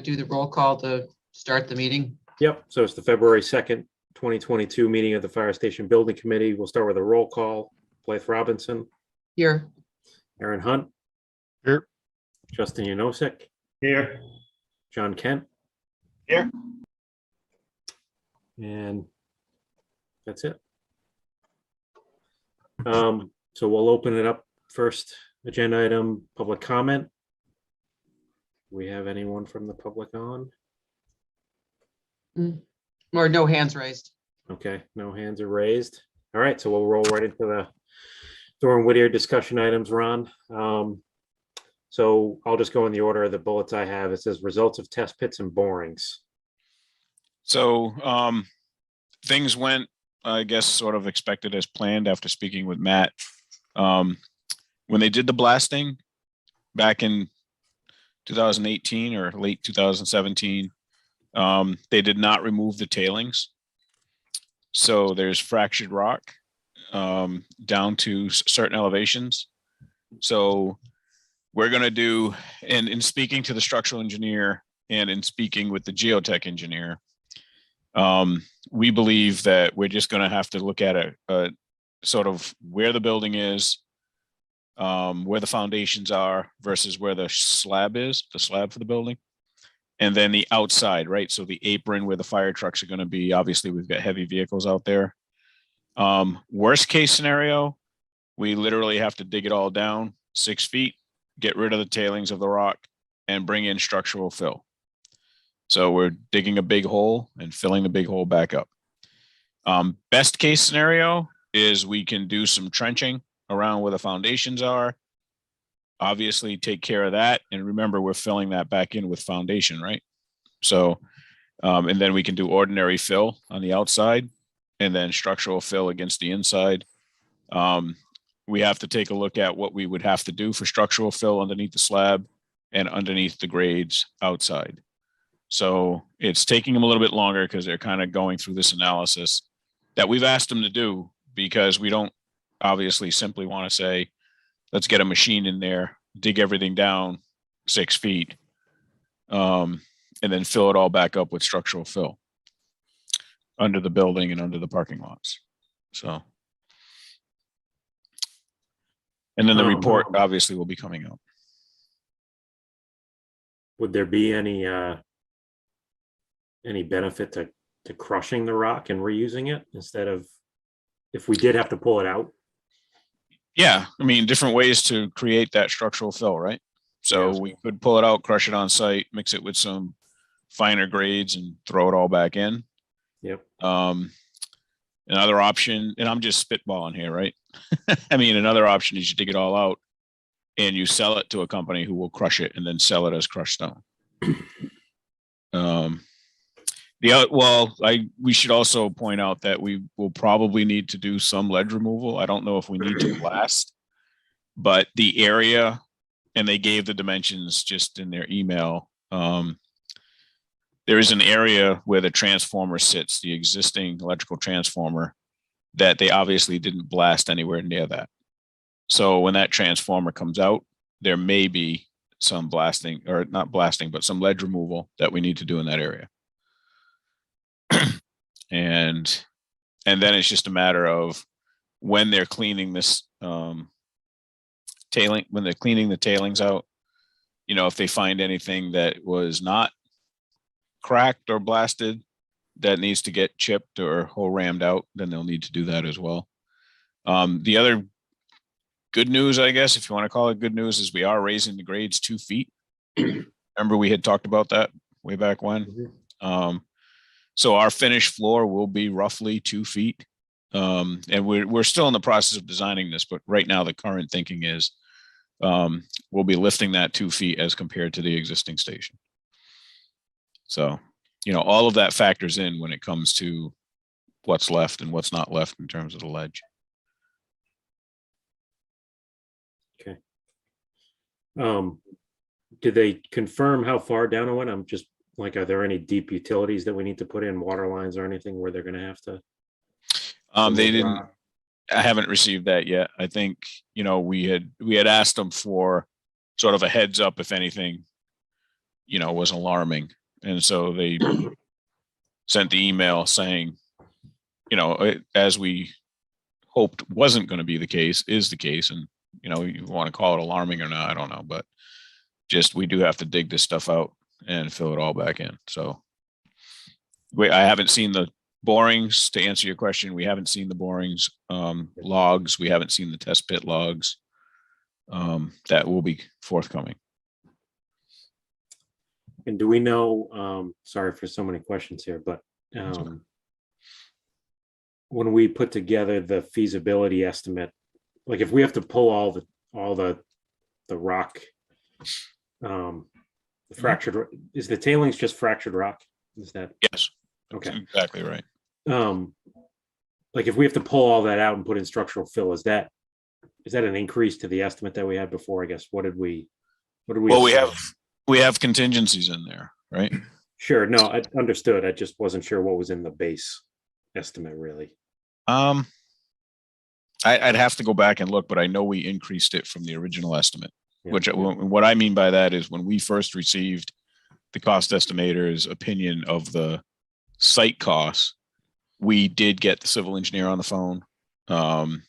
do the roll call to start the meeting? Yep, so it's the February 2nd, 2022 meeting of the Fire Station Building Committee. We'll start with a roll call. Blythe Robinson, Here. Aaron Hunt, Here. Justin Yanosek, Here. John Kent. Here. And that's it. So we'll open it up. First agenda item, public comment. We have anyone from the public on? Or no hands raised. Okay, no hands are raised. All right, so we'll roll right into the Thor and Whittier discussion items, Ron. So I'll just go in the order of the bullets I have. It says results of test pits and borings. So things went, I guess, sort of expected as planned after speaking with Matt. When they did the blasting back in 2018 or late 2017, they did not remove the tailings. So there's fractured rock down to certain elevations. So we're going to do, and in speaking to the structural engineer and in speaking with the geotech engineer, we believe that we're just going to have to look at a sort of where the building is, where the foundations are versus where the slab is, the slab for the building. And then the outside, right? So the apron where the fire trucks are going to be, obviously we've got heavy vehicles out there. Worst case scenario, we literally have to dig it all down 6 feet, get rid of the tailings of the rock and bring in structural fill. So we're digging a big hole and filling the big hole back up. Best case scenario is we can do some trenching around where the foundations are. Obviously take care of that. And remember, we're filling that back in with foundation, right? So, and then we can do ordinary fill on the outside and then structural fill against the inside. We have to take a look at what we would have to do for structural fill underneath the slab and underneath the grades outside. So it's taking them a little bit longer because they're kind of going through this analysis that we've asked them to do, because we don't obviously simply want to say, let's get a machine in there, dig everything down 6 feet, and then fill it all back up with structural fill under the building and under the parking lots. So, and then the report obviously will be coming out. Would there be any benefit to crushing the rock and reusing it instead of, if we did have to pull it out? Yeah, I mean, different ways to create that structural fill, right? So Yeah, we could pull it out, crush it on site, mix it with some finer grades and throw it all back in. Yep. Another option, and I'm just spitballing here, right? I mean, another option is you dig it all out and you sell it to a company who will crush it and then sell it as crushed stone. We should also point out that we will probably need to do some ledge removal. I don't know if we need to blast, but the area, and they gave the dimensions just in their email. There is an area where the transformer sits, the existing electrical transformer, that they obviously didn't blast anywhere near that. So when that transformer comes out, there may be some blasting, or not blasting, but some ledge removal that we need to do in that area. And then it's just a matter of when they're cleaning this when they're cleaning the tailings out, you know, if they find anything that was not cracked or blasted that needs to get chipped or hole rammed out, then they'll need to do that as well. The other good news, I guess, if you want to call it good news, is we are raising the grades 2 feet. Remember we had talked about that way back when? So our finished floor will be roughly 2 feet. And we're still in the process of designing this, but right now the current thinking is we'll be lifting that 2 feet as compared to the existing station. So, you know, all of that factors in when it comes to what's left and what's not left in terms of the ledge. Okay. Did they confirm how far down it went? I'm just like, are there any deep utilities that we need to put in, water lines or anything where they're going to have to? They didn't. I haven't received that yet. I think, you know, we had asked them for sort of a heads up if anything was alarming. And so they sent the email saying, as we hoped wasn't going to be the case, is the case. And, you want to call it alarming or not, I don't know, but just, we do have to dig this stuff out and fill it all back in. So I haven't seen the borings. To answer your question, we haven't seen the borings logs. We haven't seen the test pit logs. That will be forthcoming. And do we know, sorry for so many questions here, but when we put together the feasibility estimate, like if we have to pull all the rock, the fractured, is the tailings just fractured rock? Is that? Yes. Okay. That's exactly right. Like if we have to pull all that out and put in structural fill, is that an increase to the estimate that we had before? I guess, what did we? Well, assume? we have contingencies in there, right? Sure. No, I understood. I just wasn't sure what was in the base estimate, really. I'd have to go back and look, but I know we increased it from the original estimate. Yeah. Which, what I mean by that is when we first received the cost estimator's opinion of the site costs, we did get the civil engineer on the phone. And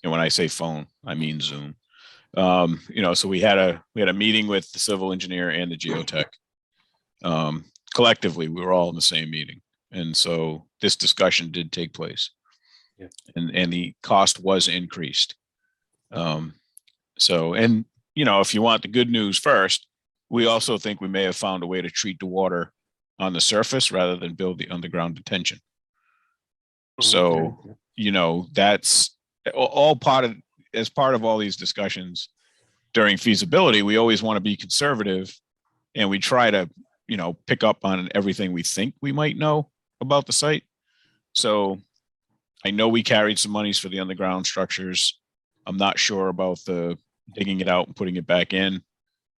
when I say phone, I mean Zoom. So we had a meeting with the civil engineer and the geotech. Collectively, we were all in the same meeting. And so this discussion did take place. Yeah. And the cost was increased. If you want the good news first, we also think we may have found a way to treat the water on the surface rather than build the underground detention. So, Okay. That's all as part of all these discussions during feasibility. We always want to be conservative, and we try to, pick up on everything we think we might know about the site. So I know we carried some monies for the underground structures. I'm not sure about the digging it out and putting it back in.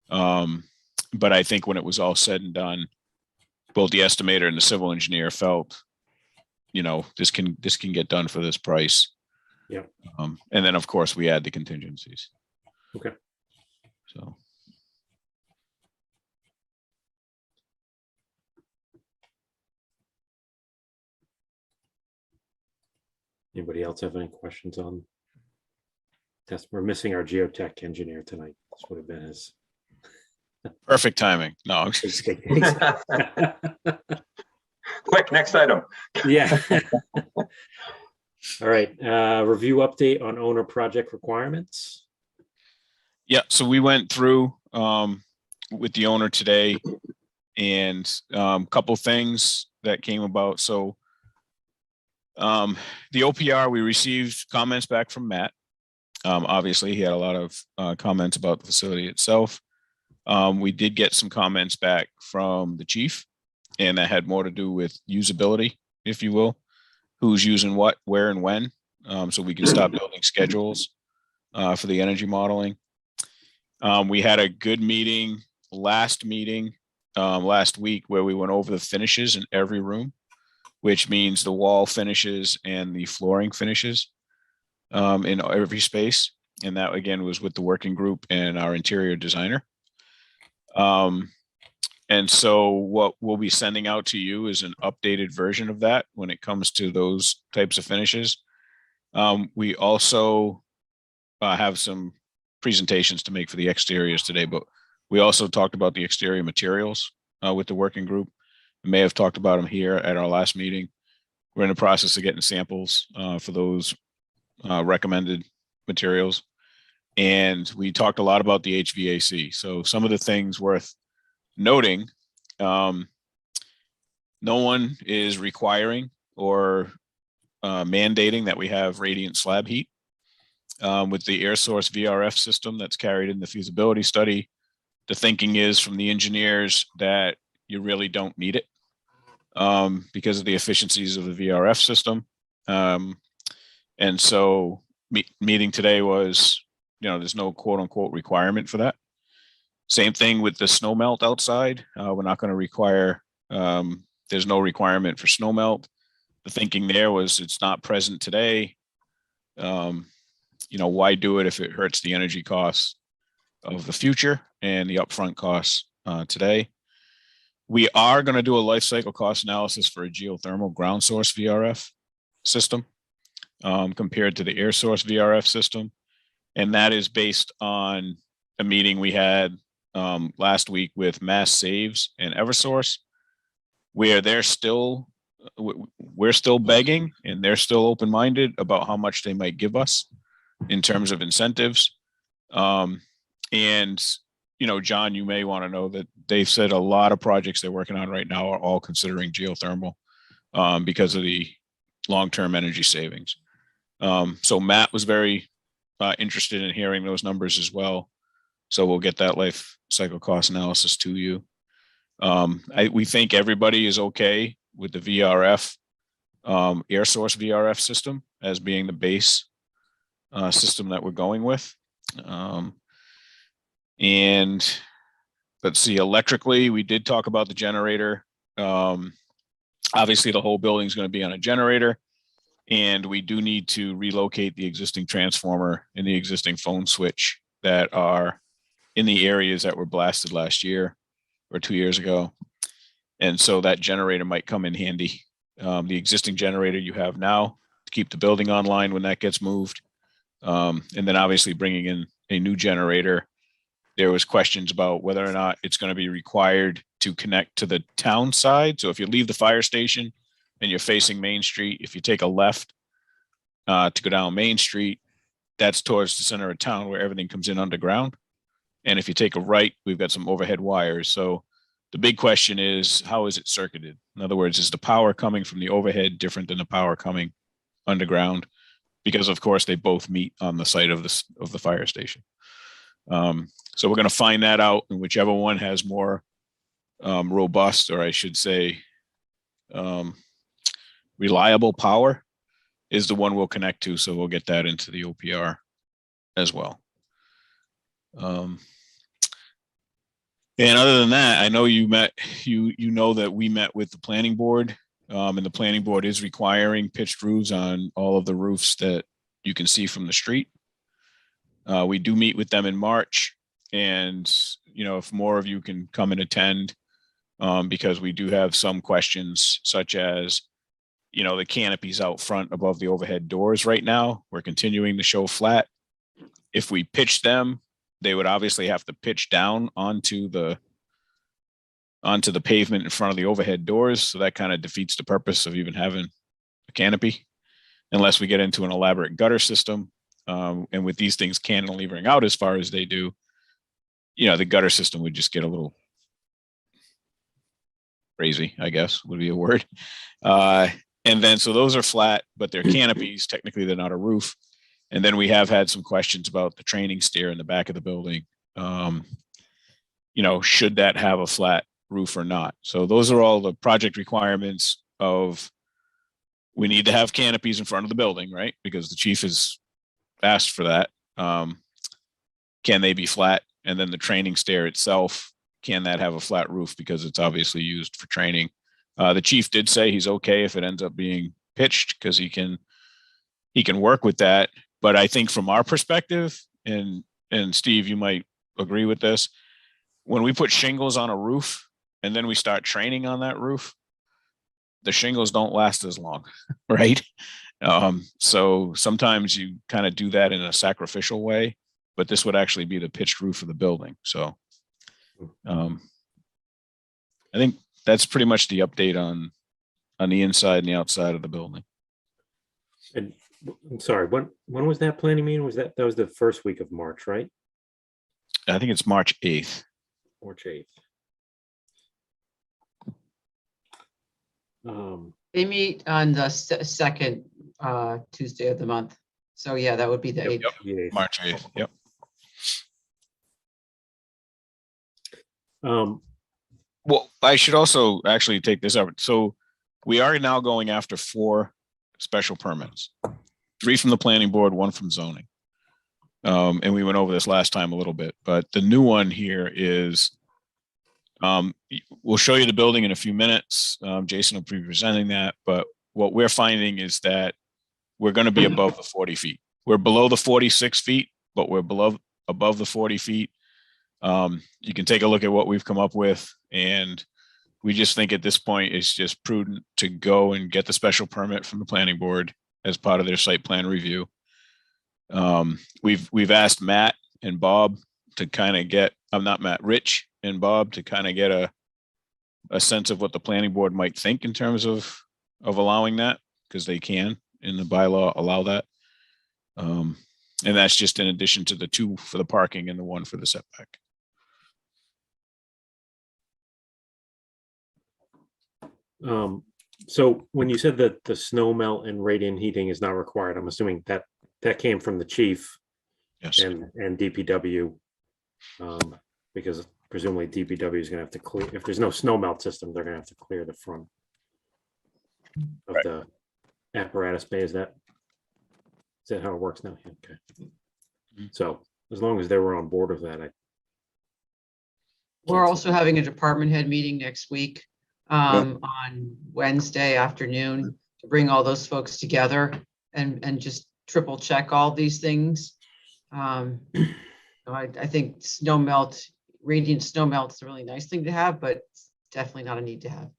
But I think when it was all said and done, both the estimator and the civil engineer felt, this can get done for this price. Yeah. And then of course we add the contingencies. Okay. So. Anybody else have any questions on test? We're missing our geotech engineer tonight. This would have been his Perfect timing. No. Quick, next item. Yeah. All right. Review update on owner project requirements. Yeah. So we went through with the owner today, and a couple things that came about. So the OPR, we received comments back from Matt. Obviously, he had a lot of comments about the facility itself. We did get some comments back from the chief, and that had more to do with usability, if you will, who's using what, where, and when, so we can start building schedules for the energy modeling. We had a good meeting last week where we went over the finishes in every room, which means the wall finishes and the flooring finishes in every space. And that, again, was with the working group and our interior designer. And so what we'll be sending out to you is an updated version of that when it comes to those types of finishes. We also have some presentations to make for the exteriors today, but we also talked about the exterior materials with the working group. We may have talked about them here at our last meeting. We're in the process of getting samples for those recommended materials. And we talked a lot about the HVAC. So some of the things worth noting, no one is requiring or mandating that we have radiant slab heat. With the air source VRF system that's carried in the feasibility study, the thinking is from the engineers that you really don't need it because of the efficiencies of the VRF system. And so meeting today was, there's no quote unquote requirement for that. Same thing with the snow melt outside. We're not going to require, there's no requirement for snow melt. The thinking there was it's not present today. Why do it if it hurts the energy costs of the future and the upfront costs today? We are going to do a life cycle cost analysis for a geothermal ground source VRF system compared to the air source VRF system. And that is based on a meeting we had last week with Mass Saves and Eversource, where we're still begging and they're still open-minded about how much they might give us in terms of incentives. And, you know, John, you may want to know that they've said a lot of projects they're working on right now are all considering geothermal because of the long-term energy savings. So Matt was very interested in hearing those numbers as well. So we'll get that life cycle cost analysis to you. We think everybody is okay with the VRF, air source VRF system as being the base system that we're going with. And let's see, electrically, we did talk about the generator. Obviously, the whole building is going to be on a generator, and we do need to relocate the existing transformer and the existing phone switch that are in the areas that were blasted last year or 2 years ago. And so that generator might come in handy. The existing generator you have now to keep the building online when that gets moved. And then obviously bringing in a new generator. There was questions about whether or not it's going to be required to connect to the town side. So if you leave the fire station and you're facing Main Street, if you take a left to go down Main Street, that's towards the center of town where everything comes in underground. And if you take a right, we've got some overhead wires. So the big question is, how is it circuited? In other words, is the power coming from the overhead different than the power coming underground? Because of course they both meet on the site of the fire station. So we're going to find that out, and whichever one has more robust, or I should say, reliable power is the one we'll connect to. So we'll get that into the OPR as well. And other than that, I know you know that we met with the planning board, and the planning board is requiring pitched roofs on all of the roofs that you can see from the street. We do meet with them in March, and you know, if more of you can come and attend, because we do have some questions such as, you know, the canopies out front above the overhead doors right now, we're continuing to show flat. If we pitch them, they would obviously have to pitch down onto the pavement in front of the overhead doors. So that kind of defeats the purpose of even having a canopy, unless we get into an elaborate gutter system. And with these things cantilevering out as far as they do, you know, the gutter system would just get a little crazy, I guess would be a word. And then, so those are flat, but they're canopies. Technically, they're not a roof. And then we have had some questions about the training stair in the back of the building. You know, should that have a flat roof or not? So those are all the project requirements of, we need to have canopies in front of the building, right? Because the chief has asked for that. Can they be flat? And then the training stair itself, can that have a flat roof? Because it's obviously used for training. The chief did say he's okay if it ends up being pitched, because he can work with that. But I think from our perspective, and Steve, you might agree with this, when we put shingles on a roof and then we start training on that roof, the shingles don't last as long, right? So sometimes you kind of do that in a sacrificial way, but this would actually be the pitched roof of the building. So I think that's pretty much the update on the inside and the outside of the building. And I'm sorry, when was that planning meeting? That was the first week of March, right? I think it's March 8th. March 8th. They meet on the second Tuesday of the month. So yeah, that would be the 8th. Yep. March 8th. Yep. Well, I should also actually take this up. So we are now going after 4 special permits, 3 from the planning board, 1 from zoning. And we went over this last time a little bit, but the new one here is, we'll show you the building in a few minutes. Jason will be presenting that, but what we're finding is that we're going to be above the 40 feet. We're below the 46 feet, but we're above the 40 feet. You can take a look at what we've come up with, and we just think at this point it's just prudent to go and get the special permit from the planning board as part of their site plan review. We've asked Matt and Bob to kind of get, not Matt, Rich and Bob to kind of get a sense of what the planning board might think in terms of allowing that, because they can in the bylaw allow that. And that's just in addition to the 2 for the parking and the 1 for the setback. So when you said that the snow melt and radiant heating is not required, I'm assuming that came from the chief. Yes. And DPW, because presumably DPW is gonna have to clear, if there's no snow melt system, they're gonna have to clear the front of Right. the apparatus bay. Is that how it works now? Okay. Mhm. So as long as they were on board with that, We're also having a department head meeting next week on Wednesday afternoon to bring all those folks together and just triple check all these things. I think snow melt, radiant snow melt is a really nice thing to have, but it's definitely not a need to have.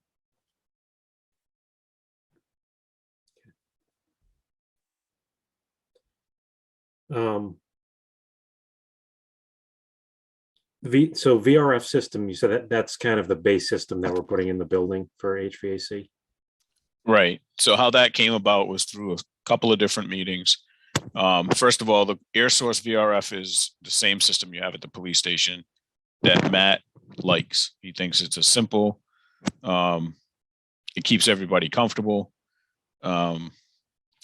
so VRF system, you said that's kind of the base system that we're putting in the building for HVAC. Right. So how that came about was through a couple of different meetings. First of all, the air source VRF is the same system you have at the police station that Matt likes. He thinks it's a simple, it keeps everybody comfortable.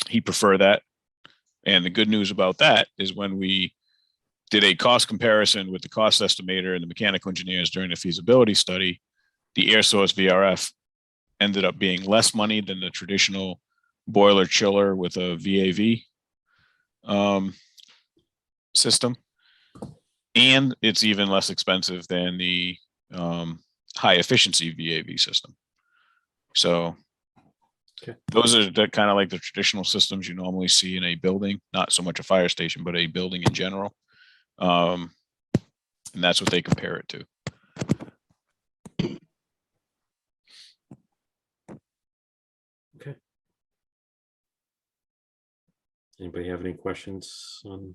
He preferred that. And the good news about that is when we did a cost comparison with the cost estimator and the mechanical engineers during the feasibility study, the air source VRF ended up being less money than the traditional boiler chiller with a VAV system. And it's even less expensive than the high efficiency VAV system. So okay. Those are kind of like the traditional systems you normally see in a building, not so much a fire station, but a building in general. And that's what they compare it to. Okay. Anybody have any questions on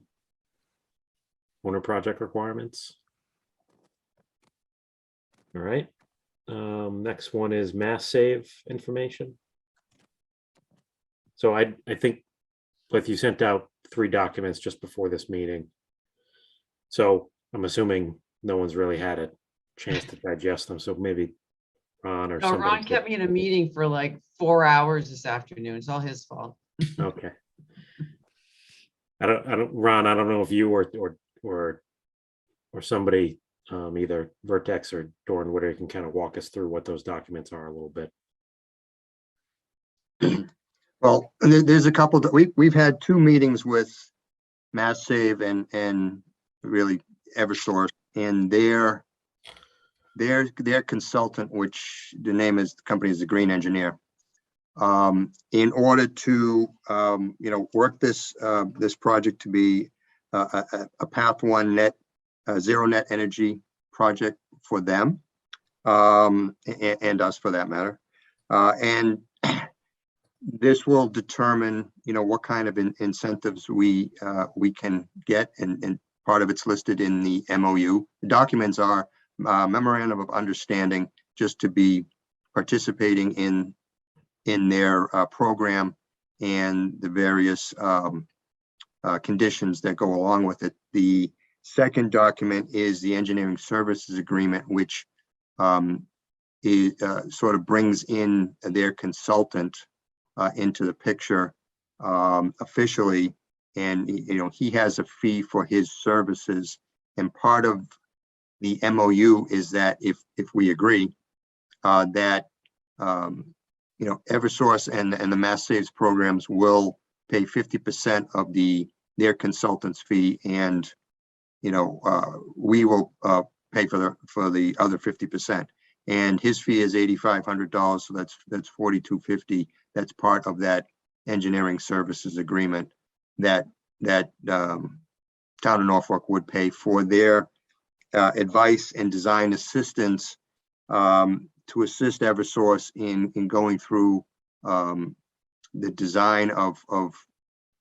owner project requirements? All right. Next one is mass save information. So I think, like, you sent out 3 documents just before this meeting. So I'm assuming no one's really had a chance to digest them. So maybe Ron or No, somebody. Ron kept me in a meeting for like 4 hours this afternoon. It's all his fault. Okay. Ron, I don't know if you or somebody, either Vertex or Doran Woodard, can kind of walk us through what those documents are a little bit. Well, there's a couple that we've had 2 meetings with Mass Save and really Eversource, and their consultant, which the name is, the company is the Green Engineer, in order to work this project to be a path 1 net zero net energy project for them, and us for that matter, and this will determine what kind of incentives we can get, and part of it's listed in the MOU. The documents are memorandum of understanding just to be participating in their program and the various conditions that go along with it. The second document is the engineering services agreement, which sort of brings in their consultant into the picture officially, and he has a fee for his services, and part of the MOU is that if we agree that Eversource and the Mass Saves programs will pay 50% of their consultant's fee, and we will pay for the other 50%. And his fee is $8,500, so that's $4,250. That's part of that engineering services agreement that town of Norfolk would pay for their advice and design assistance to assist Eversource in going through the design of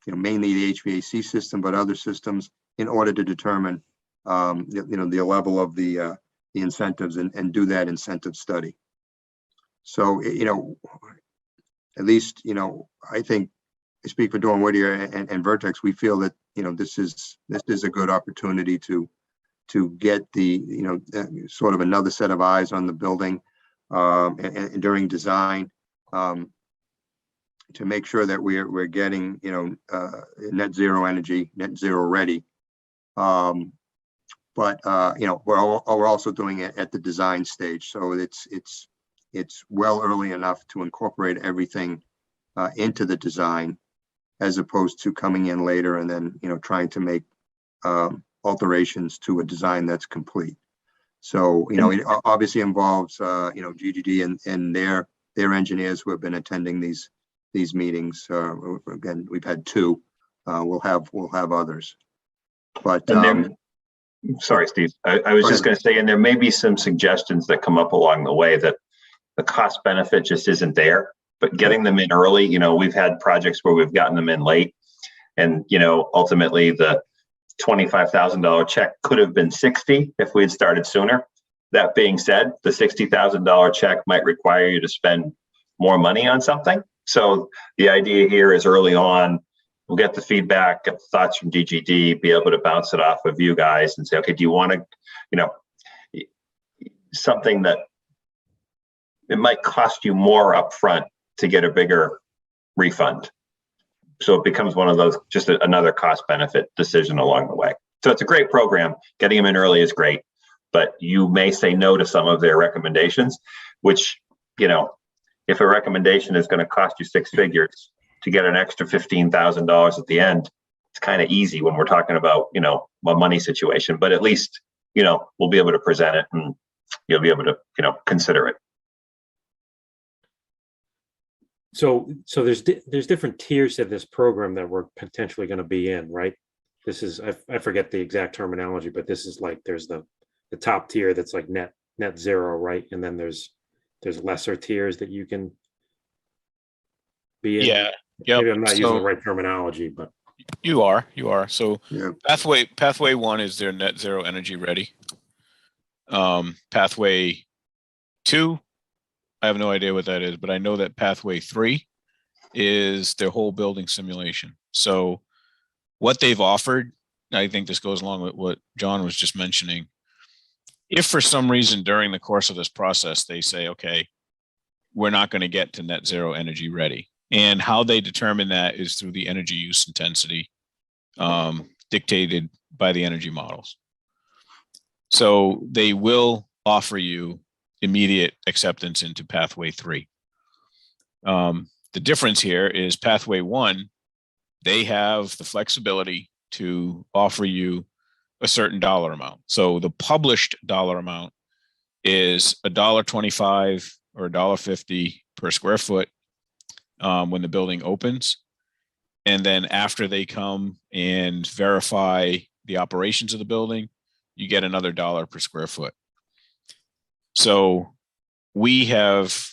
mainly the HVAC system, but other systems, in order to determine the level of the incentives and do that incentive study. So at least I think I speak for Dawn Whittier and Vertex. We feel that this is a good opportunity to get the sort of another set of eyes on the building and during design, to make sure that we're getting net zero energy, net zero ready. But we're also doing it at the design stage, so it's well early enough to incorporate everything into the design, as opposed to coming in later and then trying to make alterations to a design that's complete. So it obviously involves GGD and their engineers who have been attending these meetings. Again, we've had 2. We'll have others. But sorry, Steve. I was just going to say, and there may be some suggestions that come up along the way that the cost benefit just isn't there. But getting them in early, we've had projects where we've gotten them in late, and ultimately the $25,000 check could have been 60 if we had started sooner. That being said, the $60,000 check might require you to spend more money on something. So the idea here is early on, we'll get the feedback, get the thoughts from DGD, be able to bounce it off of you guys and say, okay, do you want to, something that it might cost you more upfront to get a bigger refund. So it becomes one of those, just another cost benefit decision along the way. So it's a great program. Getting them in early is great, but you may say no to some of their recommendations, which, if a recommendation is going to cost you 6 figures to get an extra $15,000 at the end, it's kind of easy when we're talking about, a money situation, but at least, we'll be able to present it and you'll be able to, consider it. So there's different tiers of this program that we're potentially going to be in, right? This is, I forget the exact terminology, but this is like, there's the top tier that's like net zero, right? And then there's lesser tiers that you can be in. Yeah. Yep. Maybe I'm not using the right terminology, but you are. So yeah. pathway 1 is their net zero energy ready. Pathway 2, I have no idea what that is, but I know that pathway 3 is their whole building simulation. So what they've offered, I think this goes along with what John was just mentioning. If for some reason during the course of this process, they say, okay, we're not going to get to net zero energy ready. And how they determine that is through the energy use intensity dictated by the energy models. So they will offer you immediate acceptance into pathway 3. The difference here is pathway 1, they have the flexibility to offer you a certain dollar amount. So the published dollar amount is $1.25 or $1.50 per square foot when the building opens. And then after they come and verify the operations of the building, you get another $1 per square foot. So we have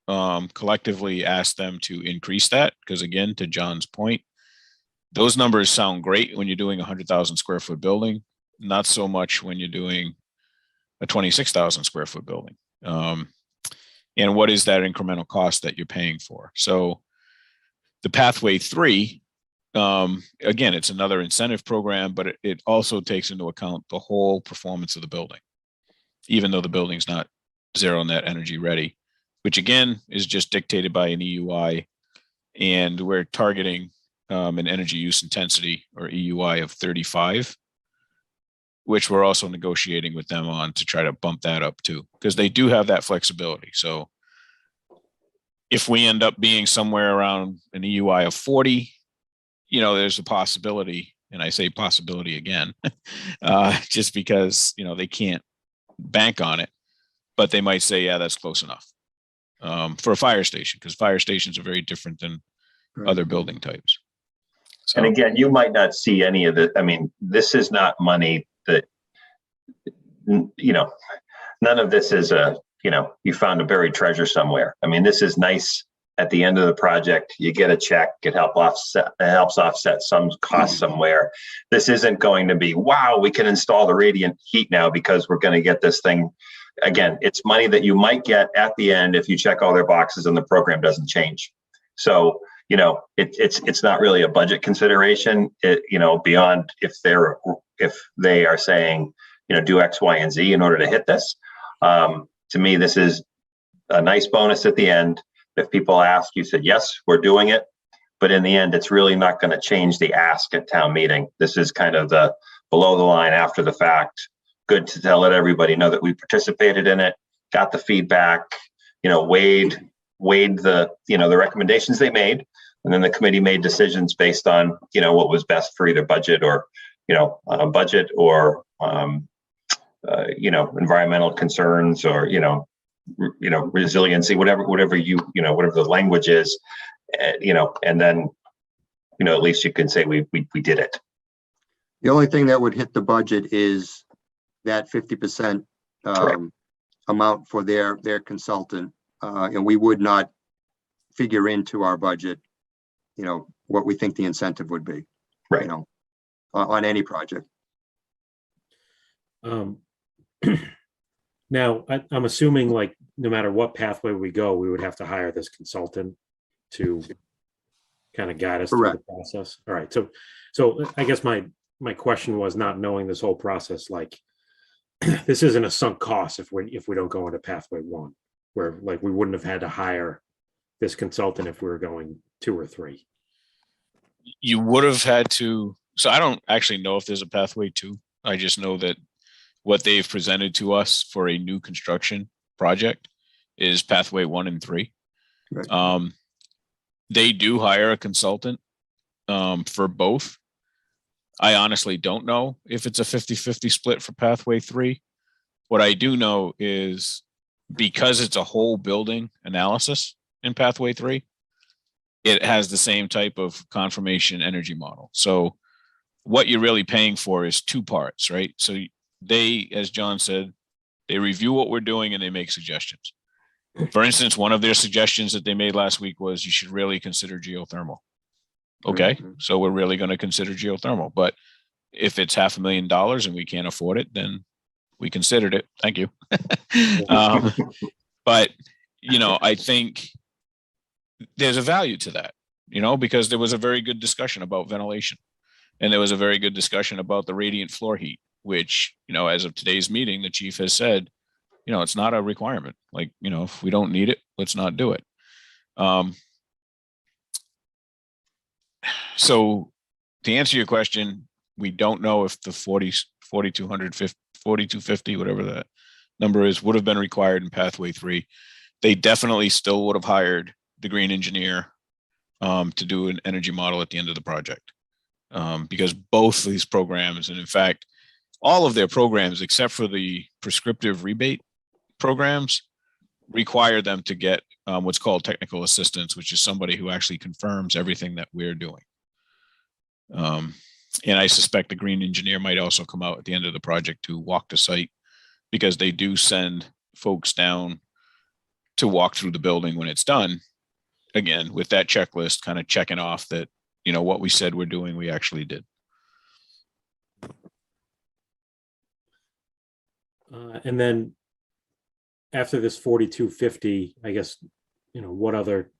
collectively asked them to increase that because, again, to John's point, those numbers sound great when you're doing a 100,000 square foot building, not so much when you're doing a 26,000 square foot building. And what is that incremental cost that you're paying for? So the pathway 3, again, it's another incentive program, but it also takes into account the whole performance of the building, even though the building's not zero net energy ready, which again is just dictated by an EUI, and we're targeting an energy use intensity or EUI of 35, which we're also negotiating with them on to try to bump that up too, because they do have that flexibility. So if we end up being somewhere around an EUI of 40, there's a possibility, and I say possibility again, just because, they can't bank on it, but they might say, yeah, that's close enough for a fire station, because fire stations are very different than other building types. So, and again, you might not see any of it. I mean, this is not money that, none of this is a you found a buried treasure somewhere. I mean, this is nice. At the end of the project, you get a check. It helps offset some cost somewhere. This isn't going to be, wow, we can install the radiant heat now because we're going to get this thing. Again, it's money that you might get at the end if you check all their boxes and the program doesn't change. So, it's not really a budget consideration. Beyond if they are saying, do X, Y, and Z in order to hit this. To me, this is a nice bonus at the end. If people ask, you said, yes, we're doing it. But in the end, it's really not going to change the ask at town meeting. This is kind of the below the line after the fact. Good to let everybody know that we participated in it, got the feedback, weighed the, the recommendations they made. And then the committee made decisions based on, what was best for either budget or, environmental concerns or, resiliency, whatever the language is, and then, at least you can say we did it. The only thing that would hit the budget is that 50% amount for their consultant, and we would not figure into our budget, what we think the incentive would be, right? On any project. Now, I'm assuming like no matter what pathway we go, we would have to hire this consultant to kind of guide us through the process. All right. So I guess my question was, not knowing this whole process, like this isn't a sunk cost if we don't go into pathway 1, where like we wouldn't have had to hire this consultant if we were going 2 or 3. You would have had to. So I don't actually know if there's a pathway 2. I just know that what they've presented to us for a new construction project is pathway 1 and 3. Right. They do hire a consultant for both. I honestly don't know if it's a 50-50 split for pathway 3. What I do know is because it's a whole building analysis in pathway 3, it has the same type of confirmation energy model. So what you're really paying for is 2 parts, right? So they, as John said, they review what we're doing and they make suggestions. For instance, one of their suggestions that they made last week was you should really consider geothermal. Okay, so we're really going to consider geothermal. But if it's $500,000 and we can't afford it, then we considered it. Thank you. But, I think there's a value to that, because there was a very good discussion about ventilation. And there was a very good discussion about the radiant floor heat, which, as of today's meeting, the chief has said, it's not a requirement. Like, if we don't need it, let's not do it. So to answer your question, we don't know if the 4,250, whatever that number is, would have been required in pathway 3. They definitely still would have hired the green engineer to do an energy model at the end of the project. Because both these programs, and in fact, all of their programs, except for the prescriptive rebate programs, require them to get what's called technical assistance, which is somebody who actually confirms everything that we're doing. And I suspect the green engineer might also come out at the end of the project to walk the site, because they do send folks down to walk through the building when it's done. Again, with that checklist, kind of checking off that, what we said we're doing, we actually did. And then after this 4,250, I guess, what other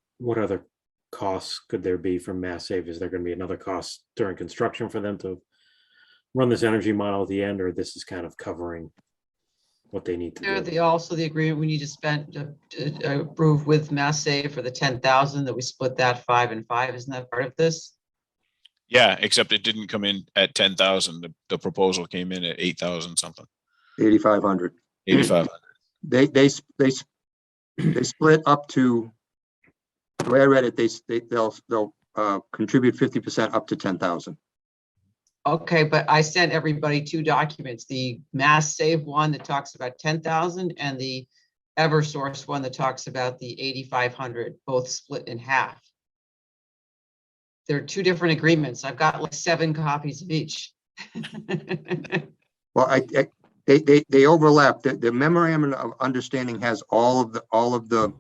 costs could there be from Mass Save? Is there going to be another cost during construction for them to run this energy model at the end, or this is kind of covering what they need to do? Also the agreement we need to spend to approve with Mass Save for the 10,000 that we split that 5 and 5. Isn't that part of this? Yeah, except it didn't come in at 10,000. The proposal came in at 8,000 something. 8,500. 8,500. They split up to, the way I read it, they'll contribute 50% up to 10,000. Okay, but I sent everybody 2 documents, the Mass Save one that talks about 10,000 and the Eversource one that talks about the 8,500, both split in half. They're 2 different agreements. I've got like 7 copies of each. Well, they overlap. The memorandum of understanding has all of the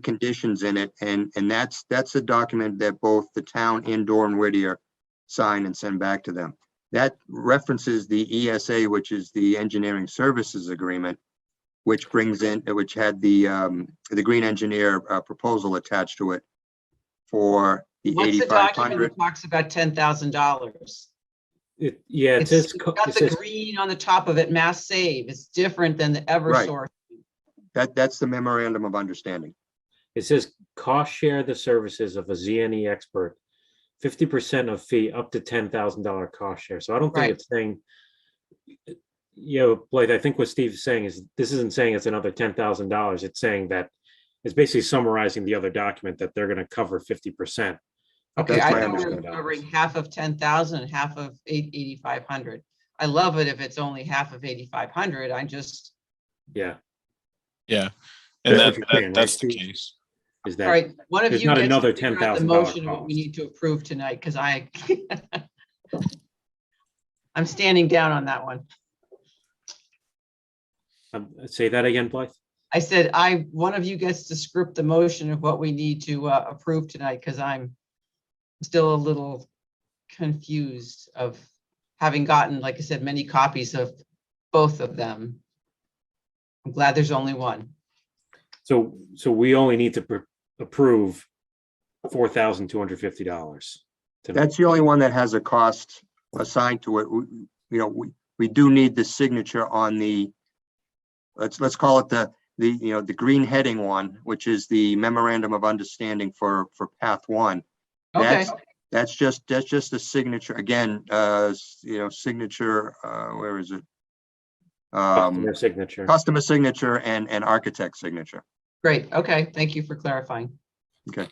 conditions in it, and that's a document that both the town and Doran Whittier sign and send back to them. That references the ESA, which is the engineering services agreement, which had the green engineer proposal attached to it for the What's the document 8,500. that talks about $10,000? Yeah, it says, It's got the green on the top of it, mass save. It's different than the Eversource. That's the memorandum of understanding. it says cost share the services of a ZNE expert, 50% of fee up to $10,000 cost share. So I don't think Right. it's saying, Blythe, I think what Steve's saying is this isn't saying it's another $10,000. It's saying that it's basically summarizing the other document that they're going to cover 50%. Okay, That's I my thought we were understanding. covering half of 10,000 and half of 8,500. I love it if it's only half of 8,500. I just, Yeah, Yeah. And That's what you're saying, right, that's the Steve? case. is all that right, one of there's you not gets to another figure out the $10,000 motion what we cost. need to approve tonight, because I'm standing down on that one. Say that again, Blythe? I said, one of you gets to script the motion of what we need to approve tonight, because I'm still a little confused of having gotten, like I said, many copies of both of them. I'm glad there's only one. So we only need to approve $4,250. That's the only one that has a cost assigned to it. We do need the signature on the, let's call it the green heading one, which is the memorandum of understanding for path one. Okay, That's just a signature again, signature, where is it? Customer signature. Customer signature and architect signature. great. Okay, thank you for clarifying. Okay.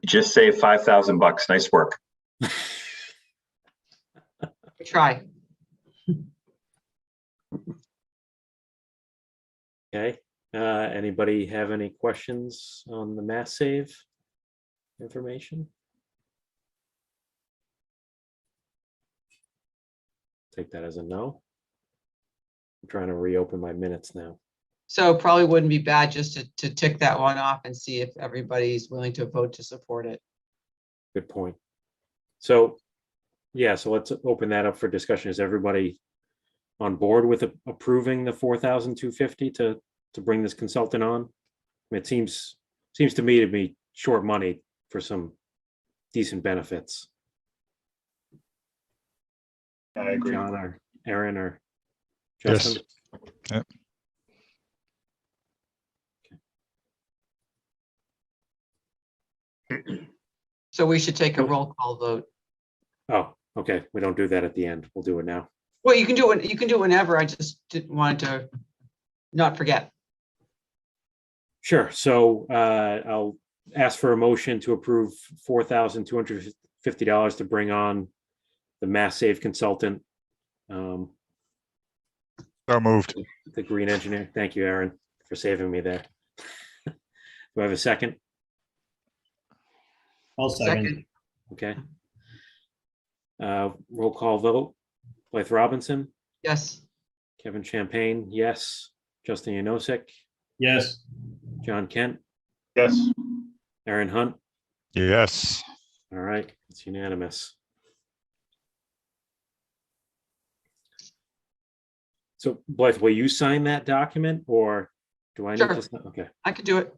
Just saved $5,000. Nice work. Try. Okay. Anybody have any questions on the mass save information? Take that as a no. I'm trying to reopen my minutes now. So probably wouldn't be bad just to tick that one off and see if everybody's willing to vote to support it. Good point. So, yeah, so let's open that up for discussion. Is everybody on board with approving the $4,250 to bring this consultant on? It seems to me to be short money for some decent benefits. I agree. John or Aaron or Yes. Justin? Yep. So we should take a roll call vote. Oh, okay. We don't do that at the end. We'll do it now. Well, you can do it. You can do it whenever. I just didn't want to not forget. Sure. So I'll ask for a motion to approve $4,250 to bring on the mass save consultant, So moved. the green engineer. Thank you, Aaron, for saving me there. Do I have a second? I'll second. Second, Okay. Roll call vote. Blythe Robinson, yes. Kevin Champagne, yes. Justin Yanosek, Yes. John Kent, Yes. Aaron Hunt. Yes. All right, it's unanimous. So Blythe, will you sign that document or do I need Sure. to? Okay. I could do it.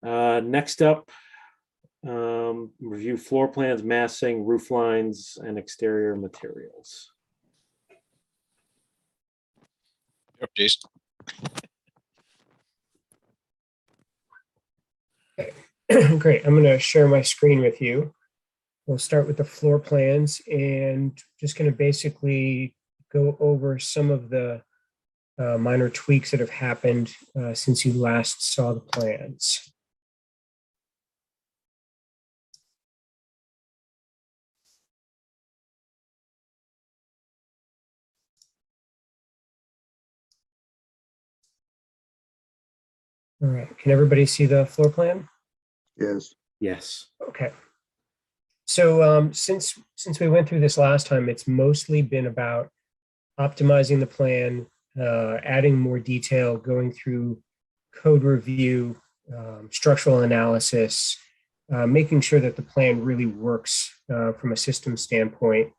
Next up, review floor plans, massing, roof lines, and exterior materials. Yep, Jason. Great, I'm going to share my screen with you. We'll start with the floor plans and just going to basically go over some of the minor tweaks that have happened since you last saw the plans. All right, can everybody see the floor plan? Yes. Yes. Okay. So since we went through this last time, it's mostly been about optimizing the plan, adding more detail, going through code review, structural analysis, making sure that the plan really works from a system standpoint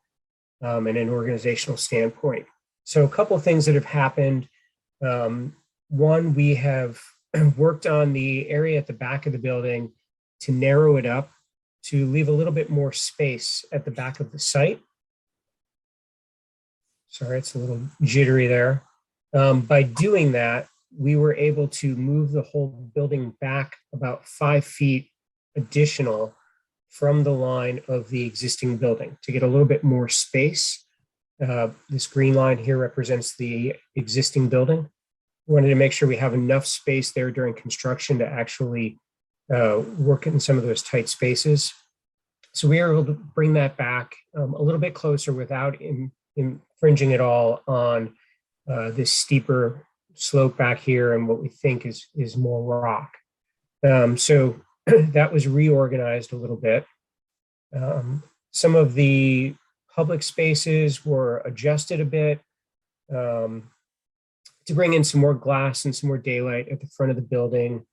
and an organizational standpoint. So a couple of things that have happened. One, we have worked on the area at the back of the building to narrow it up, to leave a little bit more space at the back of the site. Sorry, it's a little jittery there. By doing that, we were able to move the whole building back about 5 feet additional from the line of the existing building to get a little bit more space. This green line here represents the existing building. We wanted to make sure we have enough space there during construction to actually work in some of those tight spaces. So we were able to bring that back a little bit closer without infringing at all on this steeper slope back here and what we think is more rock. So that was reorganized a little bit. Some of the public spaces were adjusted a bit to bring in some more glass and some more daylight at the front of the building,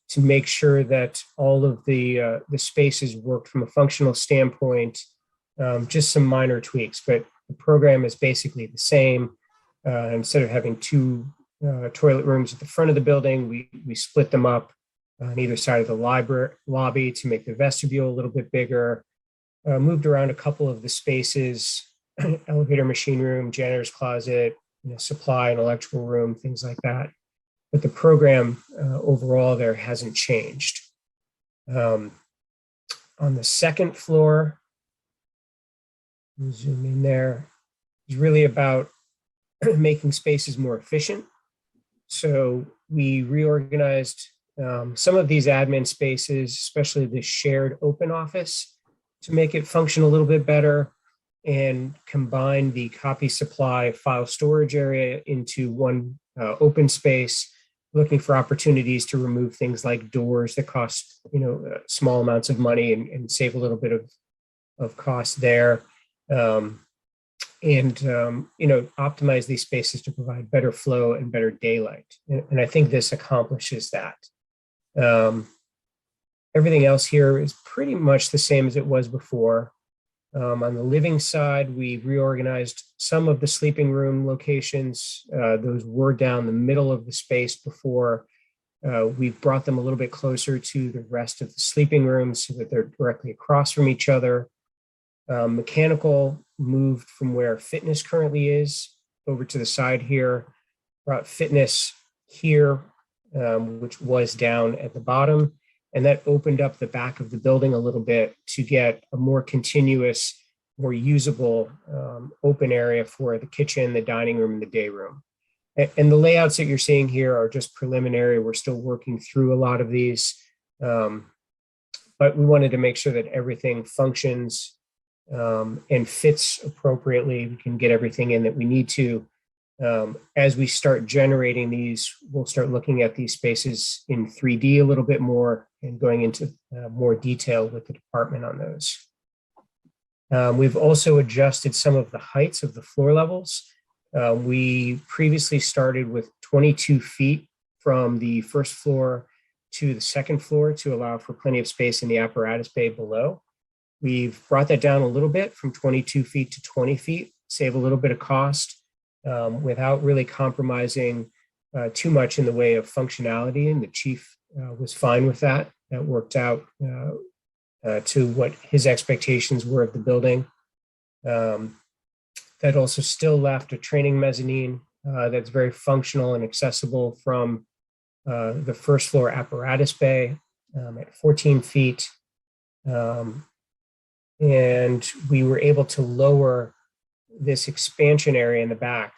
to make sure that all of the spaces worked from a functional standpoint. Just some minor tweaks, but the program is basically the same. Instead of having 2 toilet rooms at the front of the building, we split them up on either side of the lobby to make the vestibule a little bit bigger. Moved around a couple of the spaces, elevator machine room, janitor's closet, supply and electrical room, things like that. But the program overall there hasn't changed. On the second floor, zoom in there, is really about making spaces more efficient. So we reorganized some of these admin spaces, especially the shared open office, to make it function a little bit better, and combine the copy supply file storage area into one open space, looking for opportunities to remove things like doors that cost small amounts of money and save a little bit of cost there. Optimize these spaces to provide better flow and better daylight. And I think this accomplishes that. Everything else here is pretty much the same as it was before. On the living side, we reorganized some of the sleeping room locations. Those were down the middle of the space before. We've brought them a little bit closer to the rest of the sleeping rooms so that they're directly across from each other. Mechanical moved from where fitness currently is over to the side here, brought fitness here, which was down at the bottom. And that opened up the back of the building a little bit to get a more continuous, more usable open area for the kitchen, the dining room, and the day room. And the layouts that you're seeing here are just preliminary. We're still working through a lot of these, but we wanted to make sure that everything functions and fits appropriately. We can get everything in that we need to. As we start generating these, we'll start looking at these spaces in 3D a little bit more and going into more detail with the department on those. We've also adjusted some of the heights of the floor levels. We previously started with 22 feet from the first floor to the second floor to allow for plenty of space in the apparatus bay below. We've brought that down a little bit from 22 feet to 20 feet, save a little bit of cost without really compromising too much in the way of functionality. And the chief was fine with that. That worked out to what his expectations were of the building. That also still left a training mezzanine that's very functional and accessible from the first floor apparatus bay at 14 feet. And we were able to lower this expansion area in the back,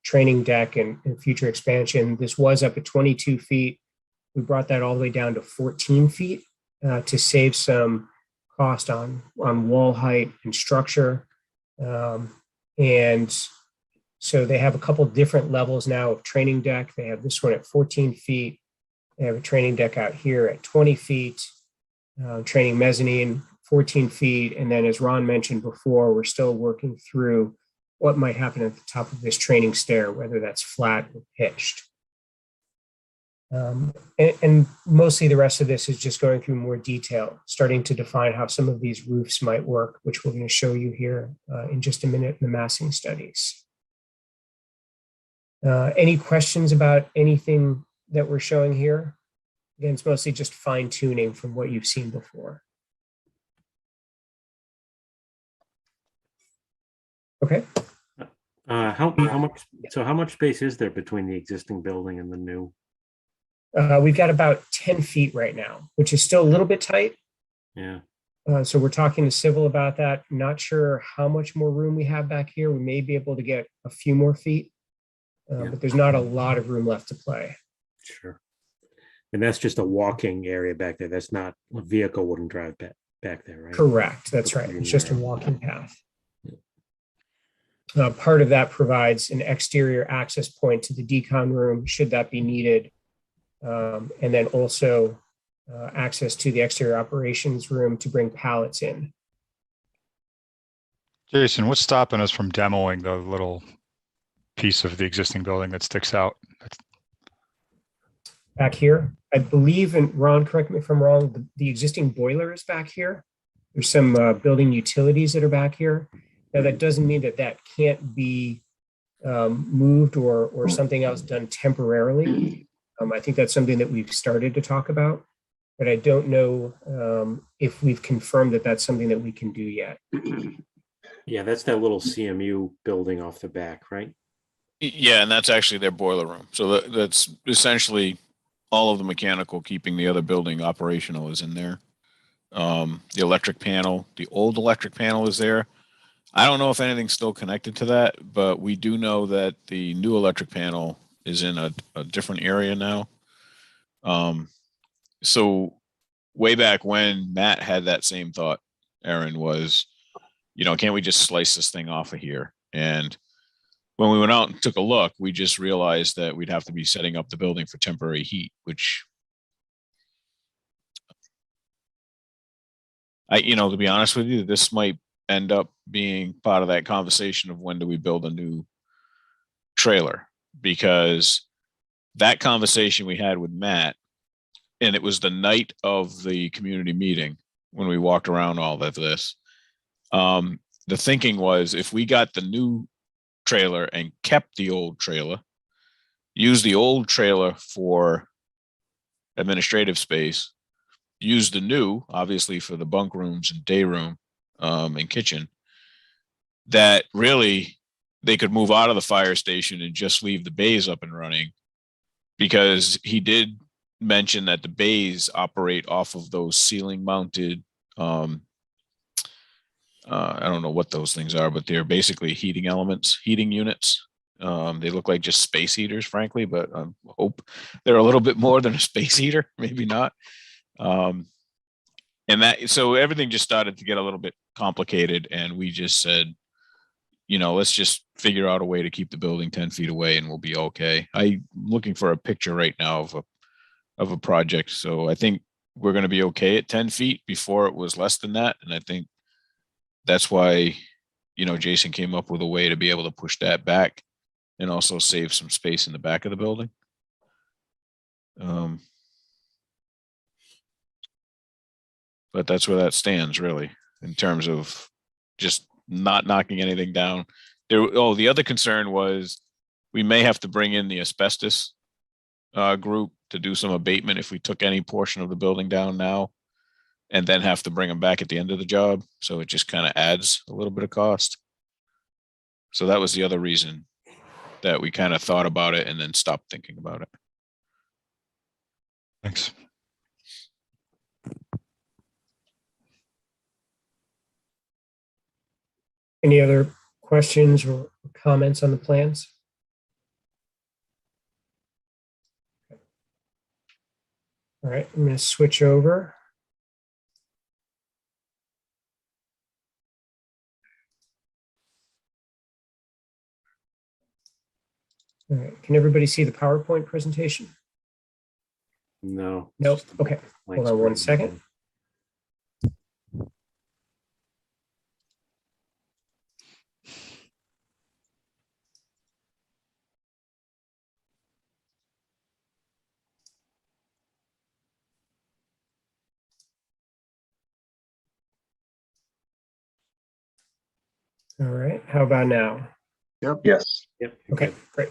training deck and future expansion. This was up at 22 feet. We brought that all the way down to 14 feet to save some cost on wall height and structure. And so they have a couple different levels now of training deck. They have this one at 14 feet. They have a training deck out here at 20 feet. training mezzanine, 14 feet. And then, as Ron mentioned before, we're still working through what might happen at the top of this training stair, whether that's flat or pitched. And mostly the rest of this is just going through more detail, starting to define how some of these roofs might work, which we're going to show you here in just a minute in the massing studies. Any questions about anything that we're showing here? Again, it's mostly just fine tuning from what you've seen before. Okay. How much? So how much space is there between the existing building and the new? We've got about 10 feet right now, which is still a little bit tight. Yeah. So we're talking to Civil about that. Not sure how much more room we have back here. We may be able to get a few more feet, but there's not a lot of room left to play. Sure. And that's just a walking area back there. That's not, a vehicle wouldn't drive back there, right? Correct. That's right. It's just a walking path. Part of that provides an exterior access point to the decon room, should that be needed. And then also access to the exterior operations room to bring pallets in. Jason, what's stopping us from demoing the little piece of the existing building that sticks out? Back here, I believe, and Ron, correct me if I'm wrong, the existing boiler is back here. There's some building utilities that are back here. Now, that doesn't mean that that can't be moved or something else done temporarily. I think that's something that we've started to talk about, but I don't know if we've confirmed that that's something that we can do yet. Yeah, that's that little CMU building off the back, right? Yeah, and that's actually their boiler room. So that's essentially all of the mechanical keeping the other building operational is in there. The electric panel, the old electric panel is there. I don't know if anything's still connected to that, but we do know that the new electric panel is in a different area now. So way back when Matt had that same thought, Aaron, was, you know, can't we just slice this thing off of here? And when we went out and took a look, we just realized that we'd have to be setting up the building for temporary heat, which to be honest with you, this might end up being part of that conversation of when do we build a new trailer, because that conversation we had with Matt, and it was the night of the community meeting when we walked around all of this. The thinking was, if we got the new trailer and kept the old trailer, use the old trailer for administrative space, use the new, obviously, for the bunk rooms and day room and kitchen, that really they could move out of the fire station and just leave the bays up and running, because he did mention that the bays operate off of those ceiling mounted, I don't know what those things are, but they're basically heating units. They look like just space heaters, frankly, but I hope they're a little bit more than a space heater, maybe not. So everything just started to get a little bit complicated, and we just said, let's just figure out a way to keep the building 10 feet away and we'll be okay. I'm looking for a picture right now of a project. So I think we're going to be okay at 10 feet. Before it was less than that. And I think that's why, Jason came up with a way to be able to push that back and also save some space in the back of the building. But that's where that stands, really, in terms of just not knocking anything down. The other concern was we may have to bring in the asbestos group to do some abatement if we took any portion of the building down now, and then have to bring them back at the end of the job. So it just kind of adds a little bit of cost. So that was the other reason that we kind of thought about it and then stopped thinking about it. Thanks. Any other questions or comments on the plans? All right, I'm going to switch over. All right, can everybody see the PowerPoint presentation? No. Nope. Okay, hold on one second. All right, how about now? Yes. Yep. Okay, great.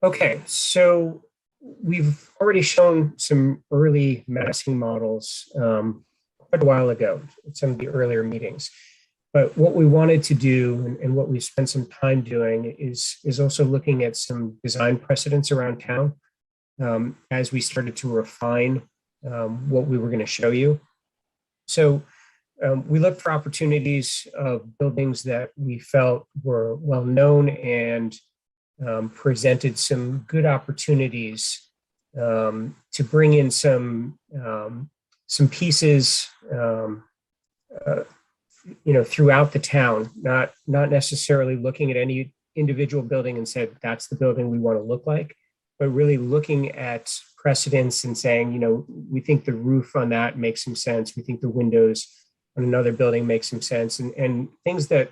Okay, so we've already shown some early massing models quite a while ago at some of the earlier meetings. But what we wanted to do and what we spent some time doing is also looking at some design precedents around town as we started to refine what we were going to show you. So we looked for opportunities of buildings that we felt were well known and presented some good opportunities to bring in some pieces, throughout the town, not necessarily looking at any individual building and said, that's the building we want to look like, but really looking at precedents and saying, we think the roof on that makes some sense. We think the windows on another building make some sense, and things that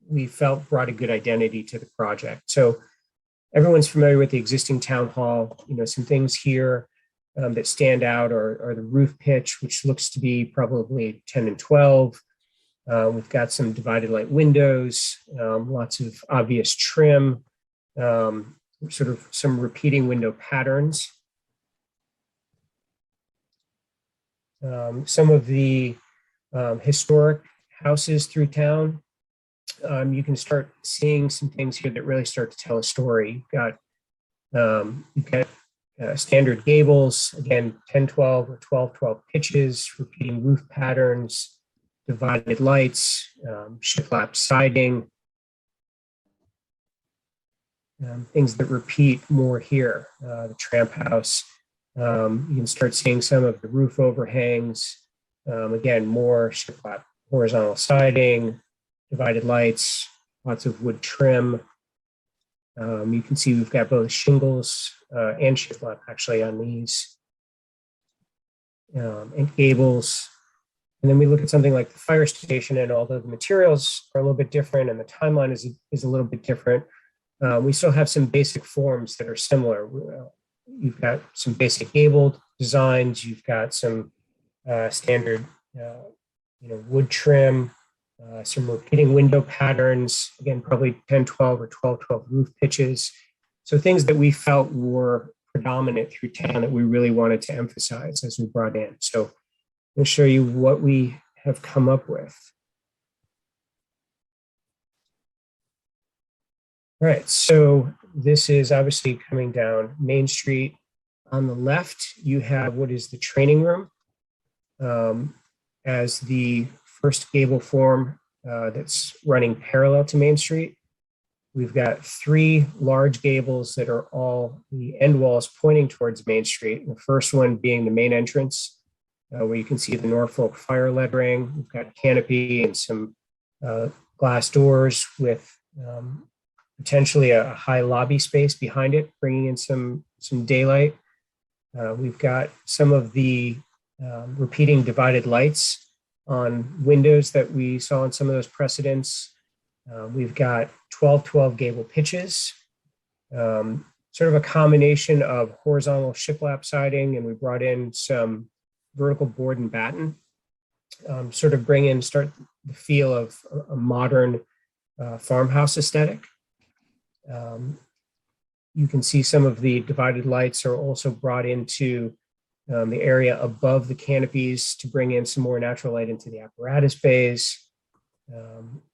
we felt brought a good identity to the project. So everyone's familiar with the existing town hall. Some things here that stand out are the roof pitch, which looks to be probably 10 and 12. We've got some divided light windows, lots of obvious trim, sort of some repeating window patterns. Some of the historic houses through town, you can start seeing some things here that really start to tell a story. You've got standard gables, again, 10-12 or 12-12 pitches, repeating roof patterns, divided lights, shiplap siding, things that repeat more here. The tramp house, you can start seeing some of the roof overhangs. Again, more shiplap horizontal siding, divided lights, lots of wood trim. You can see we've got both shingles and shiplap actually on these, and gables. And then we look at something like the fire station, and although the materials are a little bit different and the timeline is a little bit different, we still have some basic forms that are similar. You've got some basic gabled designs. You've got some standard, wood trim, some repeating window patterns. Again, probably 10-12 or 12-12 roof pitches. So things that we felt were predominant through town that we really wanted to emphasize as we brought in. So I'll show you what we have come up with. All right, so this is obviously coming down Main Street. On the left, you have what is the training room as the first gable form that's running parallel to Main Street. We've got 3 large gables that are all the end walls pointing towards Main Street. The first one being the main entrance, where you can see the Norfolk fire lettering. We've got a canopy and some glass doors with potentially a high lobby space behind it, bringing in some daylight. We've got some of the repeating divided lights on windows that we saw in some of those precedents. We've got 12-12 gable pitches, sort of a combination of horizontal shiplap siding, and we brought in some vertical board and batten, start the feel of a modern farmhouse aesthetic. You can see some of the divided lights are also brought into the area above the canopies to bring in some more natural light into the apparatus bays.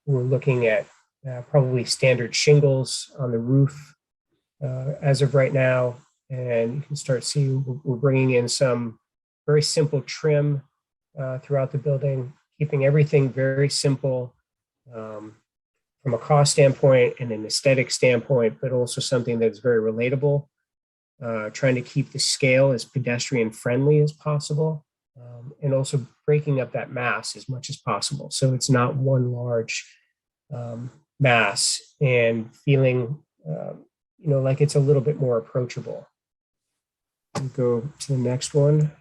We're looking at probably standard shingles on the roof as of right now. And you can start seeing we're bringing in some very simple trim throughout the building, keeping everything very simple from a cost standpoint and an aesthetic standpoint, but also something that's very relatable. Trying to keep the scale as pedestrian friendly as possible, and also breaking up that mass as much as possible. So it's not one large mass, and feeling, like it's a little bit more approachable. We'll go to the next one.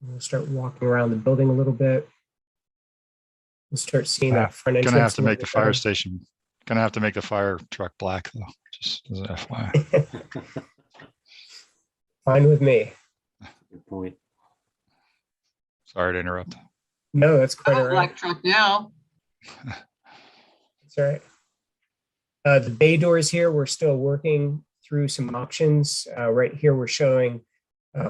We'll start walking around the building a little bit. We'll start seeing that front entrance. Gonna have to make the fire station. Gonna have to make the fire truck black though. Just as an FYI. Fine with me. Good point. Sorry to interrupt. No, that's quite Oh, all right. black truck now. That's all right. The bay doors here, we're still working through some options. Right here, we're showing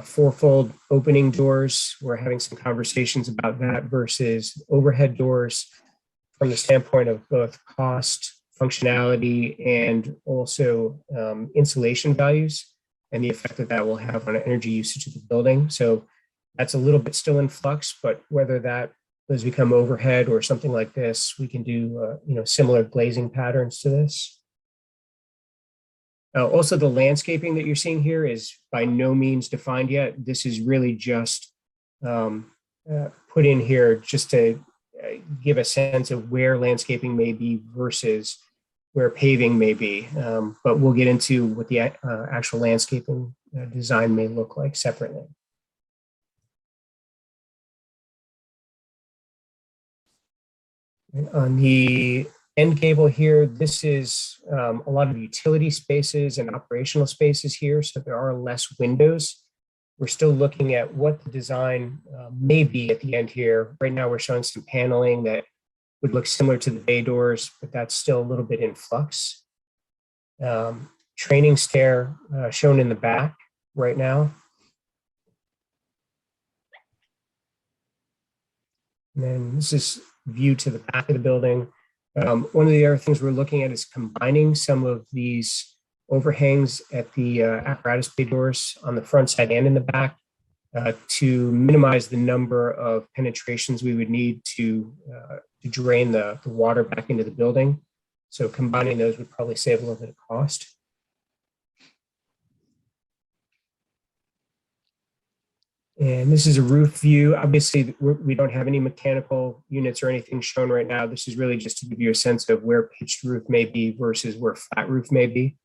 fourfold opening doors. We're having some conversations about that versus overhead doors from the standpoint of both cost, functionality, and also insulation values and the effect that that will have on energy usage of the building. So that's a little bit still in flux, but whether those become overhead or something like this, we can do similar glazing patterns to this. Also, the landscaping that you're seeing here is by no means defined yet. This is really just put in here just to give a sense of where landscaping may be versus where paving may be. But we'll get into what the actual landscaping design may look like separately. On the end cable here, this is a lot of utility spaces and operational spaces here, so there are less windows. We're still looking at what the design may be at the end here. Right now, we're showing some paneling that would look similar to the bay doors, but that's still a little bit in flux. Training stair shown in the back right now. And then this is view to the back of the building. One of the other things we're looking at is combining some of these overhangs at the apparatus bay doors on the front side and in the back to minimize the number of penetrations we would need to drain the water back into the building. So combining those would probably save a little bit of cost. And this is a roof view. Obviously, we don't have any mechanical units or anything shown right now. This is really just to give you a sense of where pitched roof may be versus where flat roof may be.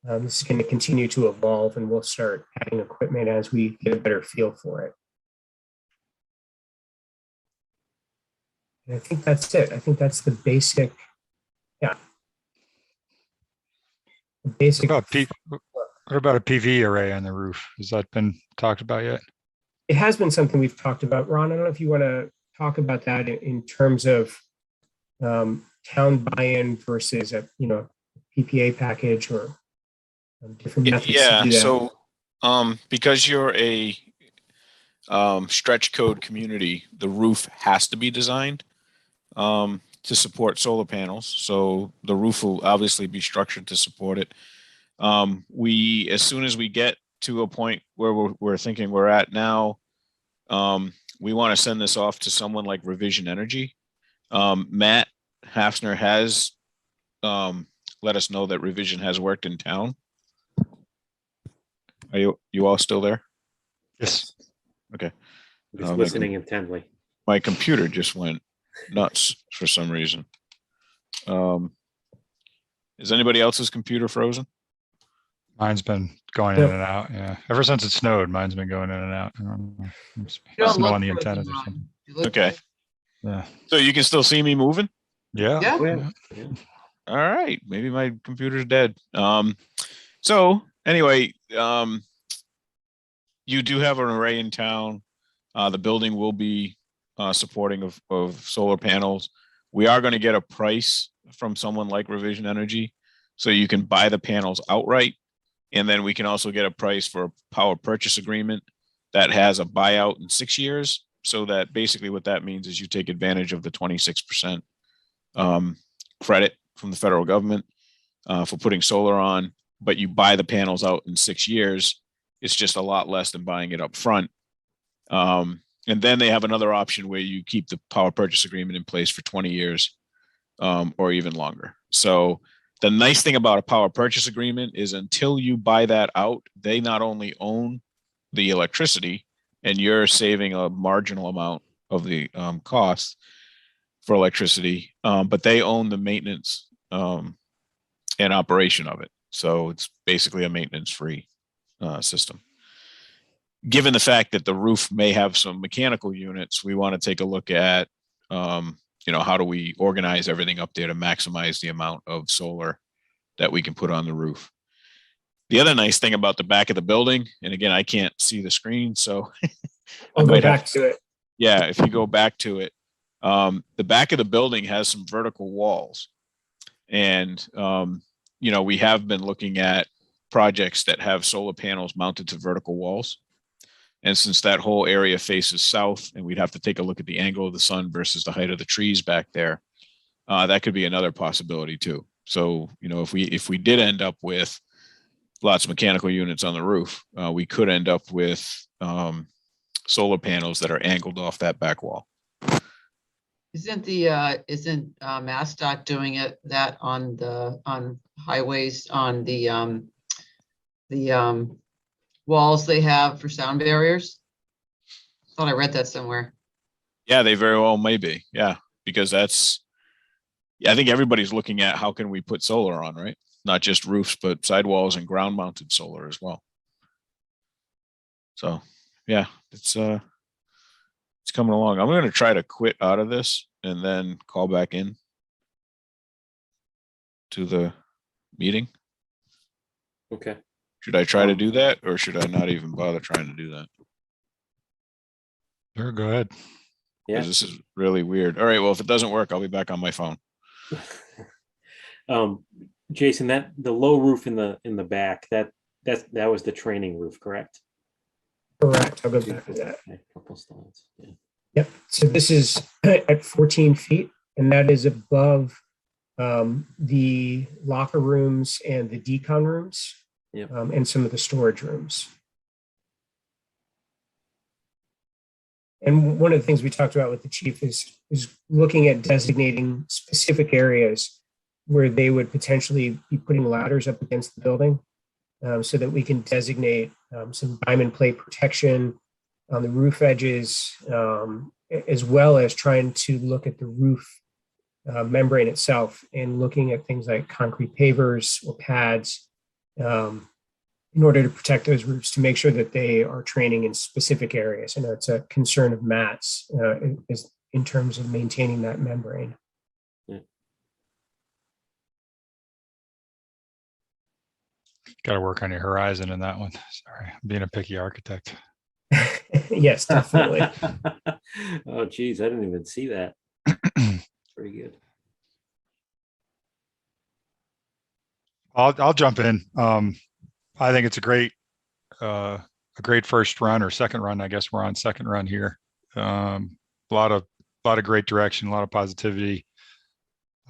This is going to continue to evolve, and we'll start adding equipment as we get a better feel for it. And I think that's it. I think that's the basic, yeah. The basic. What about a PV array on the roof? Has that been talked about yet? It has been something we've talked about. Ron, I don't know if you want to talk about that in terms of town buy-in versus a PPA package or different methods to do that. So because you're a stretch code community, the roof has to be designed to support solar panels. So the roof will obviously be structured to support it. As soon as we get to a point where we're thinking we're at now, we want to send this off to someone like Revision Energy. Matt Hafner has let us know that Revision has worked in town. Are you all still there? Yes. Okay. Just listening intently. My computer just went nuts for some reason. Is anybody else's computer frozen? Mine's been going in and out. Yeah. Ever since it snowed, mine's been going in and out. I don't know. Snow on the antennas or something. Okay. Yeah. So you can still see me moving? Yeah. Yeah. Yeah. All right. Maybe my computer's dead. So anyway, you do have an array in town. The building will be supporting of solar panels. We are going to get a price from someone like Revision Energy, so you can buy the panels outright. And then we can also get a price for a power purchase agreement that has a buyout in 6 years. So that basically what that means is you take advantage of the 26% credit from the federal government for putting solar on, but you buy the panels out in 6 years. It's just a lot less than buying it up front. And then they have another option where you keep the power purchase agreement in place for 20 years or even longer. So the nice thing about a power purchase agreement is until you buy that out, they not only own the electricity and you're saving a marginal amount of the costs for electricity, but they own the maintenance and operation of it. So it's basically a maintenance-free system. Given the fact that the roof may have some mechanical units, we want to take a look at how do we organize everything up there to maximize the amount of solar that we can put on the roof. The other nice thing about the back of the building, and again, I can't see the screen, so I'll go might have- back to it. yeah, if you go back to it, the back of the building has some vertical walls. And, you know, we have been looking at projects that have solar panels mounted to vertical walls. And since that whole area faces south, and we'd have to take a look at the angle of the sun versus the height of the trees back there, that could be another possibility too. So, you know, if we did end up with lots of mechanical units on the roof, we could end up with solar panels that are angled off that back wall. Isn't MassDOT doing that on highways, on the walls they have for sound barriers? Thought I read that somewhere. Yeah, they very well may be. Yeah, because that's, yeah, I think everybody's looking at how can we put solar on, right? Not just roofs, but sidewalls and ground mounted solar as well. So yeah, it's coming along. I'm going to try to quit out of this and then call back in to the meeting. Okay. Should I try to do that, or should I not even bother trying to do that? Sure, go ahead. Yeah. Because this is really weird. All right, well, if it doesn't work, I'll be back on my phone. Jason, that the low roof in the back, that was the training roof, correct? Correct. I'll go back to that. Okay, couple slides. Yeah. Yep. So this is at 14 feet, and that is above the locker rooms and the decon rooms, Yep. and some of the storage rooms. And one of the things we talked about with the chief is looking at designating specific areas where they would potentially be putting ladders up against the building, so that we can designate some diamond plate protection on the roof edges, as well as trying to look at the roof membrane itself and looking at things like concrete pavers or pads, in order to protect those roofs, to make sure that they are training in specific areas. I know it's a concern of Matt's in terms of maintaining that membrane. Got to work on your horizon in that one. Sorry, I'm being a picky architect. Yes, definitely. Oh, geez, I didn't even see that. Pretty good. I'll jump in. I think it's a great first run or second run. I guess we're on second run here. A lot of great direction, a lot of positivity.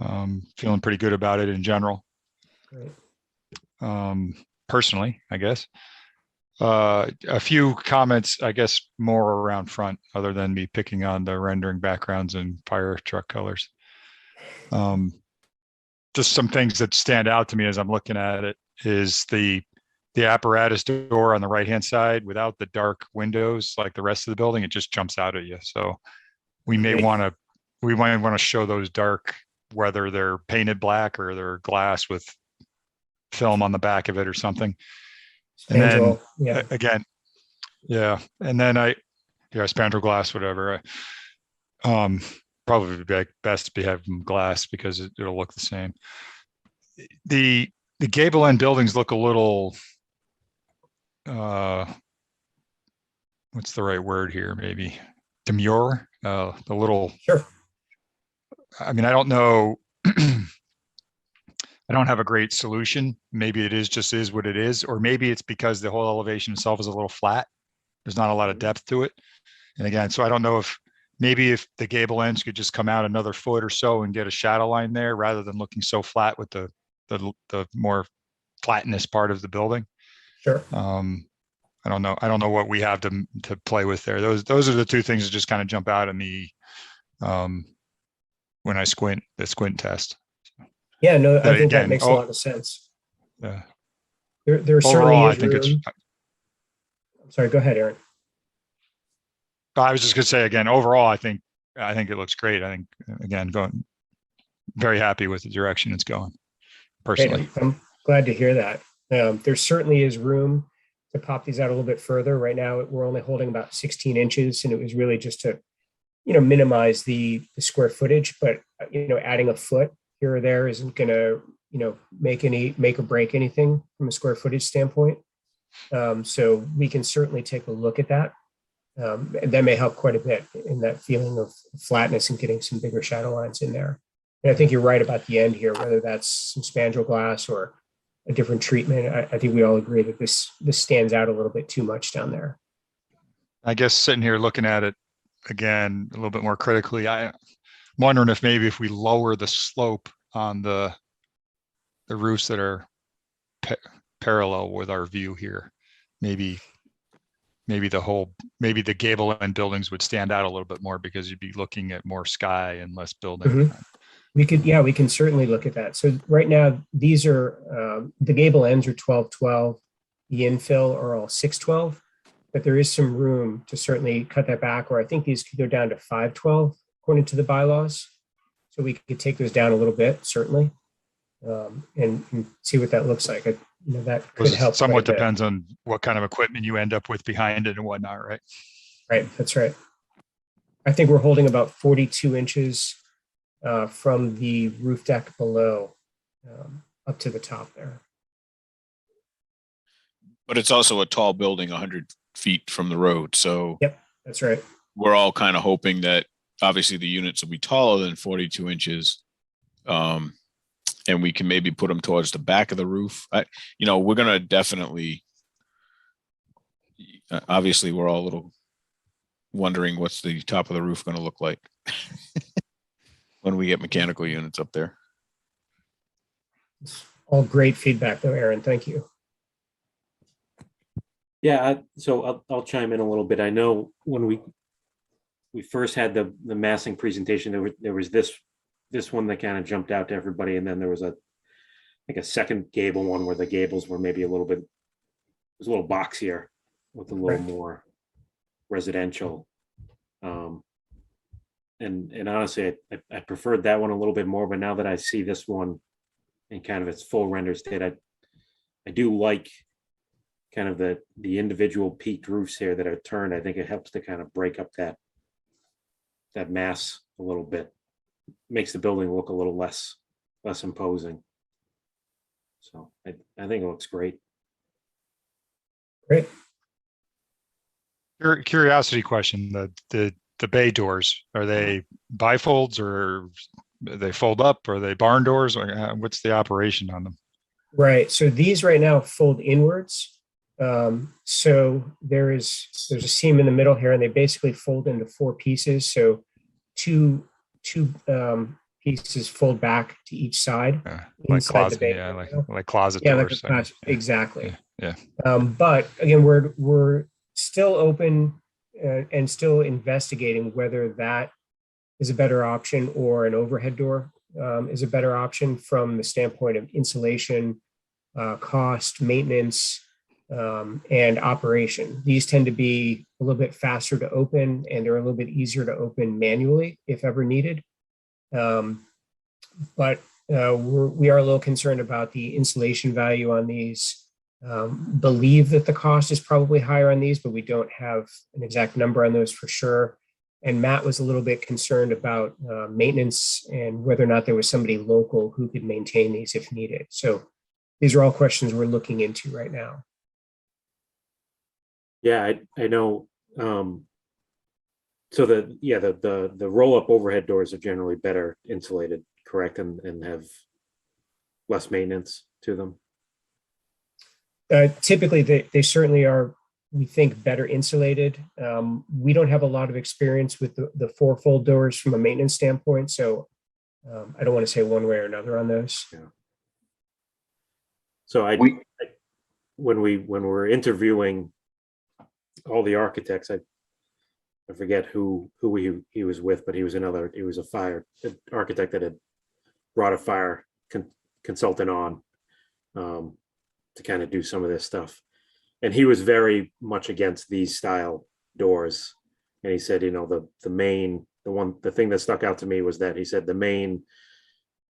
Feeling pretty good about it in general. Great. Personally, I guess. A few comments, I guess, more around front, other than me picking on the rendering backgrounds and fire truck colors. Just some things that stand out to me as I'm looking at it is the apparatus door on the right-hand side without the dark windows like the rest of the building. It just jumps out at you. So we might want to show those dark, whether they're painted black or they're glass with film on the back of it or something. And then yeah. Again, yeah. And then spandrel glass, whatever. Probably be best to be having glass because it'll look the same. The gable end buildings look a little, what's the right word here? Maybe demure, a little. Sure. I mean, I don't know. I don't have a great solution. Maybe it is what it is, or maybe it's because the whole elevation itself is a little flat. There's not a lot of depth to it. And again, so I don't know if the gable ends could just come out another foot or so and get a shadow line there rather than looking so flat with the more flatness part of the building. Sure. I don't know. I don't know what we have to play with there. Those are the two things that just kind of jump out at me when I squint the squint test. Yeah, no, I think again, that makes a lot of sense. Yeah. There certainly is room. I'm sorry, go ahead, Aaron. I was just going to say again, overall, I think it looks great. I think, again, going very happy with the direction it's going personally. Great. I'm glad to hear that. There certainly is room to pop these out a little bit further. Right now, we're only holding about 16 inches, and it was really just to, minimize the square footage, but, adding a foot here or there isn't going to make or break anything from a square footage standpoint. So we can certainly take a look at that. And that may help quite a bit in that feeling of flatness and getting some bigger shadow lines in there. And I think you're right about the end here, whether that's some spandrel glass or a different treatment. I think we all agree that this stands out a little bit too much down there. I guess sitting here looking at it again a little bit more critically, I'm wondering if maybe if we lower the slope on the roofs that are parallel with our view here, maybe the gable end buildings would stand out a little bit more because you'd be looking at more sky and less building. Mm-hmm. We can certainly look at that. So right now, these are, the gable ends are 12-12, the infill are all 6-12, but there is some room to certainly cut that back, or I think these could go down to 5-12 according to the bylaws. So we could take those down a little bit, certainly, and see what that looks like. That could help. Somewhat depends on what kind of equipment you end up with behind it and whatnot, right? Right, that's right. I think we're holding about 42 inches from the roof deck below up to the top there. But it's also a tall building, 100 feet from the road. So yep, that's right. We're all kind of hoping that obviously the units will be taller than 42 inches. And we can maybe put them towards the back of the roof. We're going to definitely, obviously we're all a little wondering what's the top of the roof going to look like when we get mechanical units up there. All great feedback though, Aaron. Thank you. Yeah, so I'll chime in a little bit. I know when we first had the massing presentation, there was this one that kind of jumped out to everybody, and then there was a second gable one where the gables were maybe a little boxier with a little more residential. And honestly, I preferred that one a little bit more, but now that I see this one in kind of its full render state, I do like kind of the individual peaked roofs here that are turned. I think it helps to kind of break up that mass a little bit. Makes the building look a little less imposing. So I think it looks great. Great. Curiosity question: the bay doors, are they bifolds or they fold up? Or are they barn doors? Or what's the operation on them? Right. So these right now fold inwards. So there's a seam in the middle here, and they basically fold into 4 pieces. So two pieces fold back to each side. Like closet, like closet doors. Exactly. Yeah. But again, we're still open and still investigating whether that is a better option or an overhead door is a better option from the standpoint of insulation, cost, maintenance, and operation. These tend to be a little bit faster to open, and they're a little bit easier to open manually if ever needed. But we are a little concerned about the insulation value on these. Believe that the cost is probably higher on these, but we don't have an exact number on those for sure. And Matt was a little bit concerned about maintenance and whether or not there was somebody local who could maintain these if needed. So these are all questions we're looking into right now. Yeah, I know. So the roll-up overhead doors are generally better insulated, correct, and have less maintenance to them. Typically, they certainly are, we think, better insulated. We don't have a lot of experience with the 4-fold doors from a maintenance standpoint, so I don't want to say one way or another on those. Yeah. So when we're interviewing all the architects, I forget who he was with, but he was a fire architect that had brought a fire consultant on to kind of do some of this stuff. And he was very much against these style doors. And he said, the thing that stuck out to me was that he said the main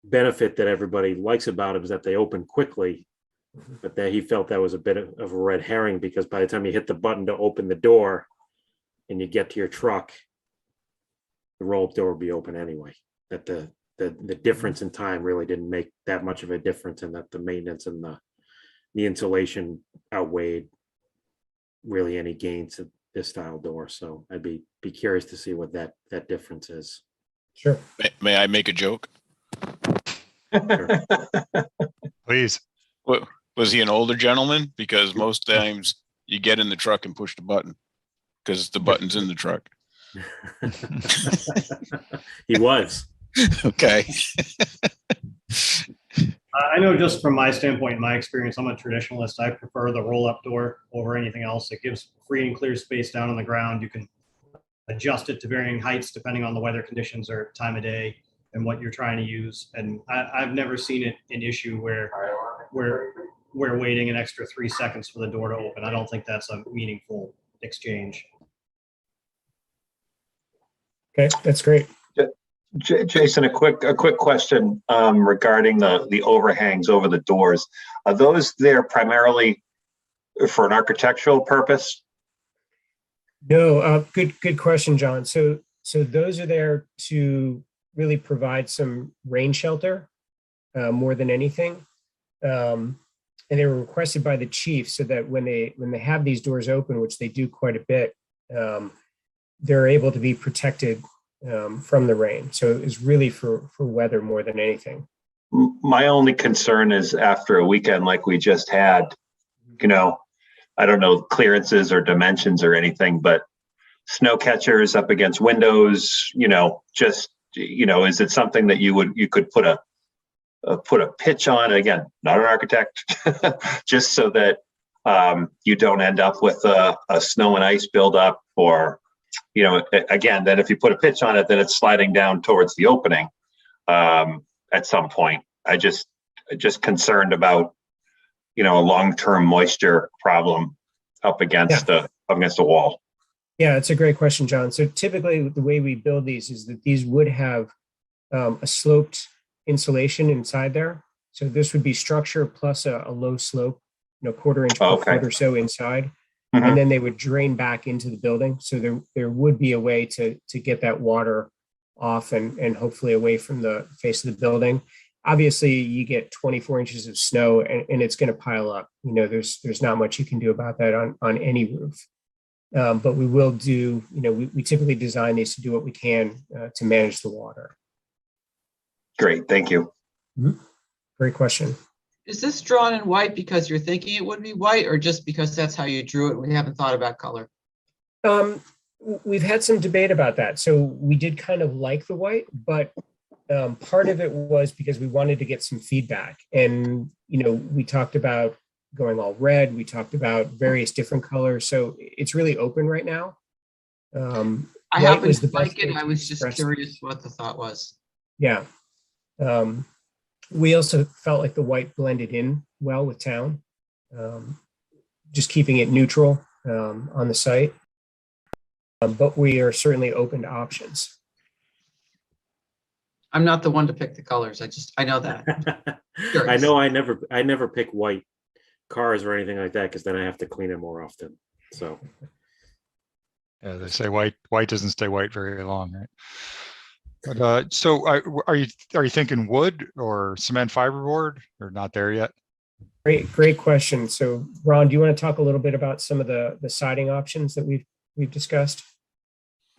benefit that everybody likes about it is that they open quickly, but that he felt that was a bit of a red herring, because by the time you hit the button to open the door and you get to your truck, the roll-up door will be open anyway. That the difference in time really didn't make that much of a difference, and that the maintenance and the insulation outweighed really any gains to this style door. So I'd be curious to see what that difference is. Sure. May I make a joke? Please. What, was he an older gentleman? Because most times you get in the truck and push the button because the button's in the truck. He was. Okay. I know just from my standpoint, in my experience, I'm a traditionalist. I prefer the roll-up door over anything else. It gives free and clear space down on the ground. You can adjust it to varying heights depending on the weather conditions or time of day and what you're trying to use. And I've never seen it an issue where we're waiting an extra 3 seconds for the door to open. I don't think that's a meaningful exchange. Okay, that's great. Jason, a quick question regarding the overhangs over the doors. Are those there primarily for an architectural purpose? No, good question, John. So those are there to really provide some rain shelter more than anything. And they were requested by the chief so that when they have these doors open, which they do quite a bit, they're able to be protected from the rain. So it was really for weather more than anything. My only concern is after a weekend like we just had, I don't know clearances or dimensions or anything, but snow catchers up against windows, is it something that you could put a pitch on? Again, not an architect, just so that you don't end up with a snow and ice buildup, or again, that if you put a pitch on it, then it's sliding down towards the opening at some point. I just concerned about, a long-term moisture problem up against the wall. Yeah, it's a great question, John. So typically the way we build these is that these would have a sloped insulation inside there. So this would be structure plus a low slope, quarter-inch per foot or so inside. Mm-hmm. And then they would drain back into the building. So there would be a way to get that water off and hopefully away from the face of the building. Obviously, you get 24 inches of snow and it's going to pile up. There's not much you can do about that on any roof. But we will do, we typically design these to do what we can to manage the water. Great, thank you. Mm-hmm. Great question. Is this drawn in white because you're thinking it would be white, or just because that's how you drew it? We haven't thought about color. We've had some debate about that. So we did kind of like the white, but part of it was because we wanted to get some feedback. And, we talked about going all red. We talked about various different colors. So it's really open right now. I happen to like it. I was just curious what the thought was. Yeah. We also felt like the white blended in well with town, just keeping it neutral on the site. But we are certainly open to options. I'm not the one to pick the colors. I know that. I know I never pick white cars or anything like that, because then I have to clean it more often. So yeah, they say white doesn't stay white very long, right? But so are you thinking wood or cement fiberboard, or not there yet? Great question. So Ron, do you want to talk a little bit about some of the siding options that we've discussed?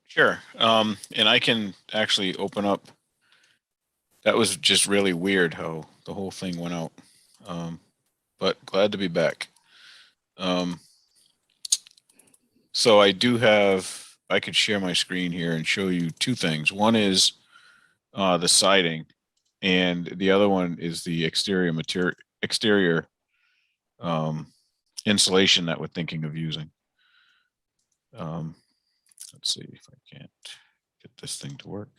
Sure. And I can actually open up. That was just really weird how the whole thing went out. But glad to be back. So I could share my screen here and show you two things. One is the siding, and the other one is the exterior insulation that we're thinking of using. Let's see if I can't get this thing to work.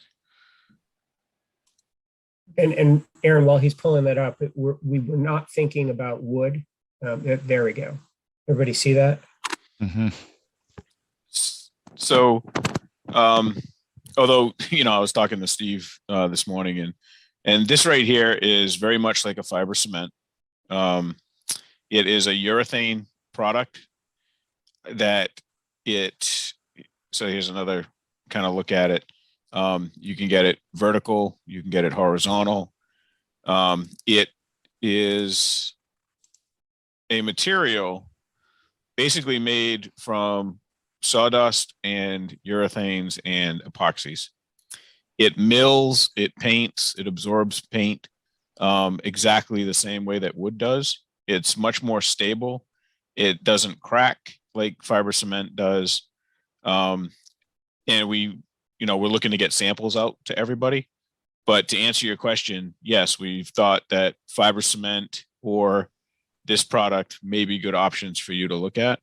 And Aaron, while he's pulling that up, we were not thinking about wood. There we go. Everybody see that? Mm-hmm. So, although, I was talking to Steve this morning, and this right here is very much like a fiber cement. It is a urethane product so here's another kind of look at it. You can get it vertical, you can get it horizontal. It is a material basically made from sawdust and urethanes and epoxies. It mills, it paints, it absorbs paint exactly the same way that wood does. It's much more stable. It doesn't crack like fiber cement does. And we're looking to get samples out to everybody. But to answer your question, yes, we've thought that fiber cement or this product may be good options for you to look at.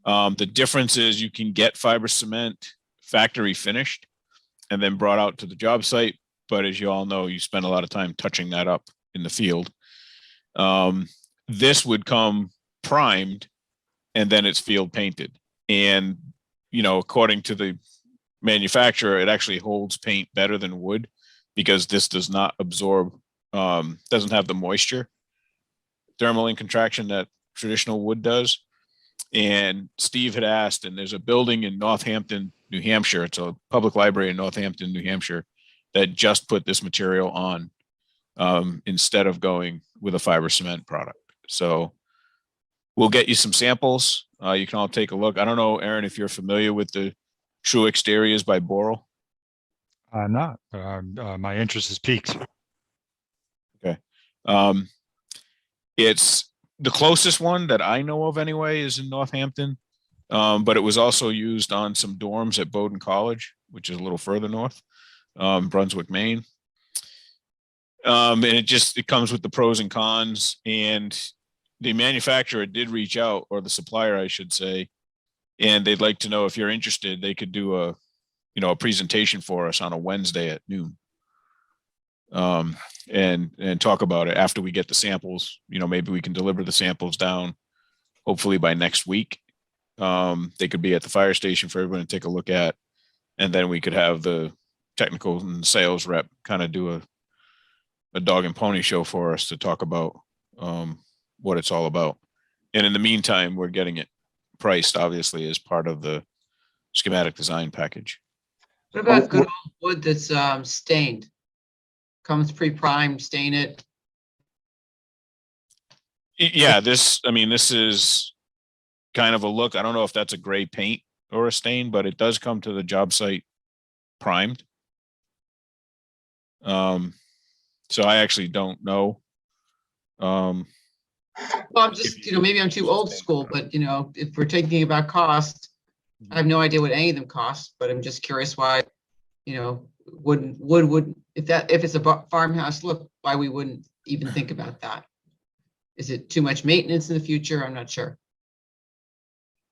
The difference is you can get fiber cement factory finished and then brought out to the job site. But as you all know, you spend a lot of time touching that up in the field. This would come primed and then it's field painted. And, according to the manufacturer, it actually holds paint better than wood because this does not absorb, doesn't have the moisture thermal in contraction that traditional wood does. And Steve had asked, and there's a building in Northampton, New Hampshire. It's a public library in Northampton, New Hampshire, that just put this material on instead of going with a fiber cement product. So we'll get you some samples. You can all take a look. I don't know, Aaron, if you're familiar with the True Exteriors by Boral. I'm not. My interest is piqued. Okay. It's the closest one that I know of anyway is in Northampton, but it was also used on some dorms at Bowdoin College, which is a little further north, Brunswick, Maine. And it comes with the pros and cons. And the manufacturer did reach out, or the supplier, I should say, and they'd like to know if you're interested. They could do a presentation for us on a Wednesday at noon. And talk about it after we get the samples. Maybe we can deliver the samples down hopefully by next week. They could be at the fire station for everyone to take a look at, and then we could have the technical and sales rep kind of do a dog and pony show for us to talk about what it's all about. And in the meantime, we're getting it priced obviously as part of the schematic design package. What about good old wood that's stained? Comes pre-primed, stain it. Yeah, this is kind of a look. I don't know if that's a gray paint or a stain, but it does come to the job site primed. So I actually don't know. Well, I'm just, maybe I'm too old school, but if we're thinking about cost, I have no idea what any of them cost, but I'm just curious why, would if it's a farmhouse look, why we wouldn't even think about that. Is it too much maintenance in the future? I'm not sure.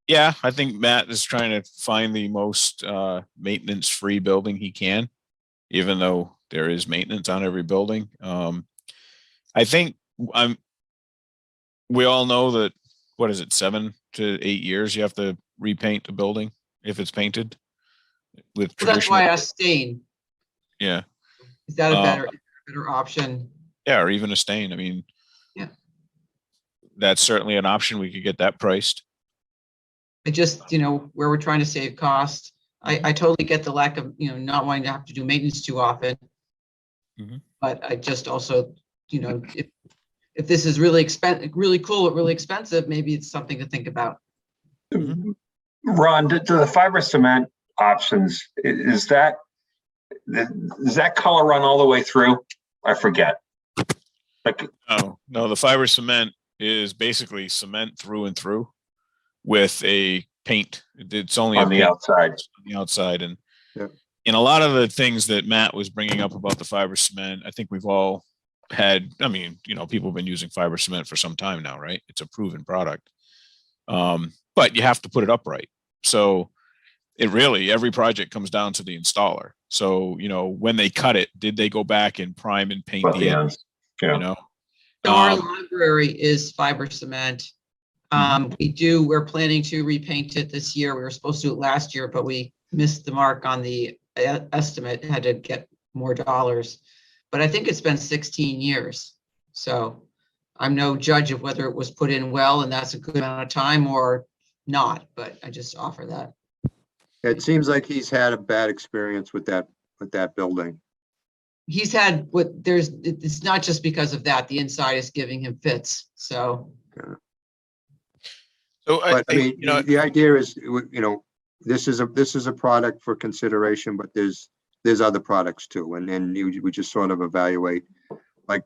Yeah, I think Matt is trying to find the most maintenance-free building he can, even though there is maintenance on every building. I think we all know that, what is it, 7 to 8 years you have to repaint the building if it's painted with Well, that's traditional. why I asked stain. Yeah. Is that a better option? Yeah, or even a stain. Yeah. That's certainly an option. We could get that priced. I just, where we're trying to save cost. I totally get the lack of, not wanting to have to do maintenance too often. Mm-hmm. But I just also, if this is really really cool, but really expensive, maybe it's something to think about. Ron, do the fiber cement options, does that color run all the way through? I forget. No, the fiber cement is basically cement through and through with a paint. It's only on the outside. On the outside. And yeah. And a lot of the things that Matt was bringing up about the fiber cement, I think we've all had. People have been using fiber cement for some time now, right? It's a proven product. But you have to put it upright. So every project comes down to the installer. So, when they cut it, did they go back and prime and paint the ends? Yeah. So our library is fiber cement. We're planning to repaint it this year. We were supposed to do it last year, but we missed the mark on the estimate, had to get more dollars. But I think it's been 16 years. So I'm no judge of whether it was put in well and that's a good amount of time or not, but I just offer that. It seems like he's had a bad experience with that that building. He's had it's not just because of that. The inside is giving him fits. So So But I mean, you know, the idea is, this is a product for consideration, but there's other products too. And then we just sort of evaluate, like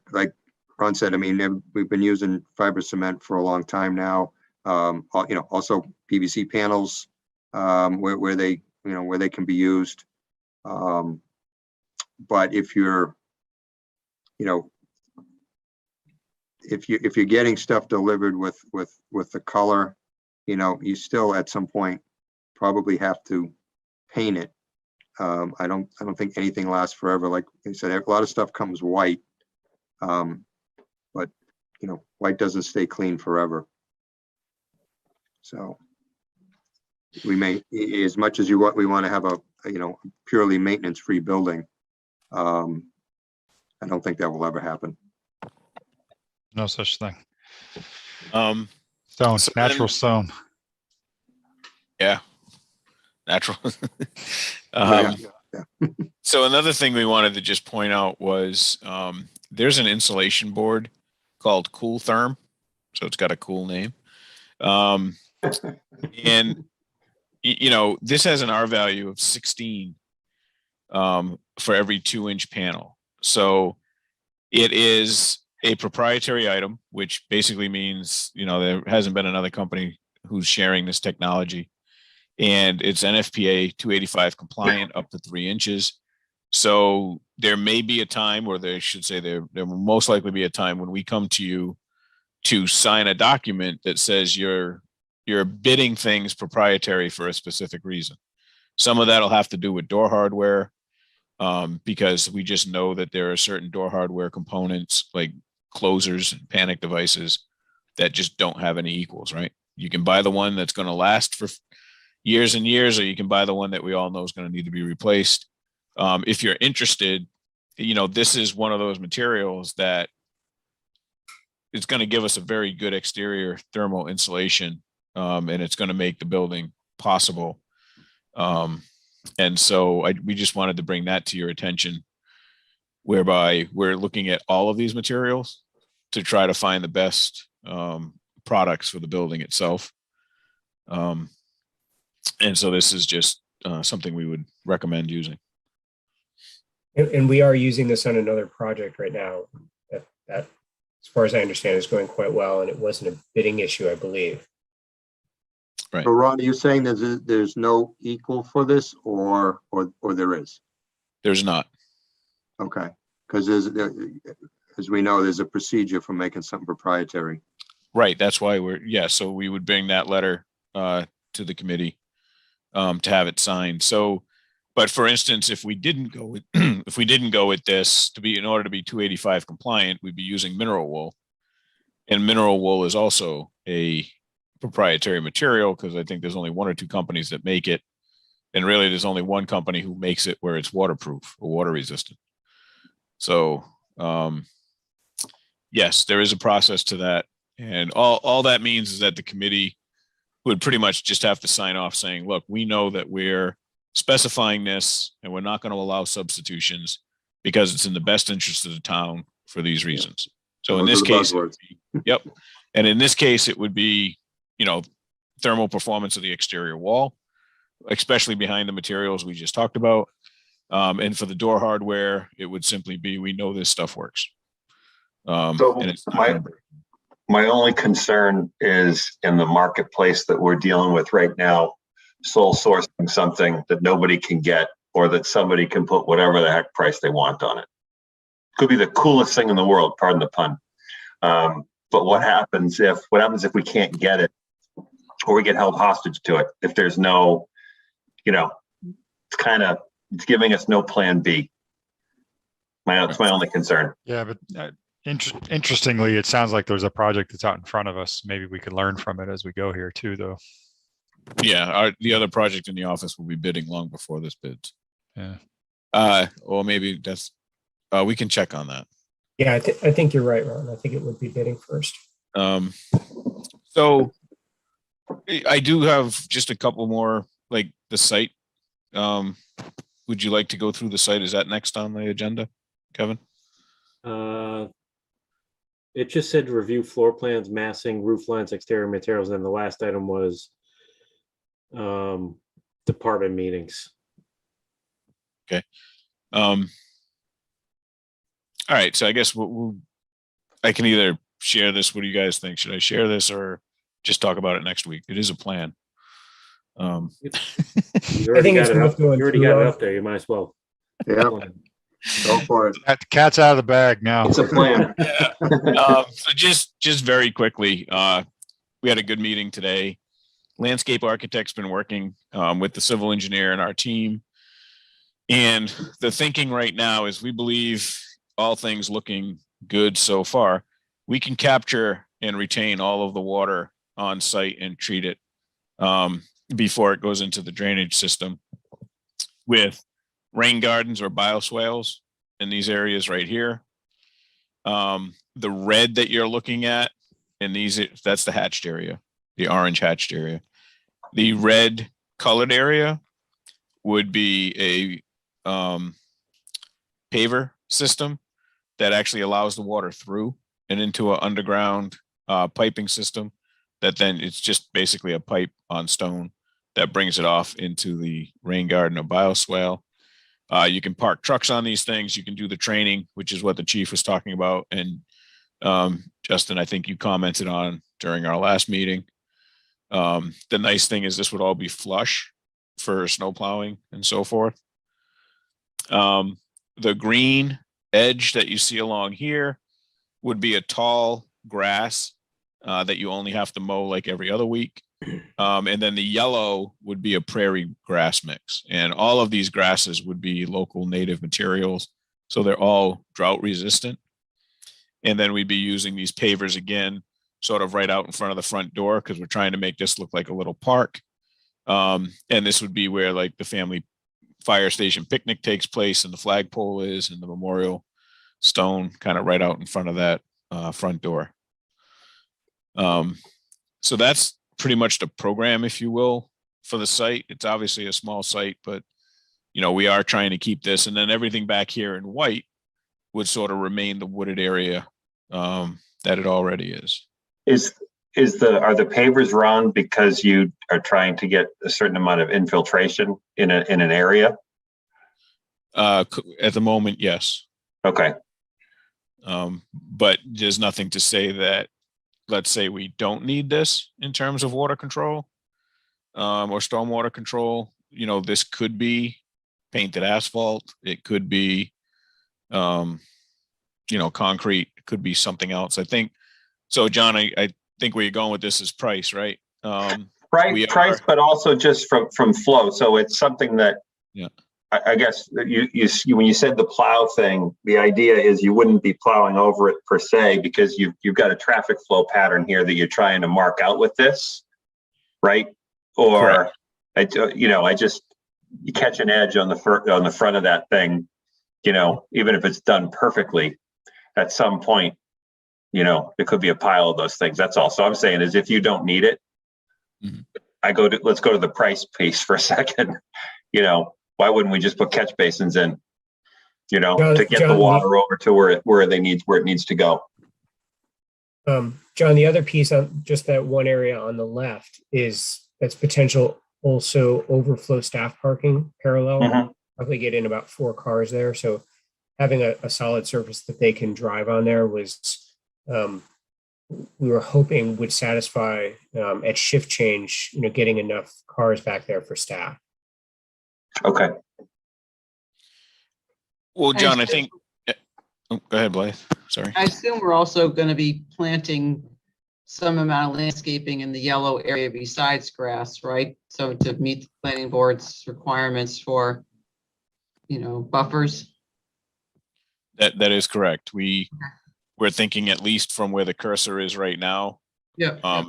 Ron said, I mean, we've been using fiber cement for a long time now. Also PVC panels, where they can be used. But if you're getting stuff delivered with the color, you still at some point probably have to paint it. I don't think anything lasts forever. Like I said, a lot of stuff comes white, but white doesn't stay clean forever. So we may, as much as we want to have a purely maintenance-free building, I don't think that will ever happen. No such thing. so Stone, natural then- stone. yeah, natural. Yeah. So another thing we wanted to just point out was there's an insulation board called Cool Therm, so it's got a cool name. And this has an R value of 16 for every 2-inch panel. So it is a proprietary item, which basically means there hasn't been another company who's sharing this technology, and it's NFPA 285 compliant up to 3 inches. So there may be a time, or there should say there will most likely be a time when we come to you to sign a document that says you're bidding things proprietary for a specific reason. Some of that'll have to do with door hardware, because we just know that there are certain door hardware components like closers and panic devices that just don't have any equals, right? You can buy the one that's going to last for years and years, or you can buy the one that we all know is going to need to be replaced. If you're interested, this is one of those materials that is going to give us a very good exterior thermal insulation, and it's going to make the building possible. And so we just wanted to bring that to your attention, whereby we're looking at all of these materials to try to find the best products for the building itself. And so this is just something we would recommend using. And we are using this on another project right now that, as far as I understand, is going quite well, and it wasn't a bidding issue, I believe. Right. So Ron, are you saying there's no equal for this, or there is? There's not. Okay, because as we know, there's a procedure for making something proprietary. Right. That's why so we would bring that letter to the committee to have it signed. So, but for instance, if we didn't go with this in order to be 285 compliant, we'd be using mineral wool, and mineral wool is also a proprietary material, because I think there's only 1 or 2 companies that make it, and really there's only one company who makes it where it's waterproof or water resistant. So yes, there is a process to that, and all that means is that the committee would pretty much just have to sign off saying, look, we know that we're specifying this and we're not going to allow substitutions because it's in the best interest of the town for these reasons. So in this case, yep. And in this case, it would be, thermal performance of the exterior wall, especially behind the materials we just talked about. And for the door hardware, it would simply be, we know this stuff works. So and it's not my only concern is in the marketplace that we're dealing with right now, sole sourcing something that nobody can get, or that somebody can put whatever the heck price they want on it. Could be the coolest thing in the world, pardon the pun. But what happens if we can't get it, or we get held hostage to it? If there's no, it's giving us no plan B. That's my only concern. Yeah, but interestingly, it sounds like there's a project that's out in front of us. Maybe we could learn from it as we go here too, though. Yeah, the other project in the office will be bidding long before this bids. Yeah. Or maybe that's, we can check on that. Yeah, I think you're right, Ron. I think it would be bidding first. So I do have just a couple more, like the site would you like to go through the site? Is that next on the agenda, Kevin? It just said review floor plans, massing, roof lines, exterior materials, and the last item was department meetings. All right, so I guess I can either share this. What do you guys think? Should I share this or just talk about it next week? It is a plan. You I already think got it's it worth up. going You already through got it all. up there. You might as well. Yeah, go for it. That cat's out of the bag now. It's a plan. So just very quickly, we had a good meeting today. Landscape architect's been working with the civil engineer and our team. And the thinking right now is we believe all things looking good so far, we can capture and retain all of the water on site and treat it before it goes into the drainage system with rain gardens or bioswales in these areas right here. The red that you're looking at in these, that's the hatched area, the orange hatched area. The red colored area would be a paver system that actually allows the water through and into an underground piping system that then it's just basically a pipe on stone that brings it off into the rain garden or bioswale. You can park trucks on these things. You can do the training, which is what the chief was talking about. And Justin, I think you commented on during our last meeting. The nice thing is this would all be flush for snow plowing and so forth. The green edge that you see along here would be a tall grass that you only have to mow like every other week. And then the yellow would be a prairie grass mix. And all of these grasses would be local native materials. So they're all drought resistant. And then we'd be using these pavers again, sort of right out in front of the front door, because we're trying to make this look like a little park. And this would be where like the family fire station picnic takes place and the flagpole is and the memorial stone kind of right out in front of that front door. So that's pretty much the program, if you will, for the site. It's obviously a small site, but you know, we are trying to keep this, and then everything back here in white would sort of remain the wooded area that it already is. Are the pavers round because you are trying to get a certain amount of infiltration in an area? At the moment, yes. Okay. But there's nothing to say that, let's say we don't need this in terms of water control or stormwater control. You know, this could be painted asphalt. It could be, you know, concrete. It could be something else. I think so, John. I think where you're going with this is price, right? Right, price, but also just from flow. So it's something that, yeah. I guess you when you said the plow thing, the idea is you wouldn't be plowing over it per se because you've got a traffic flow pattern here that you're trying to mark out with this, right? Or you catch an edge on the front of that thing, you know, even if it's done perfectly, at some point, you know, there could be a pile of those things. That's all. So I'm saying is if you don't need it, let's go to the price piece for a second. You know, why wouldn't we just put catch basins in, you know, to get the water over to where it needs to go? John, the other piece on just that one area on the left that's potential also overflow staff parking parallel. Probably get in about 4 cars there. So having a solid surface that they can drive on there was, we were hoping would satisfy at shift change, you know, getting enough cars back there for staff. Okay. Well, John, I think, go ahead, Blythe. Sorry. I assume we're also going to be planting some amount of landscaping in the yellow area besides grass, right? So to meet the planning board's requirements for, you know, buffers. That is correct. We're thinking at least from where the cursor is right now,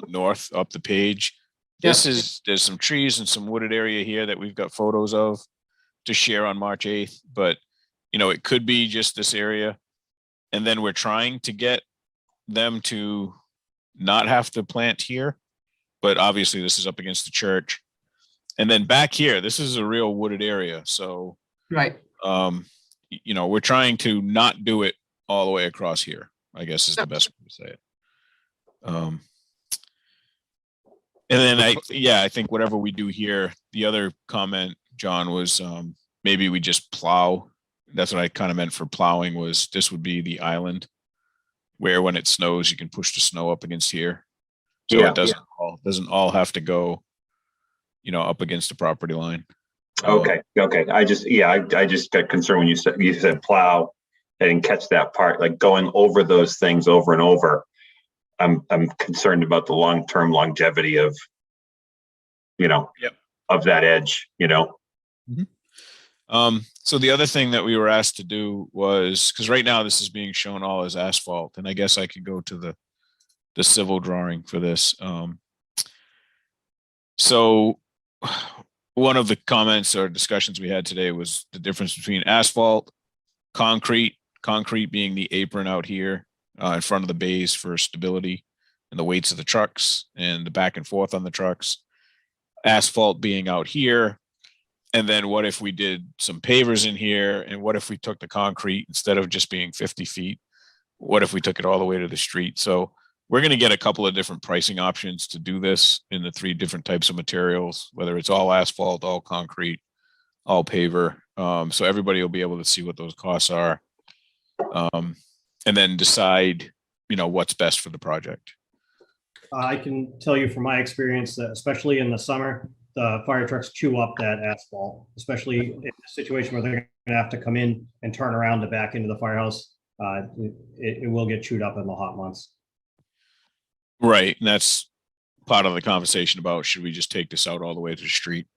north up the page. There's some trees and some wooded area here that we've got photos of to share on March 8th, but you know, it could be just this area. And then we're trying to get them to not have to plant here, but obviously this is up against the church. And then back here, this is a real wooded area. So Right. You know, we're trying to not do it all the way across here, I guess is the best way to say it. And then I think whatever we do here, the other comment, John, was maybe we just plow. That's what I kind of meant for plowing, was this would be the island where when it snows, you can push the snow up against here. So Yeah, it doesn't all have to go, you know, up against the property line. Okay. I just got concerned when you said plow. I didn't catch that part, like going over those things over and over. I'm concerned about the long-term longevity of, you know, of that edge, you know. So the other thing that we were asked to do was, because right now this is being shown all as asphalt, and I guess I could go to the civil drawing for this. So one of the comments or discussions we had today was the difference between asphalt, concrete being the apron out here in front of the bays for stability and the weights of the trucks and the back and forth on the trucks, asphalt being out here. And then what if we did some pavers in here? And what if we took the concrete instead of just being 50 feet? What if we took it all the way to the street? So we're going to get a couple of different pricing options to do this in the 3 different types of materials, whether it's all asphalt, all concrete, all paver. So everybody will be able to see what those costs are. And then decide, you know, what's best for the project. I can tell you from my experience that especially in the summer, the fire trucks chew up that asphalt, especially in a situation where they're going to have to come in and turn around to back into the firehouse. It will get chewed up in the hot months. Right. And that's part of the conversation about, should we just take this out all the way to the street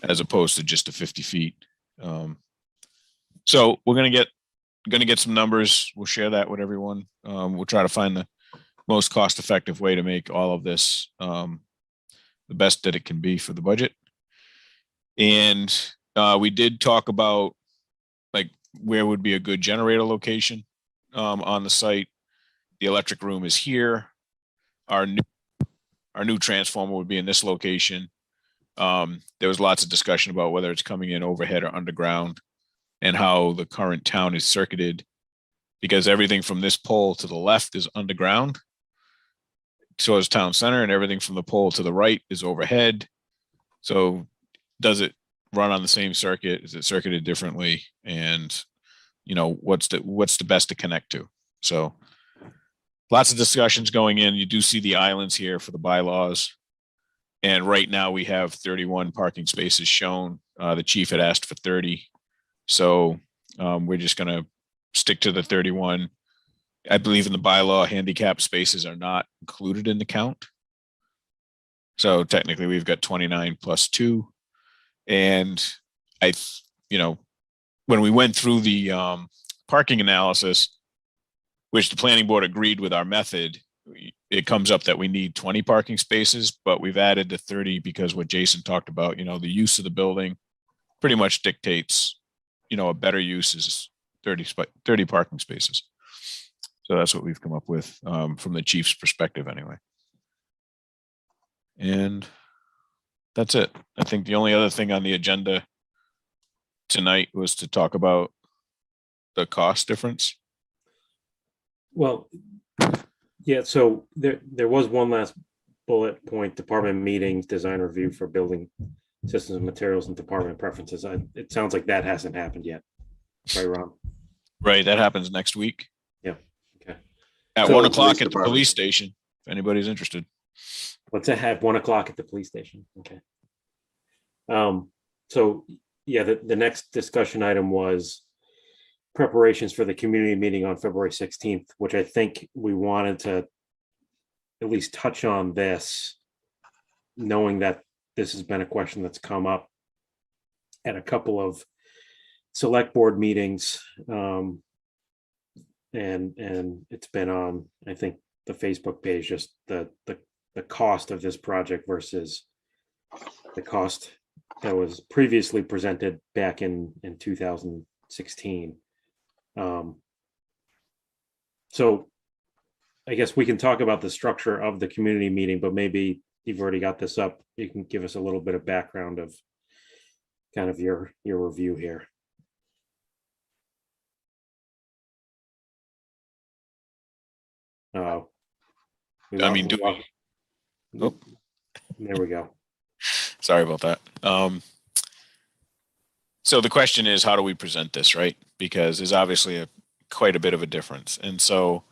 as opposed to just to 50 feet? So we're going to get some numbers. We'll share that with everyone. We'll try to find the most cost-effective way to make all of this the best that it can be for the budget. And we did talk about like where would be a good generator location on the site. The electric room is here. Our new transformer would be in this location. There was lots of discussion about whether it's coming in overhead or underground, and how the current town is circuited, because everything from this pole to the left is underground. So is town center, and everything from the pole to the right is overhead. So does it run on the same circuit? Is it circuited differently? And, you know, what's the best to connect to? So lots of discussions going in. You do see the islands here for the bylaws. And right now we have 31 parking spaces shown. The chief had asked for 30. So we're just going to stick to the 31. I believe in the bylaw, handicap spaces are not included in the count. So technically we've got 29 plus 2. And you know, when we went through the parking analysis, which the planning board agreed with our method, it comes up that we need 20 parking spaces, but we've added the 30 because what Jason talked about, you know, the use of the building pretty much dictates, you know, a better use is 30 parking spaces. So that's what we've come up with from the chief's perspective anyway. And that's it. I think the only other thing on the agenda tonight was to talk about the cost difference. Well, yeah, so there was one last bullet point: department meetings, design review for building systems and materials, and department preferences. It sounds like that hasn't happened yet. Right, Ron? Right, that happens next week. Yeah. Okay. At So 1 o'clock police at the department. police station, if anybody's interested. Let's have 1 o'clock at the police station. Okay. So yeah, the next discussion item was preparations for the community meeting on February 16th, which I think we wanted to at least touch on this, knowing that this has been a question that's come up at a couple of select board meetings. And it's been on, I think, the Facebook page, just the cost of this project versus the cost that was previously presented back in 2016. So I guess we can talk about the structure of the community meeting, but maybe you've already got this up. You can give us a little bit of background of kind of your review here. Oh. I mean, do we? Oh. There we go. Sorry about that. So the question is, how do we present this, right? Because there's obviously quite a bit of a difference. And so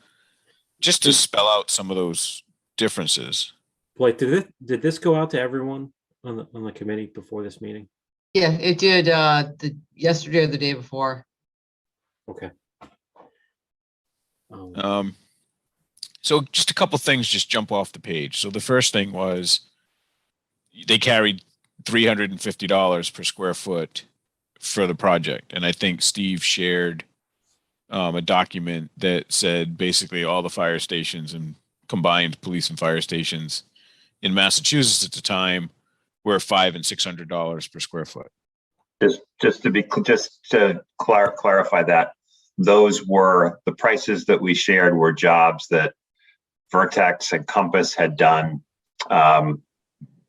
just to spell out some of those differences. Blake, did this go out to everyone on the committee before this meeting? Yeah, it did yesterday or the day before. Okay. So just a couple things just jump off the page. So the first thing was they carried $350 per square foot for the project. And I think Steve shared a document that said basically all the fire stations and combined police and fire stations in Massachusetts at the time were $500 and $600 per square foot. Just to clarify that, those were the prices that we shared were jobs that Vertex and Compass had done,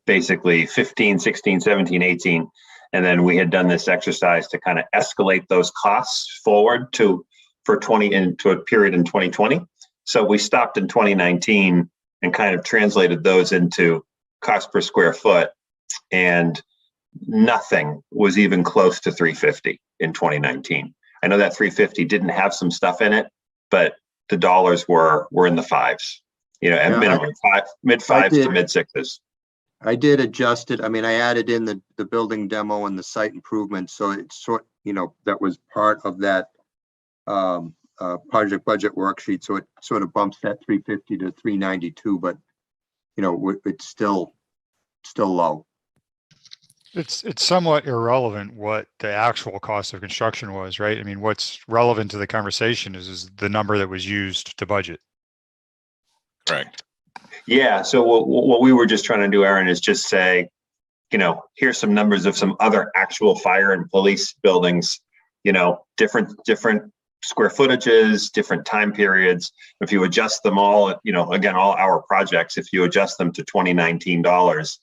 basically 15, 16, 17, 18. And then we had done this exercise to kind of escalate those costs forward into a period in 2020. So we stopped in 2019 and kind of translated those into cost per square foot, and nothing was even close to 350 in 2019. I know that 350 didn't have some stuff in it, but the dollars were in the fives, at minimum mid fives to mid sixes. I did adjust it. I mean, I added in the building demo and the site improvements. So it's that was part of that project budget worksheet. So it sort of bumps that 350 to 392, but it's still low. It's somewhat irrelevant what the actual cost of construction was, right? I mean, what's relevant to the conversation is the number that was used to budget. Correct. Yeah. So what we were just trying to do, Aaron, is just say, here's some numbers of some other actual fire and police buildings, different square footages, different time periods. If you adjust them all, again, all our projects, if you adjust them to 2019 dollars,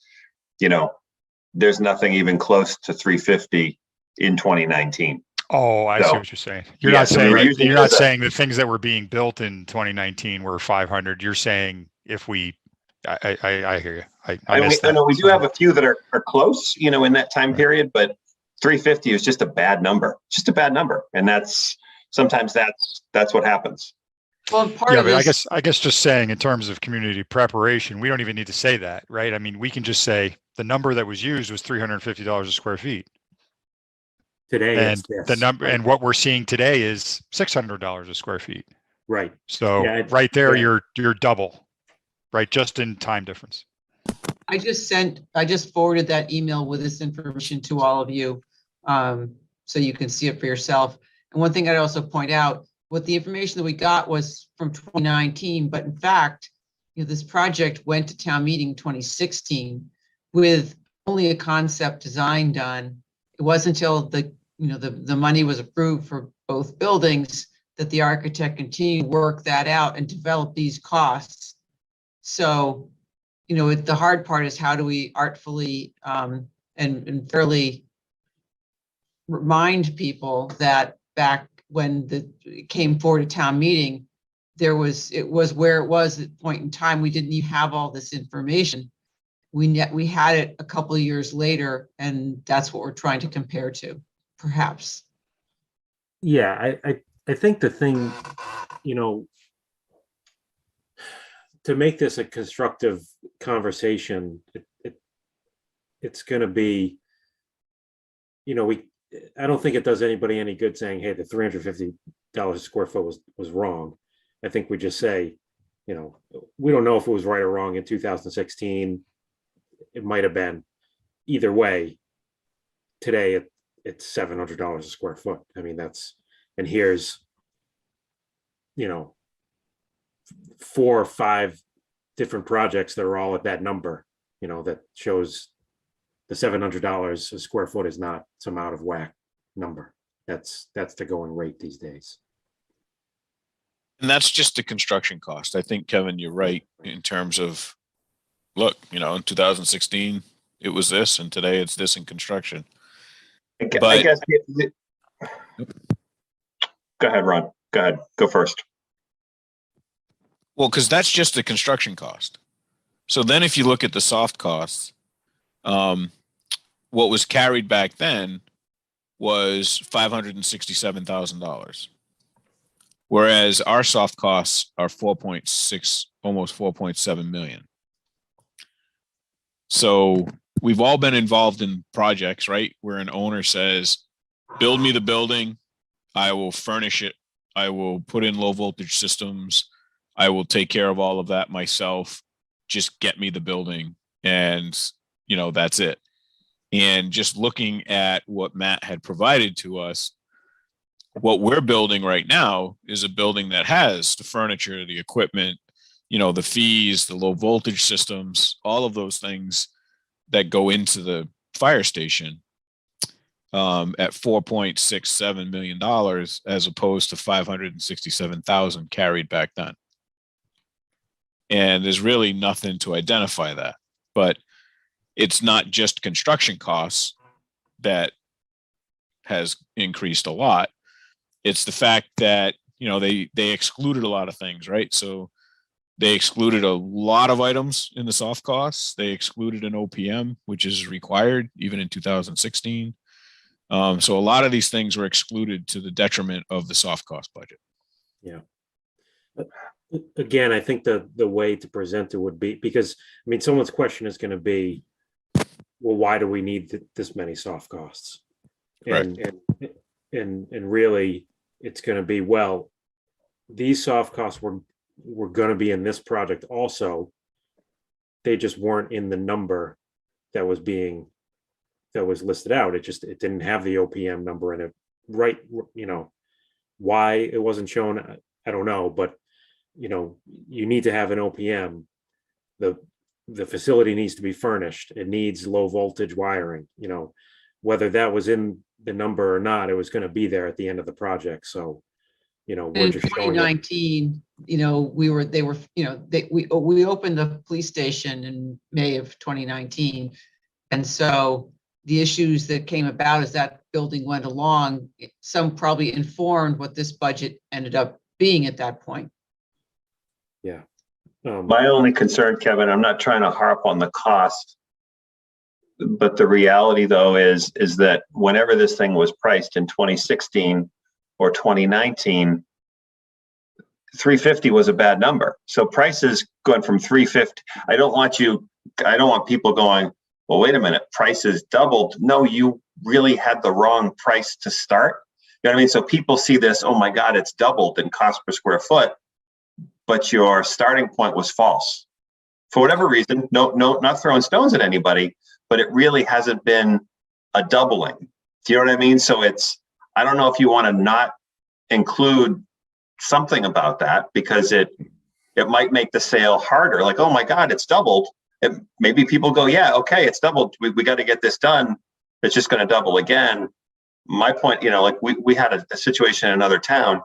there's nothing even close to 350 in 2019. Oh, I see what you're saying. You're not saying the things that were being built in 2019 were 500. You're saying if we, I hear you. I know we do have a few that are close, in that time period, but 350 is just a bad number, and sometimes that's what happens. Well, I guess just saying in terms of community preparation, we don't even need to say that, right? I mean, we can just say the number that was used was $350 a square feet. Today, and the number and what we're seeing today is $600 a square feet. Right. So right there, you're double, right? Just in time difference. I just forwarded that email with this information to all of you, so you can see it for yourself. And one thing I'd also point out, what the information that we got was from 2019, but in fact, this project went to town meeting 2016 with only a concept design done. It wasn't until the money was approved for both buildings that the architect continued to work that out and develop these costs. So, the hard part is how do we artfully and fairly remind people that back when it came forward to town meeting, it was where it was at the point in time. We didn't even have all this information. We had it a couple of years later, and that's what we're trying to compare to, perhaps. Yeah, I think the thing, to make this a constructive conversation, it's going to be, I don't think it does anybody any good saying, hey, the $350 a square foot was wrong. I think we just say, we don't know if it was right or wrong in 2016. It might have been. Either way, today it's $700 a square foot. I mean, and here's, 4 or 5 different projects that are all at that number, that shows the $700 a square foot is not some out of whack number. That's the going rate these days. And that's just the construction cost. I think, Kevin, you're right in terms of, look, in 2016, it was this, and today it's this in construction. I guess. Go ahead, Ron. Go ahead. Go first. Well, because that's just the construction cost. So then if you look at the soft costs, what was carried back then was $567,000. Whereas our soft costs are 4.6, almost 4.7 million. So we've all been involved in projects, right? Where an owner says, build me the building, I will furnish it, I will put in low voltage systems, I will take care of all of that myself, just get me the building, and you know, that's it. And just looking at what Matt had provided to us, what we're building right now is a building that has the furniture, the equipment, you know, the fees, the low voltage systems, all of those things that go into the fire station at $4.67 million as opposed to 567,000 carried back then. And there's really nothing to identify that, but it's not just construction costs that has increased a lot. It's the fact that, you know, they excluded a lot of things, right? So they excluded a lot of items in the soft costs. They excluded an OPM, which is required even in 2016. So a lot of these things were excluded to the detriment of the soft cost budget. Yeah. Again, I think the way to present it would be, because I mean, someone's question is going to be, well, why do we need this many soft costs? And really, it's going to be, well, these soft costs were going to be in this project also. They just weren't in the number that was listed out. It didn't have the OPM number in it, right? You know, why it wasn't shown, I don't know, but you know, you need to have an OPM. The facility needs to be furnished. It needs low voltage wiring, you know, whether that was in the number or not, it was going to be there at the end of the project. So, you know, we're In just showing 2019, you know, we opened the police station in May of 2019. And so the issues that came about as that building went along, some probably informed what this budget ended up being at that point. Yeah. My only concern, Kevin, I'm not trying to harp on the cost, but the reality though is that whenever this thing was priced in 2016 or 2019, 350 was a bad number. So prices going from 350, I don't want people going, well, wait a minute, prices doubled. No, you really had the wrong price to start. You know what I mean? So people see this, oh my God, it's doubled in cost per square foot, but your starting point was false. For whatever reason, no, not throwing stones at anybody, but it really hasn't been a doubling. Do you know what I mean? So I don't know if you want to not include something about that, because it might make the sale harder. Like, oh my God, it's doubled. Maybe people go, yeah, okay, it's doubled. We got to get this done. It's just going to double again. My point, you know, like we had a situation in another town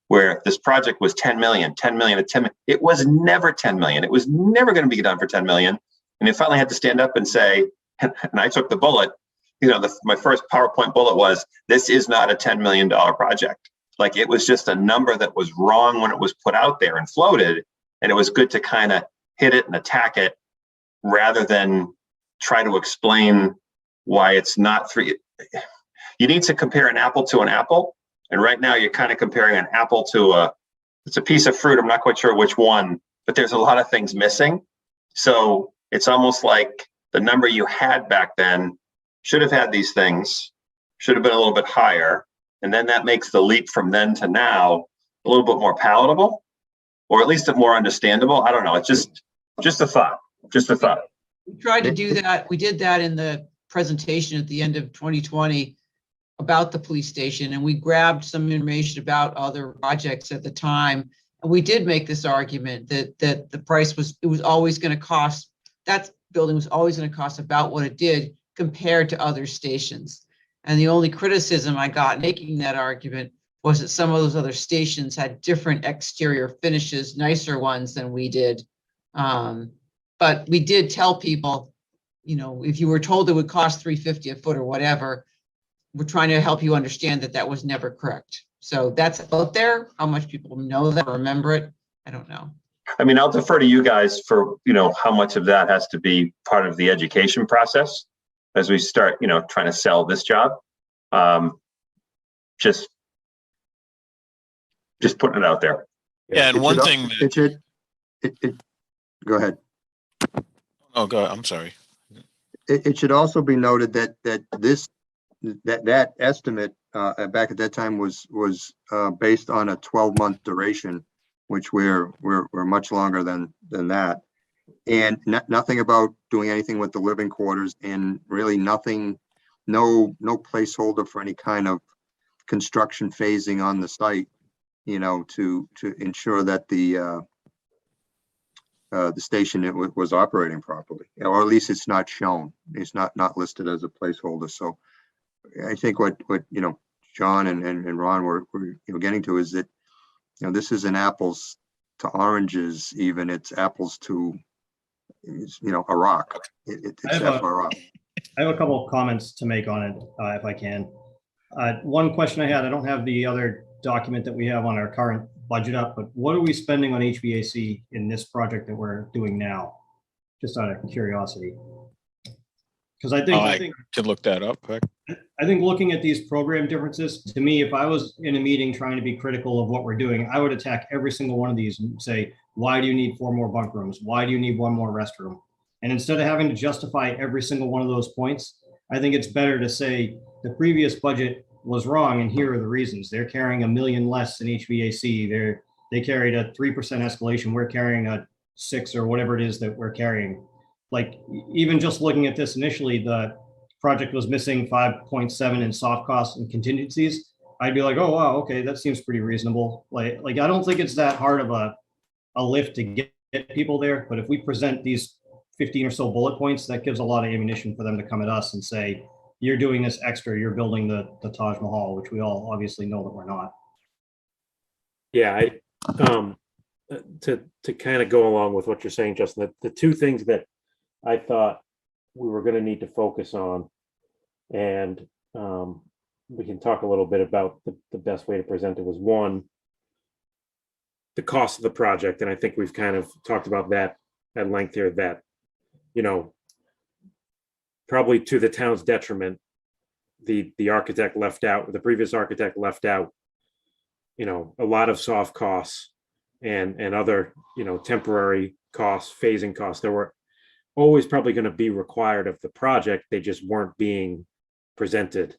where this project was 10 million. It was never 10 million. It was never going to be done for 10 million. And it finally had to stand up and say, and I took the bullet, you know, my first PowerPoint bullet was, this is not a $10 million project. Like, it was just a number that was wrong when it was put out there and floated. And it was good to kind of hit it and attack it rather than try to explain why it's not free. You need to compare an apple to an apple. And right now you're kind of comparing an apple to it's a piece of fruit. I'm not quite sure which one, but there's a lot of things missing. So it's almost like the number you had back then should have had these things, should have been a little bit higher. And then that makes the leap from then to now a little bit more palatable, or at least more understandable. I don't know. It's just a thought, We tried to do that. We did that in the presentation at the end of 2020 about the police station, and we grabbed some information about other projects at the time. And we did make this argument that the price was always going to cost, that building was always going to cost about what it did compared to other stations. And the only criticism I got making that argument was that some of those other stations had different exterior finishes, nicer ones than we did. But we did tell people, you know, if you were told it would cost $350 a foot or whatever, we're trying to help you understand that that was never correct. So that's out there. How much people know that, remember it, I don't know. I mean, I'll defer to you guys for, how much of that has to be part of the education process as we start, trying to sell this job. Just putting it out there. Yeah, and It one should al- thing It should, go ahead. oh, go ahead. I'm sorry. It should also be noted that that estimate back at that time was based on a 12-month duration, which we're much longer than that, and nothing about doing anything with the living quarters, and really nothing, no placeholder for any kind of construction phasing on the site, to ensure that the station was operating properly, or at least it's not shown. It's not listed as a placeholder. So I think what John and Ron were getting to is that this isn't apples to oranges, even. It's apples to a rock. It's I have just a rock. I have a couple of comments to make on it, if I can. One question I had, I don't have the other document that we have on our current budget up, but what are we spending on HVAC in this project that we're doing now? Just out of curiosity. Because I think Could look that up quick. I think looking at these program differences, to me, if I was in a meeting trying to be critical of what we're doing, I would attack every single one of these and say, why do you need 4 more bunk rooms? Why do you need 1 more restroom? And instead of having to justify every single one of those points, I think it's better to say the previous budget was wrong, and here are the reasons. They're carrying $1 million less in HVAC. They carried a 3% escalation. We're carrying a 6 or whatever it is that we're carrying. Like, even just looking at this initially, the project was missing 5.7 in soft costs and contingencies. I'd be like, oh wow, okay, that seems pretty reasonable. Like I don't think it's that hard of a lift to get people there. But if we present these 15 or so bullet points, that gives a lot of ammunition for them to come at us and say, you're doing this extra, you're building the Taj Mahal, which we all obviously know that we're not. Yeah, to kind of go along with what you're saying, Justin, the 2 things that I thought we were going to need to focus on, and we can talk a little bit about the best way to present it, was 1, the cost of the project. And I think we've kind of talked about that at length here, that, probably to the town's detriment, the architect left out, the previous architect left out, a lot of soft costs and other, temporary costs, phasing costs that were always probably going to be required of the project. They just weren't being presented.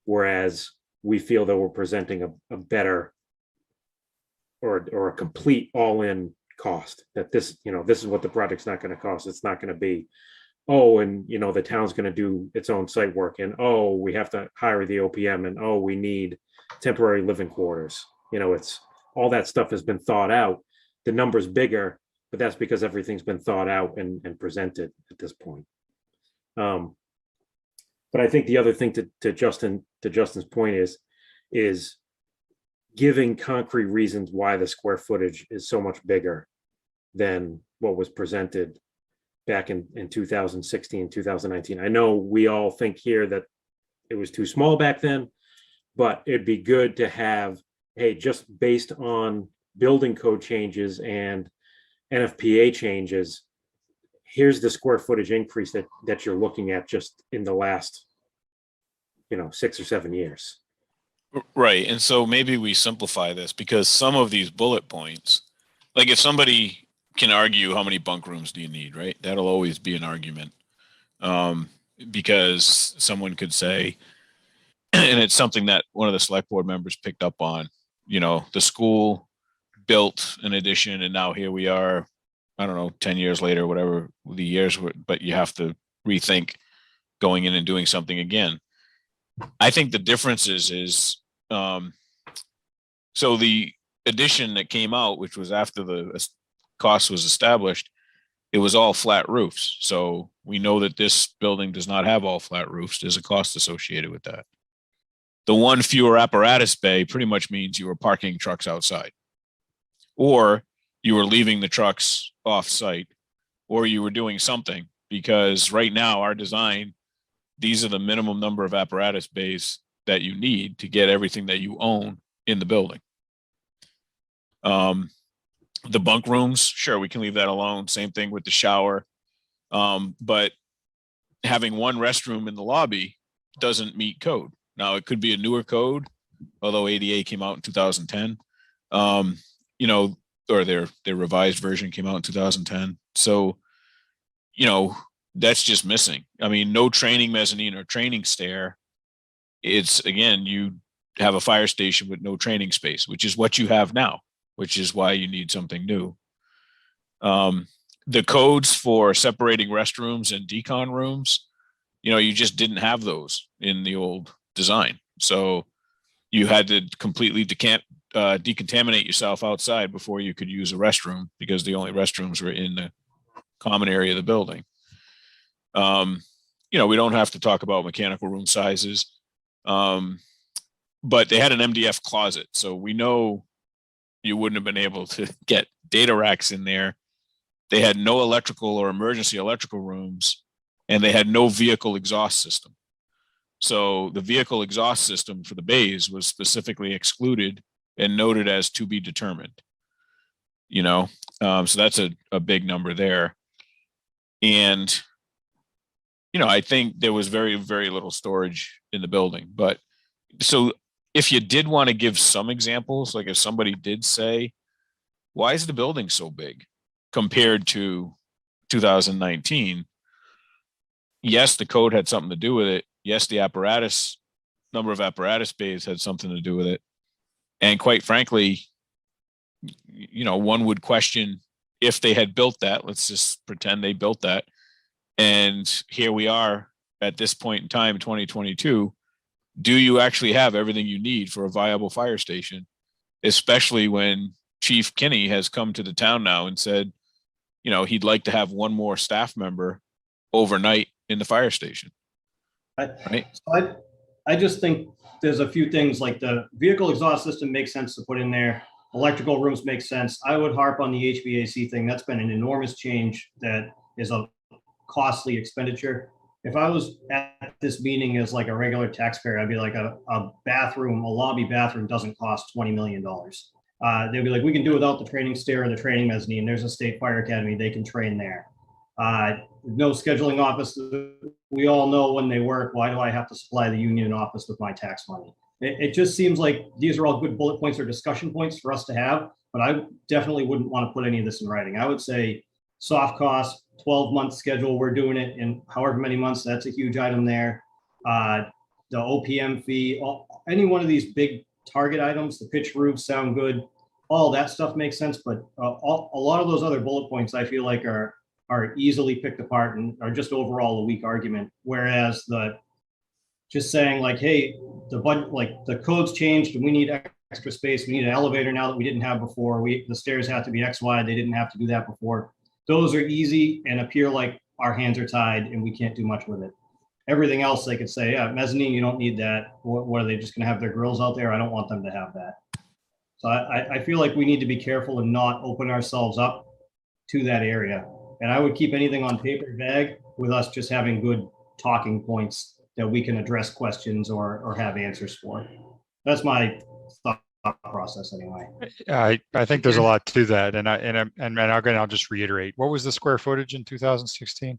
Whereas we feel that we're presenting a better or a complete all-in cost, that this is what the project's not going to cost. It's not going to be, oh, and the town's going to do its own site work, and oh, we have to hire the OPM, and oh, we need temporary living quarters. It's all that stuff has been thought out. The number's bigger, but that's because everything's been thought out and presented at this point. But I think the other thing to Justin's point is giving concrete reasons why the square footage is so much bigger than what was presented back in 2016, 2019. I know we all think here that it was too small back then, but it'd be good to have, hey, just based on building code changes and NFPA changes, here's the square footage increase that you're looking at just in the last 6 or 7 years. Right. And so maybe we simplify this, because some of these bullet points, like if somebody can argue how many bunk rooms do you need, right? That'll always be an argument. Because someone could say, and it's something that one of the select board members picked up on, the school built an addition, and now here we are, I don't know, 10 years later, whatever the years were, but you have to rethink going in and doing something again. I think the difference is so the addition that came out, which was after the cost was established, it was all flat roofs. So we know that this building does not have all flat roofs. There's a cost associated with that. The 1 fewer apparatus bay pretty much means you were parking trucks outside, or you were leaving the trucks off site, or you were doing something, because right now our design, these are the minimum number of apparatus bays that you need to get everything that you own in the building. The bunk rooms, sure, we can leave that alone. Same thing with the shower. But having one restroom in the lobby doesn't meet code. Now, it could be a newer code, although ADA came out in 2010. You know, or their revised version came out in 2010. So, you know, that's just missing. I mean, no training mezzanine or training stair. It's, again, you have a fire station with no training space, which is what you have now, which is why you need something new. The codes for separating restrooms and decon rooms, you know, you just didn't have those in the old design. So you had to completely decontaminate yourself outside before you could use a restroom, because the only restrooms were in the common area of the building. You know, we don't have to talk about mechanical room sizes, but they had an MDF closet. So we know you wouldn't have been able to get data racks in there. They had no electrical or emergency electrical rooms, and they had no vehicle exhaust system. So the vehicle exhaust system for the bays was specifically excluded and noted as to be determined. You know, so that's a big number there. And, you know, I think there was very, very little storage in the building. But so if you did want to give some examples, like if somebody did say, why is the building so big compared to 2019? Yes, the code had something to do with it. Yes, the number of apparatus bays had something to do with it. And quite frankly, you know, one would question if they had built that. Let's just pretend they built that. And here we are at this point in time, 2022. Do you actually have everything you need for a viable fire station? Especially when Chief Kinney has come to the town now and said, you know, he'd like to have one more staff member overnight in the fire station. Right? I just think there's a few things, like the vehicle exhaust system makes sense to put in there. Electrical rooms make sense. I would harp on the HVAC thing. That's been an enormous change that is a costly expenditure. If I was at this meeting as like a regular taxpayer, I'd be like, a bathroom, a lobby bathroom doesn't cost $20 million. They'd be like, we can do without the training stair or the training mezzanine. There's a state fire academy, they can train there. No scheduling office. We all know when they work. Why do I have to supply the union office with my tax money? It just seems like these are all good bullet points or discussion points for us to have, but I definitely wouldn't want to put any of this in writing. I would say soft cost, 12-month schedule. We're doing it in however many months. That's a huge item there. The OPM fee, any one of these big target items, the pitch roofs sound good. All that stuff makes sense, but a lot of those other bullet points I feel like are easily picked apart and are just overall a weak argument. Whereas just saying like, hey, the budget, like the code's changed and we need extra space. We need an elevator now that we didn't have before. The stairs have to be X wide. They didn't have to do that before. Those are easy and appear like our hands are tied and we can't do much with it. Everything else they could say, yeah, mezzanine, you don't need that. What are they just gonna have their grills out there? I don't want them to have that. So I feel like we need to be careful and not open ourselves up to that area. And I would keep anything on paper vague with us just having good talking points that we can address questions or have answers for. That's my thought process anyway. I think there's a lot to that. And again, I'll just reiterate, what was the square footage in 2016?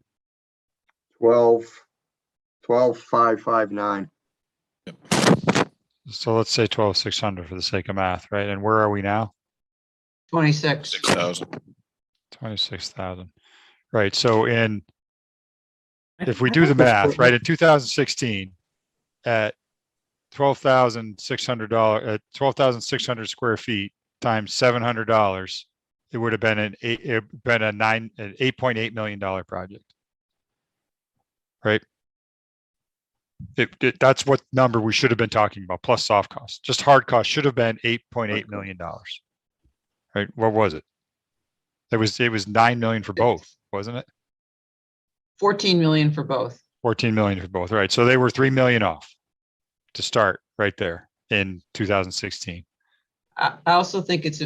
12,559. So let's say 12,600 for the sake of math, right? And where are we now? 26. 6,000. 26,000. Right. So if we do the math, right, in 2016 at $12,600 at 12,600 square feet times $700, it would have been an $8.8 million project. Right. That's what number we should have been talking about, plus soft costs. Just hard costs should have been $8.8 million. Right? What was it? It was $9 million for both, wasn't it? 14 million for both. 14 million for both. Right. So they were 3 million off to start right there in 2016. I also think it's,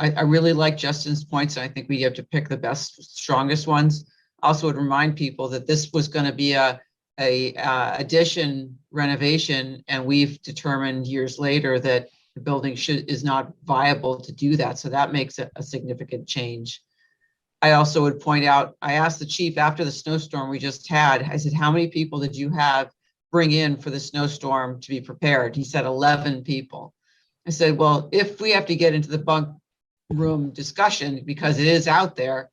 I really like Justin's points. I think we have to pick the best, strongest ones. Also would remind people that this was going to be a addition renovation, and we've determined years later that the building is not viable to do that. So that makes it a significant change. I also would point out, I asked the chief after the snowstorm we just had, I said, how many people did you have bring in for the snowstorm to be prepared? He said 11 people. I said, well, if we have to get into the bunk room discussion, because it is out there,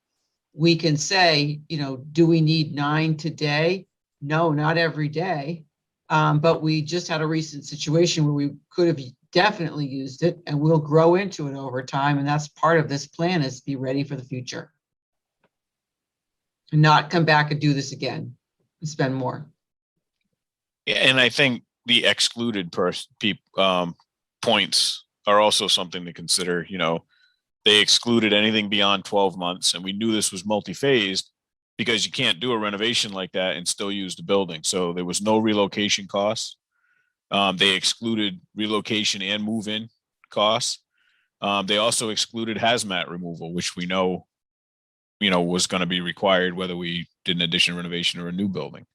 we can say, you know, do we need 9 today? No, not every day. But we just had a recent situation where we could have definitely used it, and we'll grow into it over time. And that's part of this plan, is to be ready for the future. And not come back and do this again and spend more. Yeah, and I think the excluded points are also something to consider. You know, they excluded anything beyond 12 months, and we knew this was multi-phased because you can't do a renovation like that and still use the building. So there was no relocation costs. They excluded relocation and move-in costs. They also excluded hazmat removal, which we know, you know, was going to be required whether we did an addition, renovation, or a new building.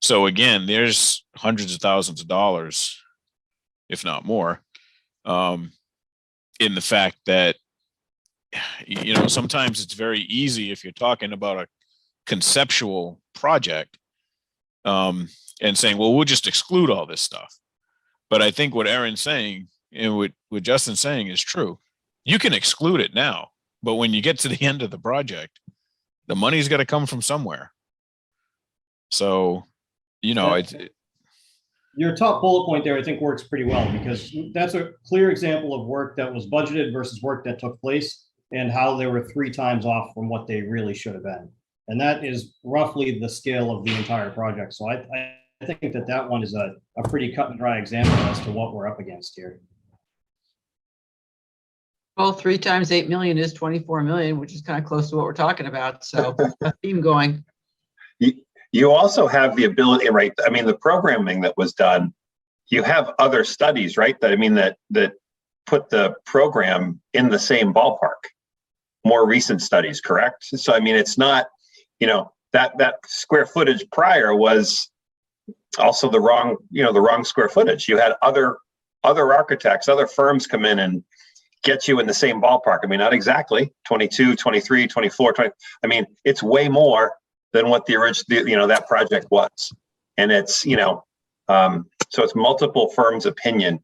So again, there's hundreds of thousands of dollars, if not more, in the fact that, you know, sometimes it's very easy if you're talking about a conceptual project and saying, well, we'll just exclude all this stuff. But I think what Erin's saying and what Justin's saying is true. You can exclude it now, but when you get to the end of the project, the money's got to come from somewhere. So, you know, your top bullet point there, I think, works pretty well, because that's a clear example of work that was budgeted versus work that took place, and how they were 3 times off from what they really should have been. And that is roughly the scale of the entire project. So I think that one is a pretty cut and dry example as to what we're up against here. Well, 3 times 8 million is 24 million, which is kind of close to what we're talking about. So a theme going. You also have the ability, right? I mean, the programming that was done, you have other studies, right? That, I mean, that put the program in the same ballpark, more recent studies, correct? So, I mean, it's not, you know, that square footage prior was also the wrong square footage. You had other architects, other firms come in and get you in the same ballpark. I mean, not exactly 22, 23, 24, 20. I mean, it's way more than what the original, you know, that project was. And it's, you know, so it's multiple firms' opinion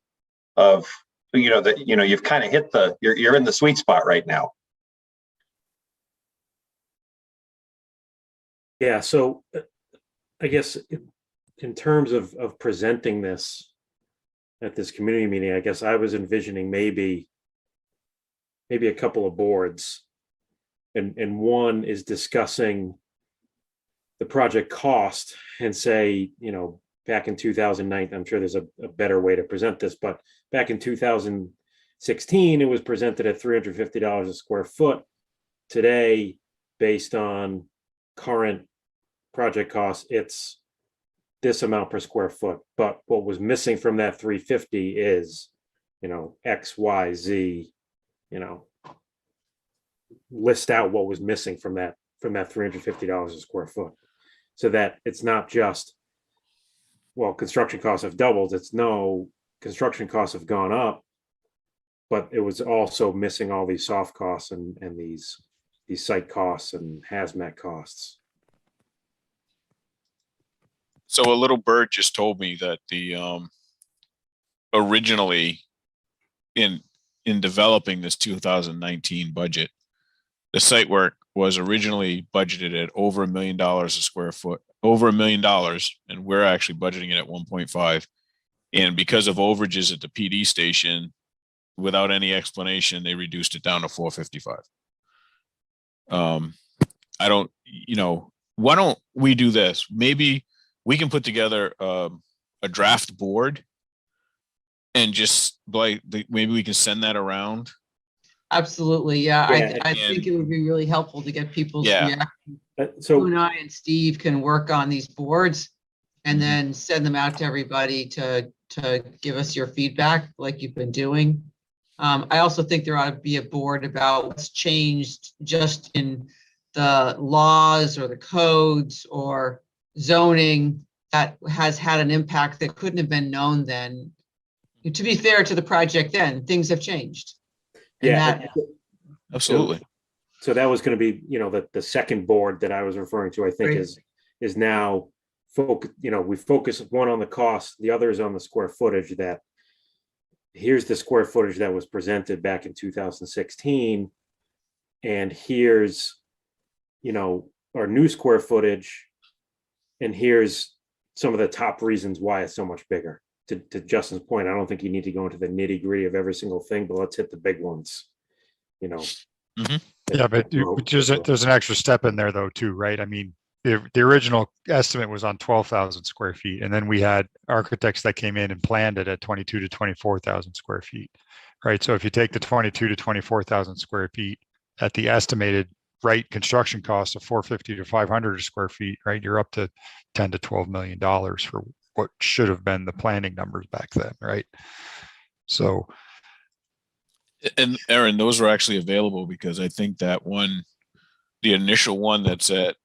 of, you know, that, you know, you've kind of hit you're in the sweet spot right now. Yeah, so I guess in terms of presenting this at this community meeting, I guess I was envisioning maybe a couple of boards, and one is discussing the project cost and say, you know, back in 2009, I'm sure there's a better way to present this, but back in 2016, it was presented at $350 a square foot. Today, based on current project costs, it's this amount per square foot. But what was missing from that 350 is, you know, X, Y, Z, you know, list out what was missing from that $350 a square foot, so that it's not just, well, construction costs have doubled. It's no, construction costs have gone up, but it was also missing all these soft costs and these site costs and hazmat costs. So a little bird just told me that the originally in developing this 2019 budget, the site work was originally budgeted at over $1 million a square foot, over $1 million, and we're actually budgeting it at 1.5. And because of overages at the PD station, without any explanation, they reduced it down to 455. I don't, you know, why don't we do this? Maybe we can put together a draft board and just like maybe we can send that around. Absolutely. Yeah. Yeah, I think it would be really helpful to get people's reaction. So You and I and Steve can work on these boards and then send them out to everybody to give us your feedback like you've been doing. I also think there ought to be a board about what's changed just in the laws or the codes or zoning that has had an impact that couldn't have been known then. To be fair to the project then, things have changed. And Yeah. that, Absolutely. So that was going to be, the second board that I was referring to, I think Right. is now we focus one on the cost, the other is on the square footage. That here's the square footage that was presented back in 2016. And here's, our new square footage. And here's some of the top reasons why it's so much bigger. To Justin's point, I don't think you need to go into the nitty gritty of every single thing, but let's hit the big ones. Yeah, but there's an extra step in there though, too, right? I mean, the original estimate was on 12,000 square feet. And then we had architects that came in and planned it at 22 to 24,000 square feet, right? So if you take the 22 to 24,000 square feet at the estimated construction cost of 450 to 500 square feet, right? You're up to 10 to 12 million dollars for what should have been the planning numbers back then, right? So, And Aaron, those were actually available because I think that the initial one that's at,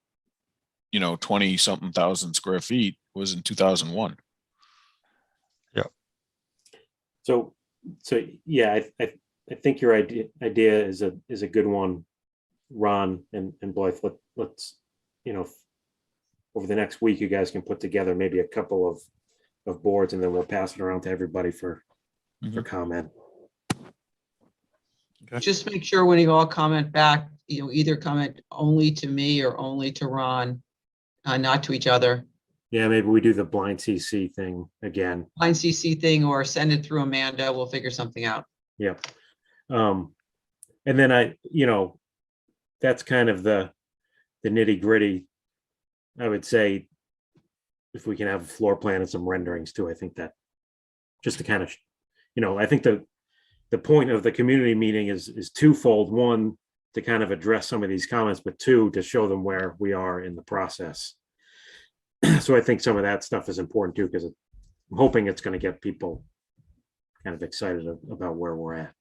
20 something thousand square feet was in 2001. So yeah, I think your idea is a good one, Ron and Blythe. Let's, over the next week, you guys can put together maybe a couple of boards, and then we'll pass it around to everybody for comment. Okay. just make sure when you all comment back, either comment only to me or only to Ron, not to each other. Yeah, maybe we do the blind CC thing again. Line CC thing, or send it through Amanda. We'll figure something out. Yep. And then that's kind of the nitty gritty. I would say if we can have a floor plan and some renderings too, I think that just to kind of, I think the point of the community meeting is twofold. One, to kind of address some of these comments, but two, to show them where we are in the process. So I think some of that stuff is important too, because I'm hoping it's going to get people kind of excited about where we're at.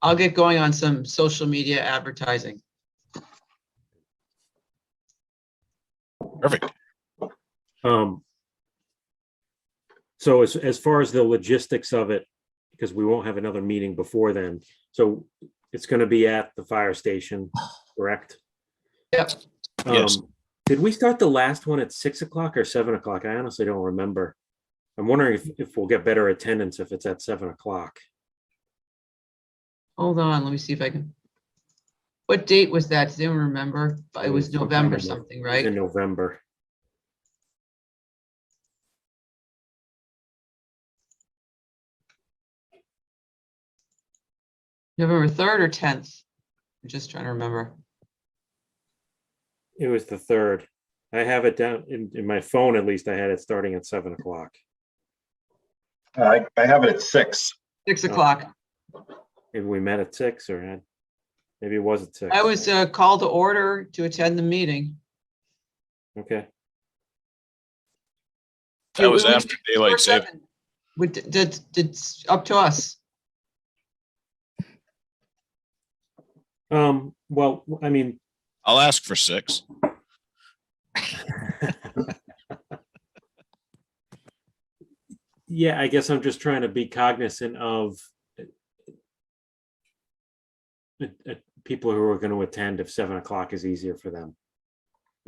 I'll get going on some social media advertising. Perfect. So as far as the logistics of it, because we won't have another meeting before then, so it's going to be at the fire station, correct? Yep. Yes. Did we start the last one at 6 o'clock or 7 o'clock? I honestly don't remember. I'm wondering if we'll get better attendance if it's at 7 o'clock. Hold on, let me see if I can. What date was that? Does anyone remember? It was November something, right? In November. November 3rd or 10th? I'm just trying to remember. It was the 3rd. I have it down in my phone, at least I had it starting at 7 o'clock. I have it at 6. 6 o'clock. Maybe we met at 6 or maybe it was at 6. I was called to order to attend the meeting. Okay. That was It was after daylight saving. It's up to us. Well, I mean, I'll ask for 6. yeah, I guess I'm just trying to be cognizant of people who are going to attend if 7 o'clock is easier for them.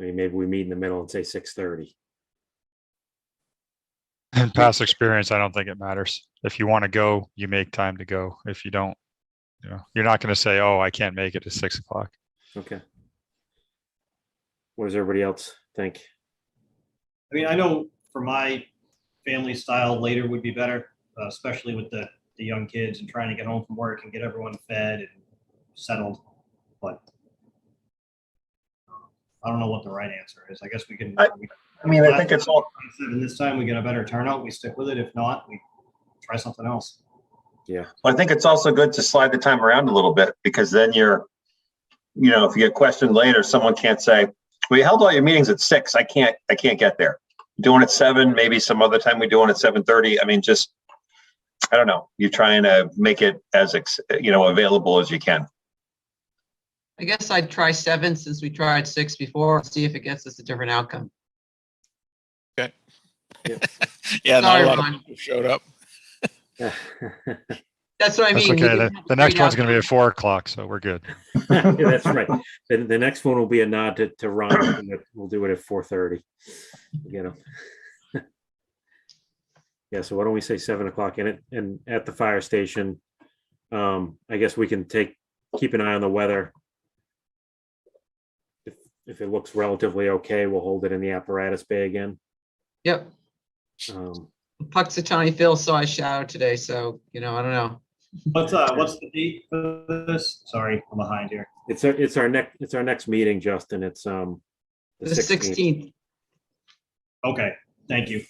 I mean, maybe we meet in the middle and say 6:30. in past experience, I don't think it matters. If you want to go, you make time to go. If you don't, you're not going to say, "Oh, I can't make it to 6 o'clock." Okay. What does everybody else think? I mean, I know for my family style, later would be better, especially with the young kids and trying to get home from work and get everyone fed and settled. But I don't know what the right answer is. I guess we can. I think it's all. And this time we get a better turnout. We stick with it. If not, we try something else. Yeah. I think it's also good to slide the time around a little bit, because then if you get questioned later, someone can't say, "We held all your meetings at 6. I can't get there." Doing it 7, maybe some other time we do it at 7:30. I mean, just, I don't know. You're trying to make it as available as you can. I guess I'd try 7 since we tried 6 before, see if it gets us a different outcome. Yeah, not Sorry, a lot Ron. of people showed up. That's what I That's mean. we okay. didn't have The to next grade one's out gonna be the- at 4 o'clock, so we're good. Yeah, that's right. The next one will be a nod to Ron. We'll do it at 4:30. You know. Yeah, so why don't we say 7 o'clock and at the fire station? I guess we can keep an eye on the weather. If it looks relatively okay, we'll hold it in the apparatus bay again. Yep. Puxatawny Phil saw a shadow today, so, I don't know. What's the date for this? Sorry, I'm behind here. It's our next meeting, Justin. It's the The 16th. 16th. Okay, thank you.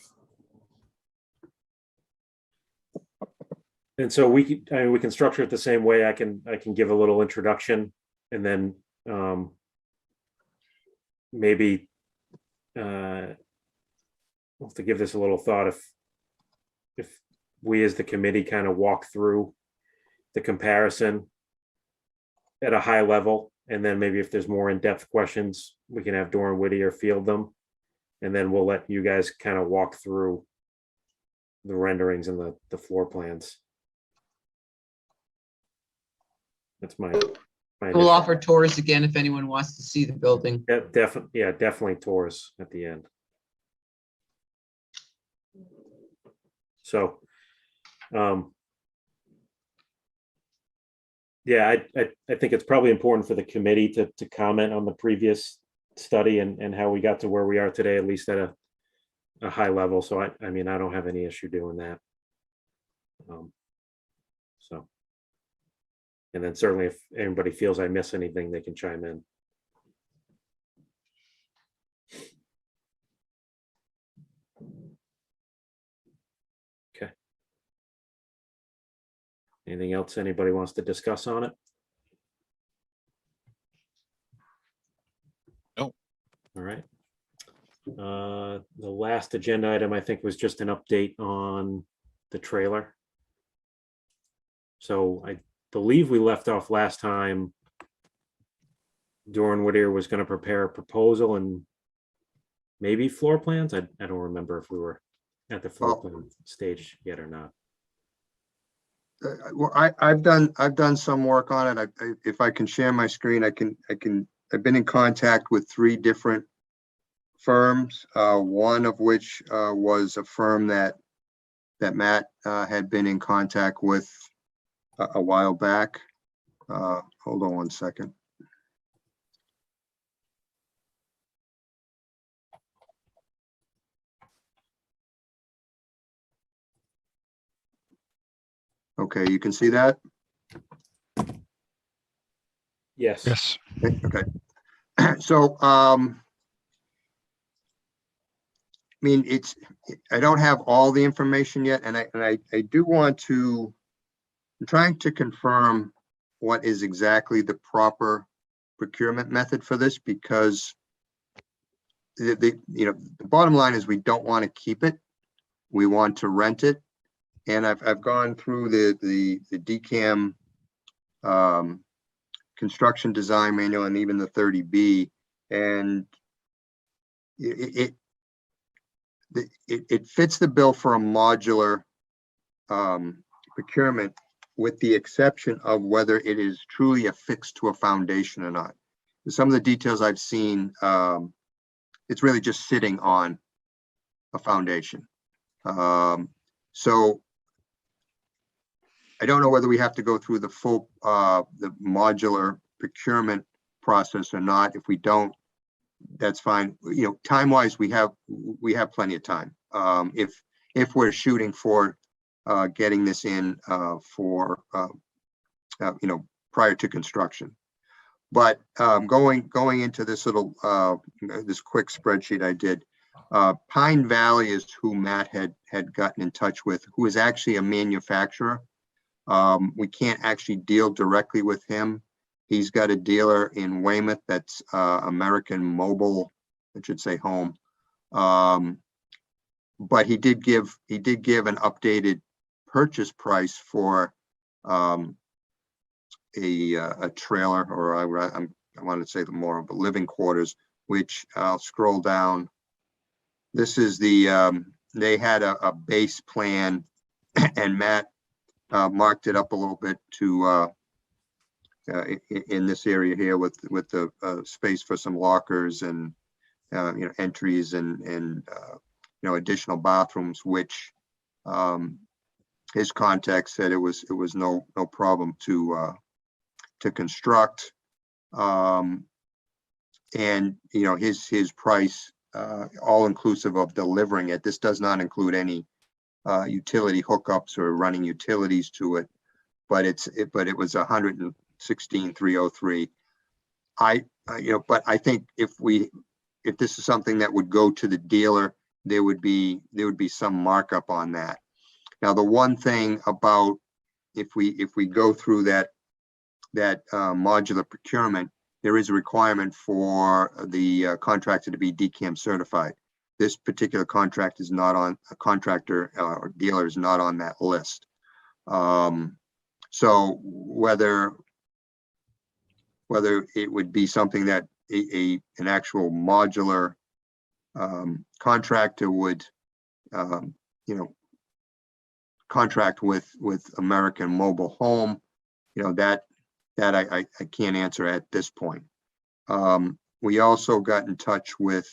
And so we can structure it the same way. I can give a little introduction, and then maybe we'll have to give this a little thought if we as the committee kind of walk through the comparison at a high level, and then maybe if there's more in-depth questions, we can have Doran Whittier field them, and then we'll let you guys kind of walk through the renderings and the floor plans. That's my We'll initial- offer tours again if anyone wants to see the building. definitely tours at the end. So, yeah, I think it's probably important for the committee to comment on the previous study and how we got to where we are today, at least at a high level. So I mean, I don't have any issue doing that. So, and then certainly if anybody feels I miss anything, they can chime in. Okay. Anything else anybody wants to discuss on it? No. All right. The last agenda item, I think, was just an update on the trailer. So I believe we left off last time. Doran Whittier was going to prepare a proposal and maybe floor plans. I don't remember if we were at the floor plan stage yet or not. Well, I've done some work on it. If I can share my screen, I've been in contact with 3 different firms, one of which was a firm that Matt had been in contact with a while back. Hold on one second. Okay, you can see that? Yes. Yes. Okay. So, I mean, I don't have all the information yet, and I do want to, I'm trying to confirm what is exactly the proper procurement method for this, because the bottom line is we don't want to keep it. We want to rent it. And I've gone through the DCAM construction design manual and even the 30B, and it fits the bill for a modular procurement, with the exception of whether it is truly affixed to a foundation or not. Some of the details I've seen, it's really just sitting on a foundation. So I don't know whether we have to go through the full the modular procurement process or not. If we don't, that's fine. Time-wise, we have plenty of time. If we're shooting for getting this in for prior to construction. But going into this little this quick spreadsheet I did, Pine Valley is who Matt had gotten in touch with, who is actually a manufacturer. We can't actually deal directly with him. He's got a dealer in Weymouth that's American Mobile, I should say Home. But he did give an updated purchase price for a trailer, or I want to say more of a living quarters, which I'll scroll down. This is the they had a base plan, and Matt marked it up a little bit to in this area here with the space for some lockers and entries and additional bathrooms, which his contact said it was no problem to construct. And his price, all inclusive of delivering it. This does not include any utility hookups or running utilities to it, but it was $116,303. But I think if this is something that would go to the dealer, there would be some markup on that. Now, the one thing about if we go through that modular procurement, there is a requirement for the contractor to be DCAM certified. This particular contract is not on a contractor or dealer is not on that list. So whether it would be something that an actual modular contractor would contract with American Mobile Home, that I can't answer at this point. We also got in touch with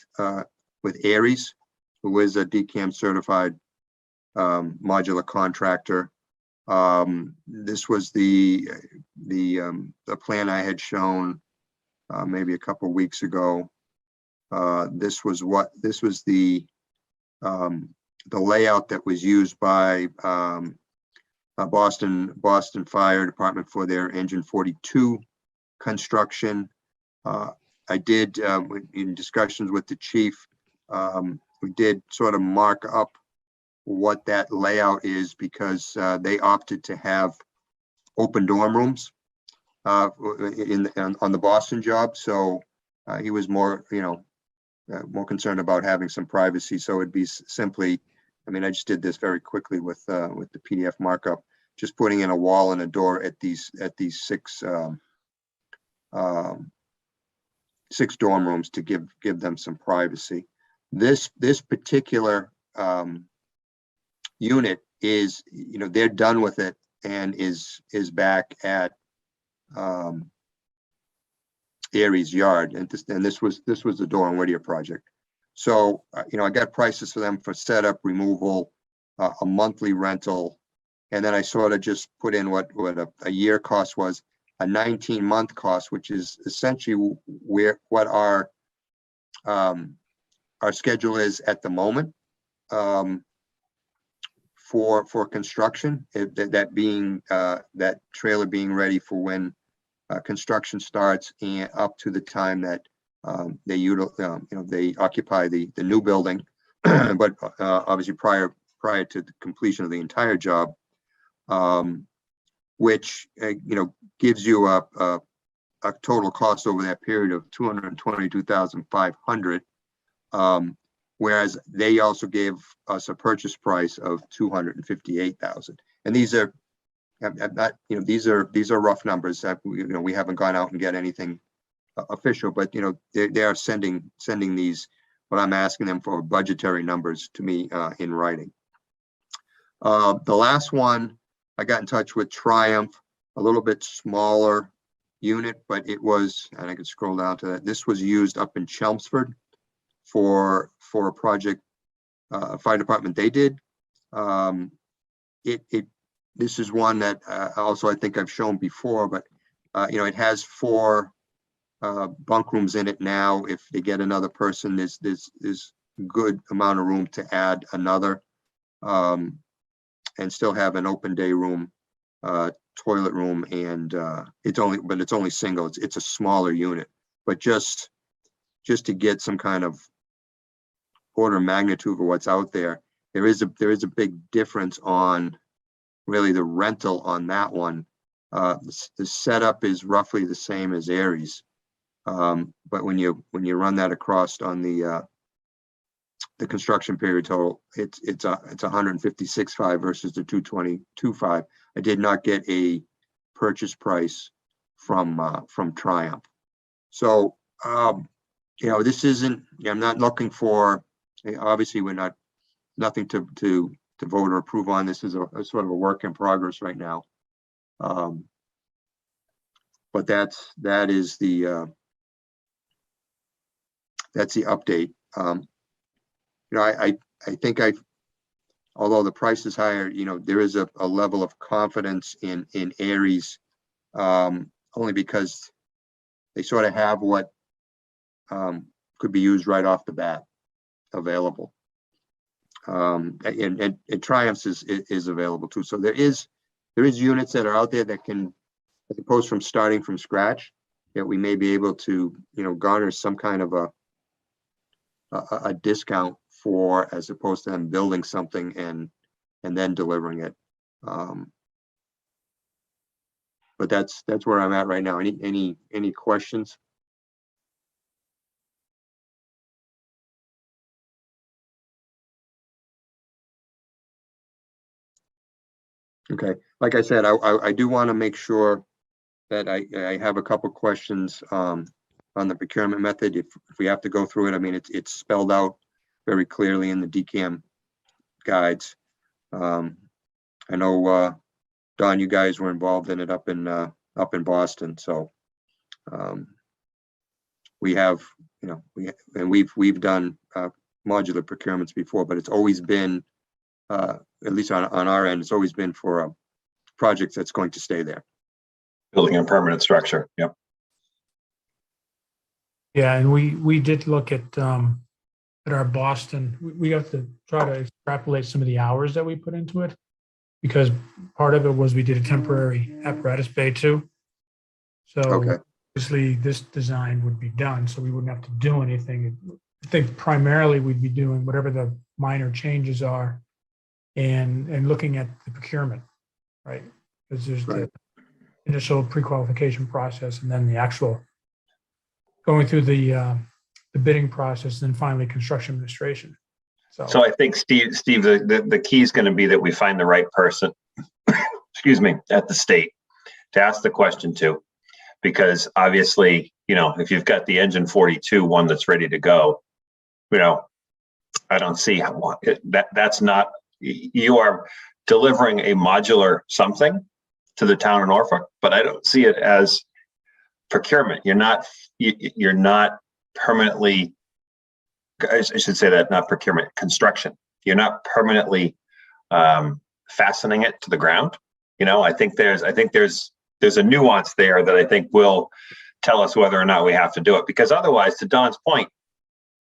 Aries, who is a DCAM certified modular contractor. This was the plan I had shown maybe a couple of weeks ago. This was the layout that was used by Boston Fire Department for their Engine 42 construction. I did, in discussions with the chief, we did sort of mark up what that layout is because they opted to have open dorm rooms on the Boston job. So he was more, more concerned about having some privacy. So it'd be simply, I just did this very quickly with the PDF markup, just putting in a wall and a door at these six dorm rooms to give them some privacy. This particular unit is, they're done with it and is back at Aries Yard, and this was the door and Whittier project. So I got prices for them for setup, removal, a monthly rental, and then I sort of just put in what a year cost was, a 19-month cost, which is essentially what our schedule is at the moment for construction. That being that trailer being ready for when construction starts and up to the time that they occupy the new building, but obviously prior to the completion of the entire job, which gives you a total cost over that period of $222,500, whereas they also gave us a purchase price of $258,000. And these are these are rough numbers that we haven't gone out and get anything official, but they are sending these, what I'm asking them for, budgetary numbers to me in writing. The last one, I got in touch with Triumph, a little bit smaller unit, but it was, and I can scroll down to that. This was used up in Chelmsford for a project, fire department they did. This is one that also I think I've shown before, but it has 4 bunk rooms in it now. If they get another person, there's good amount of room to add another, and still have an open day room, toilet room, and it's only single. It's a smaller unit, but just to get some kind of order of magnitude of what's out there, there is a big difference on really the rental on that one. The setup is roughly the same as Aries, but when you run that across on the construction period total, it's $156,500 versus the $222,500. I did not get a purchase price from Triumph. So this isn't. I'm not looking for. Obviously, we're not nothing to to vote or approve on. This is a sort of a work in progress right now. But that's the update. I think although the price is higher, there is a level of confidence in Aries, only because they sort of have what could be used right off the bat available. And Triumphs is available too. So there is units that are out there that can, as opposed from starting from scratch, that we may be able to, garner some kind of a discount for, as opposed to them building something and then delivering it. But that's where I'm at right now. Any questions? Okay, like I said, I do want to make sure that I have a couple questions on the procurement method. If we have to go through it, I mean, it's spelled out very clearly in the DCAM guides. I know, Don, you guys were involved in it up in Boston, so we have, we've done modular procurements before, but it's always been, at least on our end, it's always been for a project that's going to stay there. Building a permanent structure. Yep. Yeah, and we did look at our Boston. We have to try to extrapolate some of the hours that we put into it, because part of it was we did a temporary apparatus bay too. So Okay. obviously this design would be done, so we wouldn't have to do anything. I think primarily we'd be doing whatever the minor changes are and looking at the procurement, right? Because there's Right. the initial pre-qualification process and then the actual going through the bidding process and then finally construction administration. So I think Steve, the key is going to be that we find the right person, excuse me, at the state to ask the question to, because obviously, if you've got the engine 42 one that's ready to go, I don't see how that's not, you are delivering a modular something to the town of Norfolk, but I don't see it as procurement. You're not permanently, I should say that, not procurement, construction. You're not permanently fastening it to the ground. I think there's a nuance there that I think will tell us whether or not we have to do it, because otherwise, to Don's point,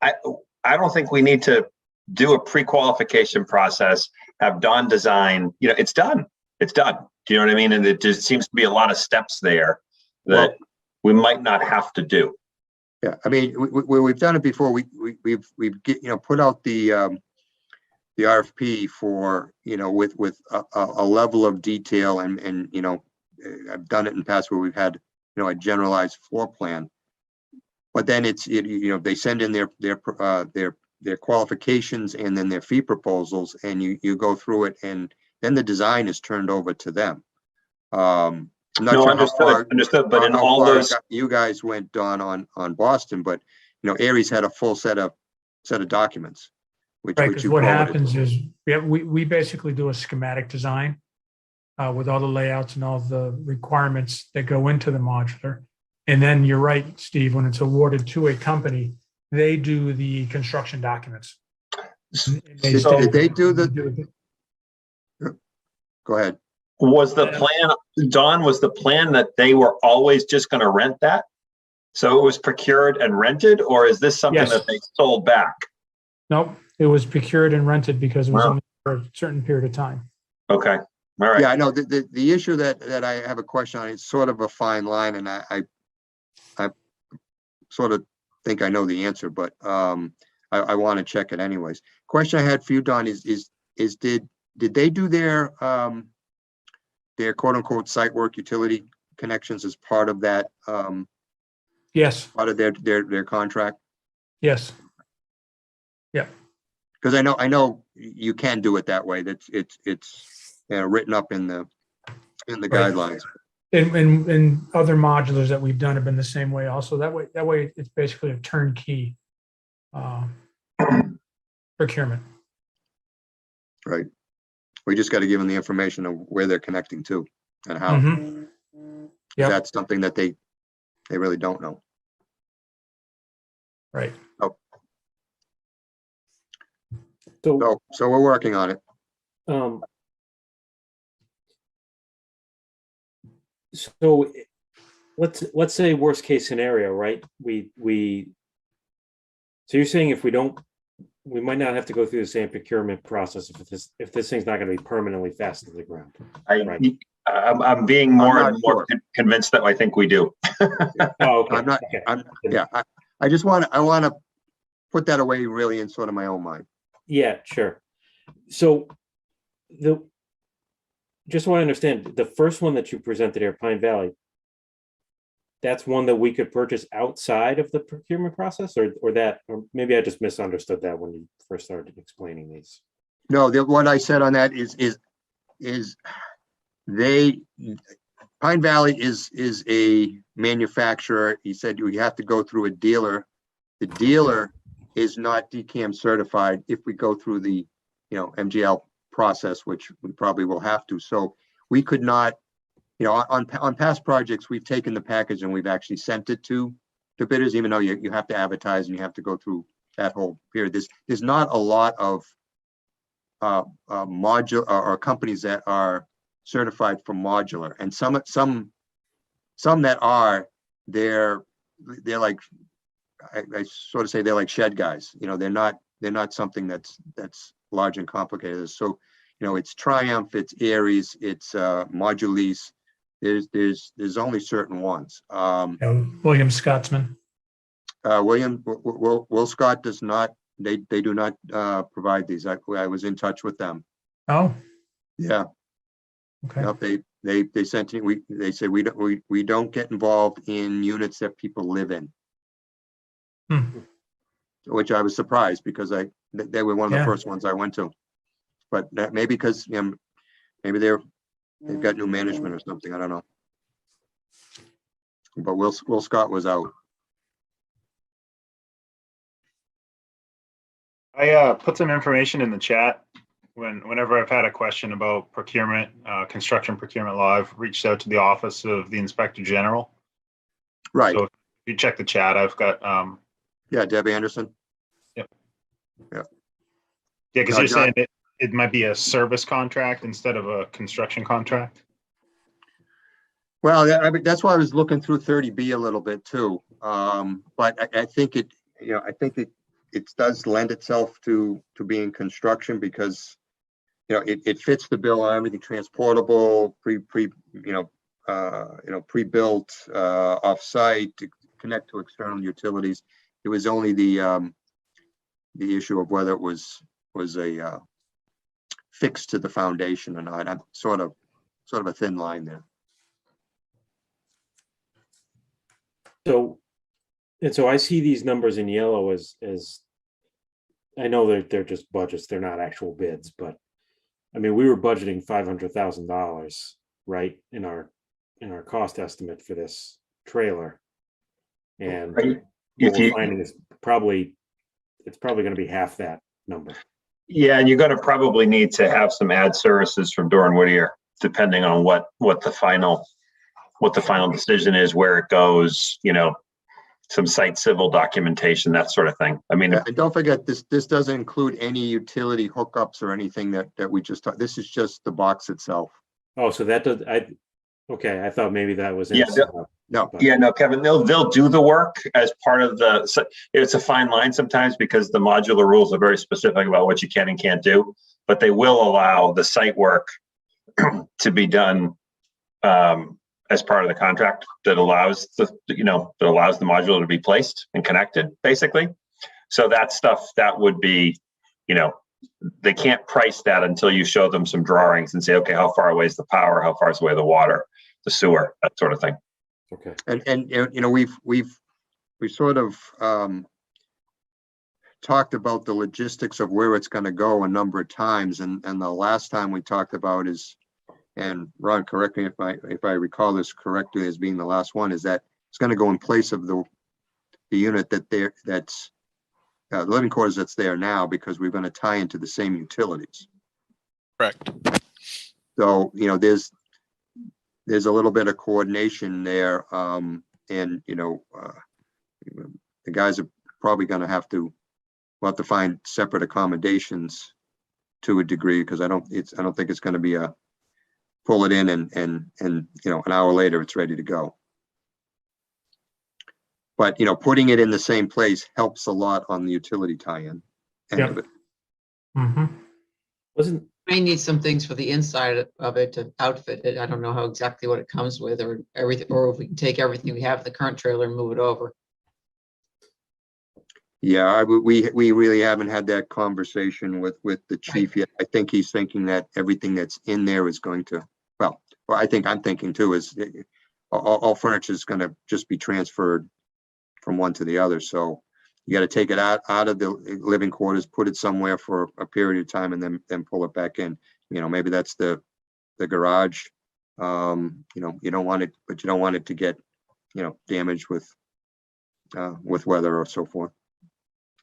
I don't think we need to do a pre-qualification process, have Don design, it's done. It's done. Do you know what I mean? And it just seems to be a lot of steps there that we might not have to do. Yeah, I mean, we've done it before. We've put out the RFP for, with a level of detail and I've done it in the past where we've had, a generalized floor plan. But then it's, they send in their qualifications and then their fee proposals, and you go through it, and then the design is turned over to them. I'm not sure understood. But in all those, you guys went on Boston, but Aries had a full set of documents. Right, because what happens is we basically do a schematic design with all the layouts and all the requirements that go into the modular. And then you're right, Steve, when it's awarded to a company, they do the construction documents. Did they do the? Go ahead. Was the plan, Don, was the plan that they were always just going to rent that? So it was procured and rented, or is this something that they sold back? Nope, it was procured and rented because it was only for a certain period of time. Okay, all right. Yeah, I know the issue that I have a question on, it's sort of a fine line, and I sort of think I know the answer, but I want to check it anyways. Question I had for you, Don, is did they do their quote unquote site work utility connections as part of that? Yes. Part of their contract? Yes. Yeah. Because I know you can do it that way. That's it's written up in the guidelines. And other modulars that we've done have been the same way also. That way it's basically a turnkey procurement. Right. We just got to give them the information of where they're connecting to and how. Mhm. Yep. That's something that they really don't know. Right. So we're working on it. So let's say worst case scenario, right? So you're saying if we don't, we might not have to go through the same procurement process if this thing's not going to be permanently fastened to the ground. Right. I'm being more not and more convinced that I think we do. Oh, okay. I'm not, Okay. I just want to put that away really in sort of my own mind. Yeah, sure. So just so I understand, the first one that you presented here, Pine Valley, that's one that we could purchase outside of the procurement process, or maybe I just misunderstood that when you first started explaining these. No, what I said on that is Pine Valley is a manufacturer. He said we have to go through a dealer. The dealer is not DCAM certified if we go through the, MGL process, which we probably will have to. So we could not, on past projects, we've taken the package and we've actually sent it to bidders, even though you have to advertise and you have to go through that whole period. There's not a lot of modular or companies that are certified for modular, and some that are, they're like, I sort of say they're like shed guys. They're not something that's large and complicated. So it's Triumph, it's Aries, it's Modules. There's only certain ones. William Scotsman. Will Scott does not. They do not provide these. I was in touch with them. Oh, Yeah. okay. Yep, they sent me. They said we don't get involved in units that people live in. Which I was surprised because they were one of the first ones I went to. But maybe because maybe they've got new management or something. I don't know. But Will Scott was out. I put some information in the chat whenever I've had a question about procurement, construction procurement law. I've reached out to the Office of the Inspector General. Right. So if you check the chat, I've got yeah, Debbie Anderson. Yep. Yeah. Yeah, because you're saying it might be a service contract instead of a construction contract. Well, that's why I was looking through 30B a little bit too. But I think it does lend itself to being construction because it fits the bill on everything, transportable, pre-built, off-site to connect to external utilities. It was only the issue of whether it was a fixed to the foundation or not. I'm sort of a thin line there. So I see these numbers in yellow as I know they're just budgets, they're not actual bids, but I mean, we were budgeting $500,000, right, in our cost estimate for this trailer. And Right. what we're finding is it's probably going to be half that number. Yeah, and you're going to probably need to have some ad services from Doran Whittier, depending on what the final decision is, where it goes, some site civil documentation, that sort of thing. I mean, and don't forget this doesn't include any utility hookups or anything that we just talked. This is just the box itself. Oh, so that does okay. I thought maybe that was No. Kevin, they'll do the work as part of it's a fine line sometimes because the modular rules are very specific about what you can and can't do, but they will allow the site work to be done as part of the contract that allows the modular to be placed and connected, basically. So that stuff that would be, they can't price that until you show them some drawings and say, okay, how far away is the power? How far is away the water, the sewer, that sort of thing. Okay. And we sort of talked about the logistics of where it's going to go a number of times, and the last time we talked about is, and Ron, correct me if I recall this correctly as being the last one, is that it's going to go in place of the unit that's the living quarters that's there now, because we're going to tie into the same utilities. Correct. So, you know, there's a little bit of coordination there. And, you know, the guys are probably going to have to, we'll have to find separate accommodations to a degree, because I don't think it's going to be a pull it in and, you know, an hour later it's ready to go. But, you know, putting it in the same place helps a lot on the utility tie-in end of it. Wasn't, May need some things for the inside of it to outfit it. I don't know how exactly what it comes with or everything, or if we can take everything we have in the current trailer and move it over. Yeah, we really haven't had that conversation with the chief yet. I think he's thinking that everything that's in there is going to, well, I think I'm thinking too, is all furniture is going to just be transferred from one to the other. So you got to take it out of the living quarters, put it somewhere for a period of time, and then pull it back in. You know, maybe that's the garage. You know, you don't want it, but you don't want it to get, you know, damaged with weather or so forth.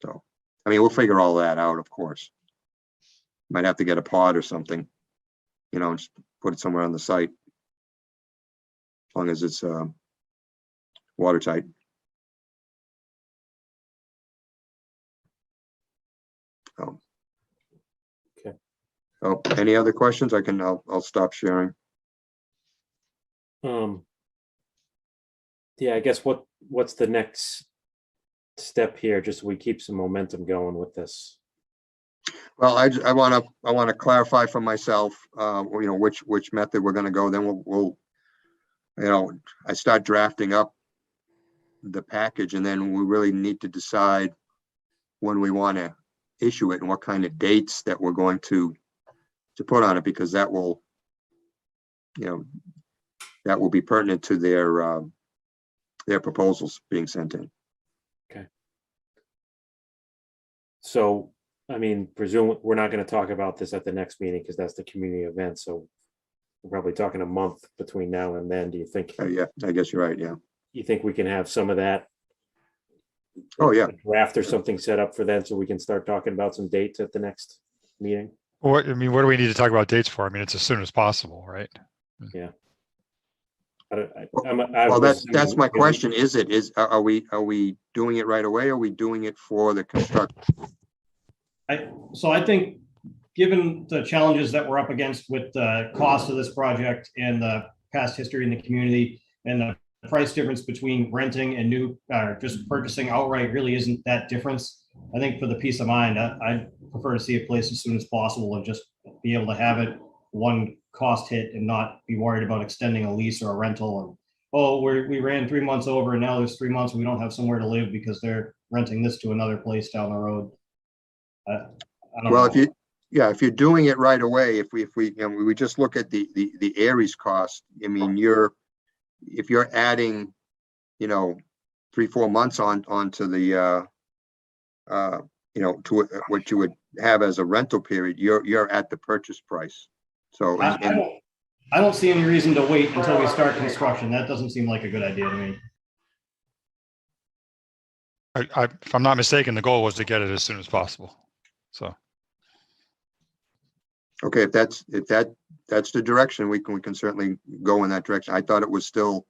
So, I mean, we'll figure all that out, of course. Might have to get a pod or something, you know, and just put it somewhere on the site, as long as it's watertight. Oh. Okay. Oh, any other questions? I'll stop sharing. yeah, I guess what's the next step here, just so we keep some momentum going with this? Well, I want to clarify for myself, you know, which method we're going to go. Then we'll, you know, I start drafting up the package, and then we really need to decide when we want to issue it and what kind of dates that we're going to put on it, because that will, you know, that will be pertinent to their proposals being sent in. Okay. So, I mean, presume we're not going to talk about this at the next meeting because that's the community event. So we're probably talking a month between now and then. Do you think? Yeah, I guess you're right. Yeah. You think we can have some of that? Oh, yeah. Draft or something set up for then, so we can start talking about some dates at the next meeting. What, I mean, what do we need to talk about dates for? I mean, it's as soon as possible, right? Yeah. Well, that's my question. Are we doing it right away? Or are we doing it for the construction? So I think, given the challenges that we're up against with the cost of this project and the past history in the community, and the price difference between renting and new, just purchasing outright really isn't that difference. I think for the peace of mind, I'd prefer to see a place as soon as possible and just be able to have it one cost hit and not be worried about extending a lease or a rental. And, oh, we ran 3 months over and now there's 3 months we don't have somewhere to live because they're renting this to another place down the road. I don't Well, know. if you're doing it right away, if we you know, we just look at the Aries cost, I mean, if you're adding, you know, 3-4 months onto the you know, to what you would have as a rental period, you're at the purchase price. So I don't see any reason to wait until we start construction. That doesn't seem like a good idea to me. If I'm not mistaken, the goal was to get it as soon as possible. So. okay, if that's the direction, we can certainly go in that direction. I thought it was still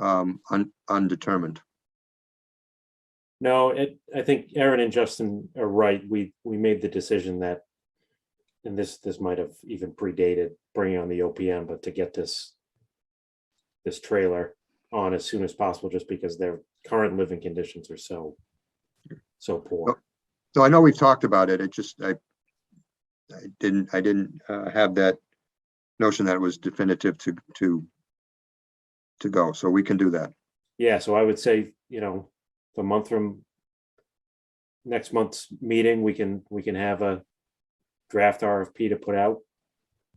undetermined. No, I think Aaron and Justin are right. We made the decision that, and this might have even predated bringing on the OPM, but to get this trailer on as soon as possible, just because their current living conditions are so poor. So I know we've talked about it. It just I didn't have that notion that it was definitive to go. So we can do that. Yeah, so I would say, you know, a month from next month's meeting, we can have a draft RFP to put out.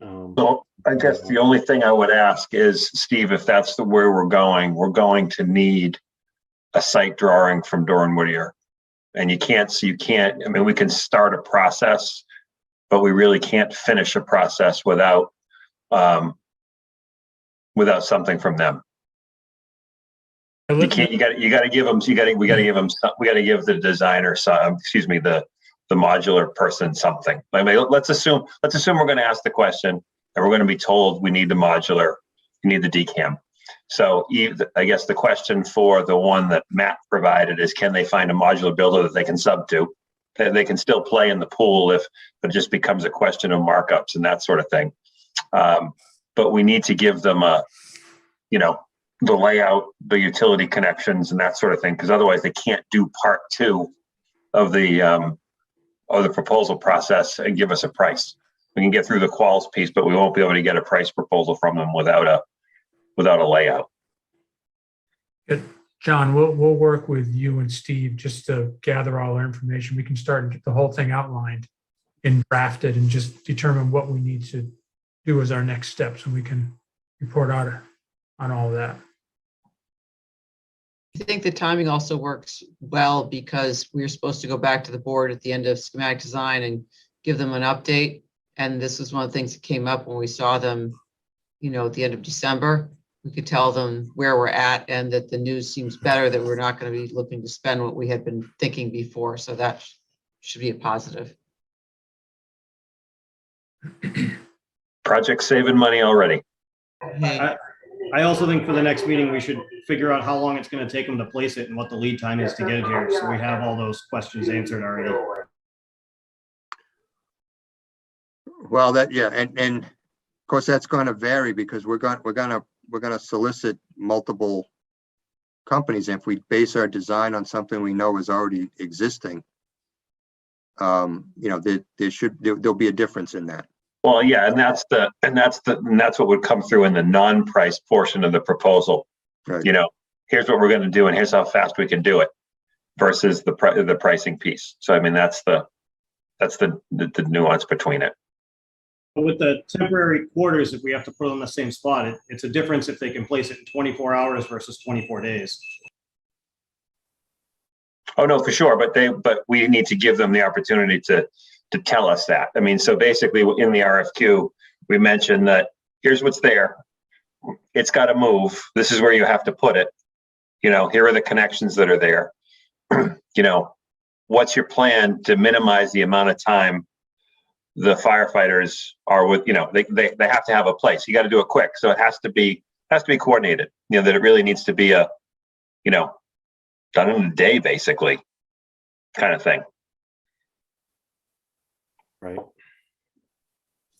So I guess the only thing I would ask is, Steve, if that's where we're going to need a site drawing from Doran Whittier. And you can't, I mean, we can start a process, but we really can't finish a process without something from them. You can't, we got to give the designer some, excuse me, the modular person something. I mean, let's assume we're going to ask the question. and we're going to be told we need the modular, we need the decam. So I guess the question for the one that Matt provided is, can they find a modular builder that they can sub to? That they can still play in the pool if it just becomes a question of markups and that sort of thing. But we need to give them a, you know, the layout, the utility connections and that sort of thing, because otherwise they can't do part 2 of the proposal process and give us a price. We can get through the quals piece, but we won't be able to get a price proposal from them without a layout. Good. John, we'll work with you and Steve just to gather all our information. We can start and get the whole thing outlined and drafted and just determine what we need to do as our next steps, and we can report out on all of that. I think the timing also works well because we're supposed to go back to the board at the end of schematic design and give them an update. And this was one of the things that came up when we saw them, you know, at the end of December. We could tell them where we're at and that the news seems better, that we're not going to be looking to spend what we had been thinking before. So that should be a positive. Project saving money already. I also think for the next meeting, we should figure out how long it's going to take them to place it and what the lead time is to get it here. So we have all those questions answered already. Well, and of course that's going to vary because we're going to solicit multiple companies. And if we base our design on something we know is already existing, you know, there'll be a difference in that. Well, yeah, and that's what would come through in the non-price portion of the proposal. Right. You know, here's what we're going to do, and here's how fast we can do it, versus the pricing piece. So I mean, that's the nuance between it. But with the temporary quarters, if we have to put them in the same spot, it's a difference if they can place it in 24 hours versus 24 days. Oh no, for sure, but we need to give them the opportunity to tell us that. I mean, so basically in the RFQ, we mentioned that here's what's there. It's got to move. This is where you have to put it. You know, here are the connections that are there. You know, what's your plan to minimize the amount of time the firefighters are with, you know, they have to have a place. You got to do it quick. So it has to be coordinated, you know, that it really needs to be a, you know, done in a day, basically, kind of thing. Right.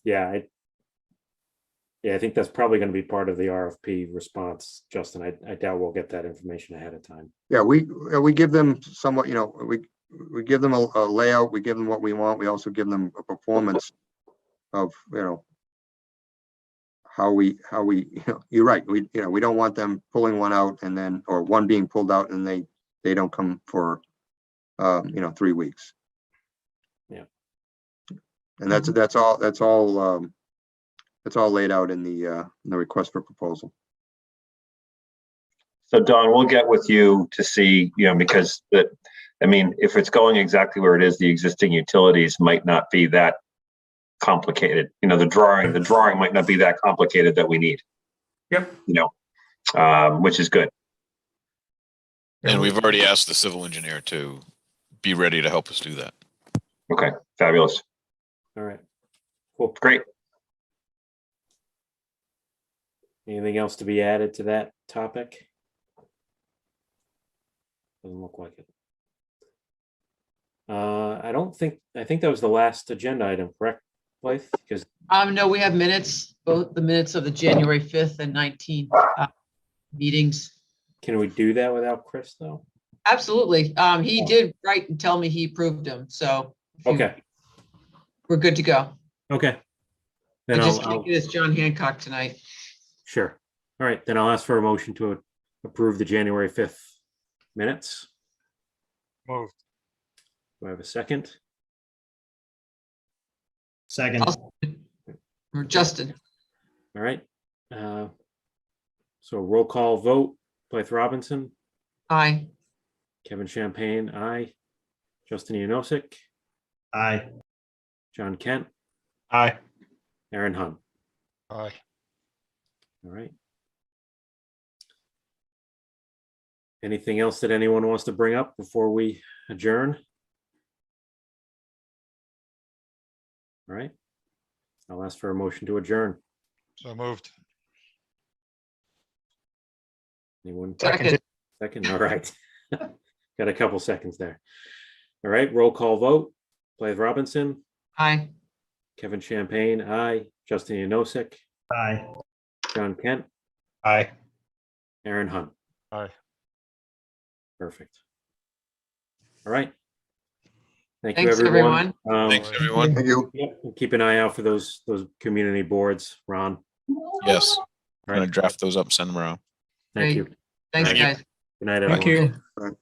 Yeah, I think that's probably going to be part of the RFP response, Justin. I doubt we'll get that information ahead of time. Yeah, we give them somewhat, you know, we give them a layout, we give them what we want. We also give them a performance of, you know, how we, you know, you're right. We don't want them pulling one out and then, or one being pulled out and they don't come for, you know, 3 weeks. Yeah. And that's all laid out in the request for proposal. So Don, we'll get with you to see, you know, because I mean, if it's going exactly where it is, the existing utilities might not be that complicated. You know, the drawing might not be that complicated that we need. Yep. You know, which is good. And we've already asked the civil engineer to be ready to help us do that. Okay, fabulous. All right. Cool. Great. Anything else to be added to that topic? Doesn't look like it. I think that was the last agenda item, correct, Blythe? Because No, we have minutes, both the minutes of the January 5th and 19th meetings. can we do that without Chris though? Absolutely. He did write and tell me he approved them. So Okay. we're good to go. Okay. I Then just I'll can't get his John Hancock tonight. sure. All right, then I'll ask for a motion to approve the January 5th minutes. Moved. Do I have a second? Second. Or Justin. All right. So roll call vote. Blythe Robinson, Aye. Kevin Champagne, aye. Justin Yanosik, Aye. John Kent, Aye. Aaron Hunt. Aye. All right. Anything else that anyone wants to bring up before we adjourn? All right. I'll ask for a motion to adjourn. So moved. Anyone? Second, Second, all right. Got a couple seconds there. All right, roll call vote. Blythe Robinson, aye. Kevin Champagne, aye. Justin Yanosik, Aye. John Kent, Aye. Aaron Hunt. Aye. Perfect. All right. Thank you, Thanks, everyone. Thanks, everyone. Thank you. Yep, and keep an eye out for those community boards, Ron. Yes. All I'm gonna right, draft those up, and send them around. thank you. Thanks, Thank you. guys. Good night, everyone. Thank you.